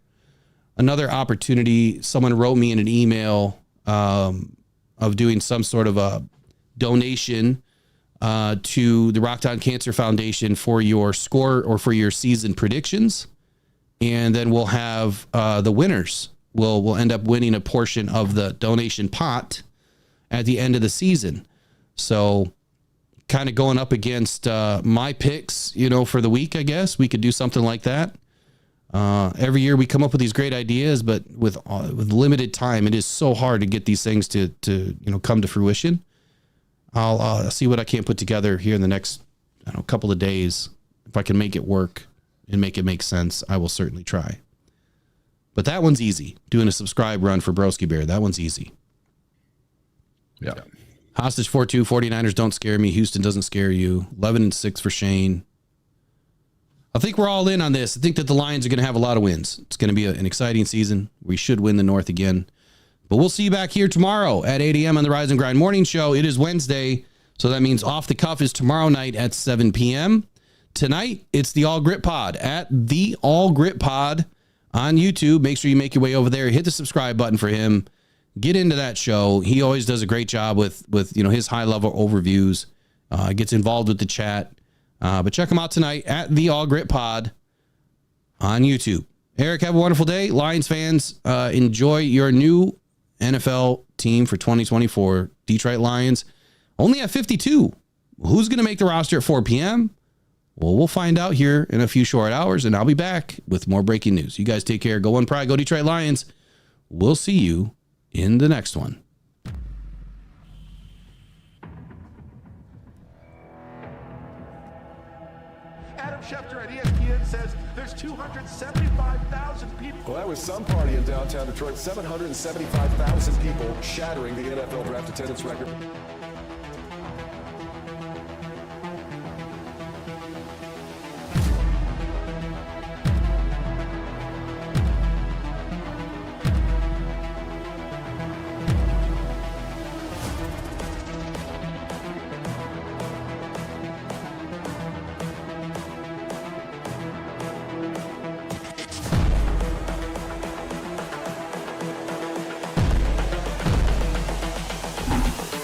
opportunity. Someone wrote me in an email of doing some sort of a donation to the Rocktown Cancer Foundation for your score or for your season predictions. And then we'll have the winners. We'll end up winning a portion of the donation pot at the end of the season. So kind of going up against my picks, for the week, I guess. We could do something like that. Every year we come up with these great ideas, but with limited time, it is so hard to get these things to come to fruition. I'll see what I can put together here in the next couple of days. If I can make it work and make it make sense, I will certainly try. But that one's easy. Doing a subscribe run for Broski Bear, that one's easy. Yeah. Hostage 4-2, 49ers don't scare me. Houston doesn't scare you. 11-6 for Shane. I think we're all in on this. I think that the Lions are going to have a lot of wins. It's going to be an exciting season. We should win the North again. But we'll see you back here tomorrow at 8 a.m. on the Rise and Grind Morning Show. It is Wednesday, so that means Off the Cuff is tomorrow night at 7 p.m. Tonight, it's the All Grit Pod at the All Grit Pod on YouTube. Make sure you make your way over there. Hit the subscribe button for him. Get into that show. He always does a great job with his high-level overviews. Gets involved with the chat. But check him out tonight at the All Grit Pod on YouTube. Eric, have a wonderful day. Lions fans, enjoy your new NFL team for 2024. Detroit Lions only at 52. Who's going to make the roster at 4 p.m.? Well, we'll find out here in a few short hours, and I'll be back with more breaking news. You guys take care. Go One Pride. Go Detroit Lions. We'll see you in the next one. Adam Schefter at ESPN says there's 275,000 people. Well, that was some party in downtown Detroit. 775,000 people shattering the NFL draft attendance record.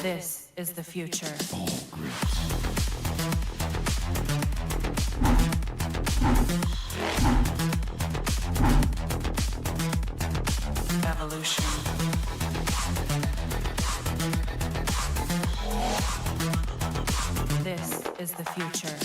This is the future. Evolution. This is the future.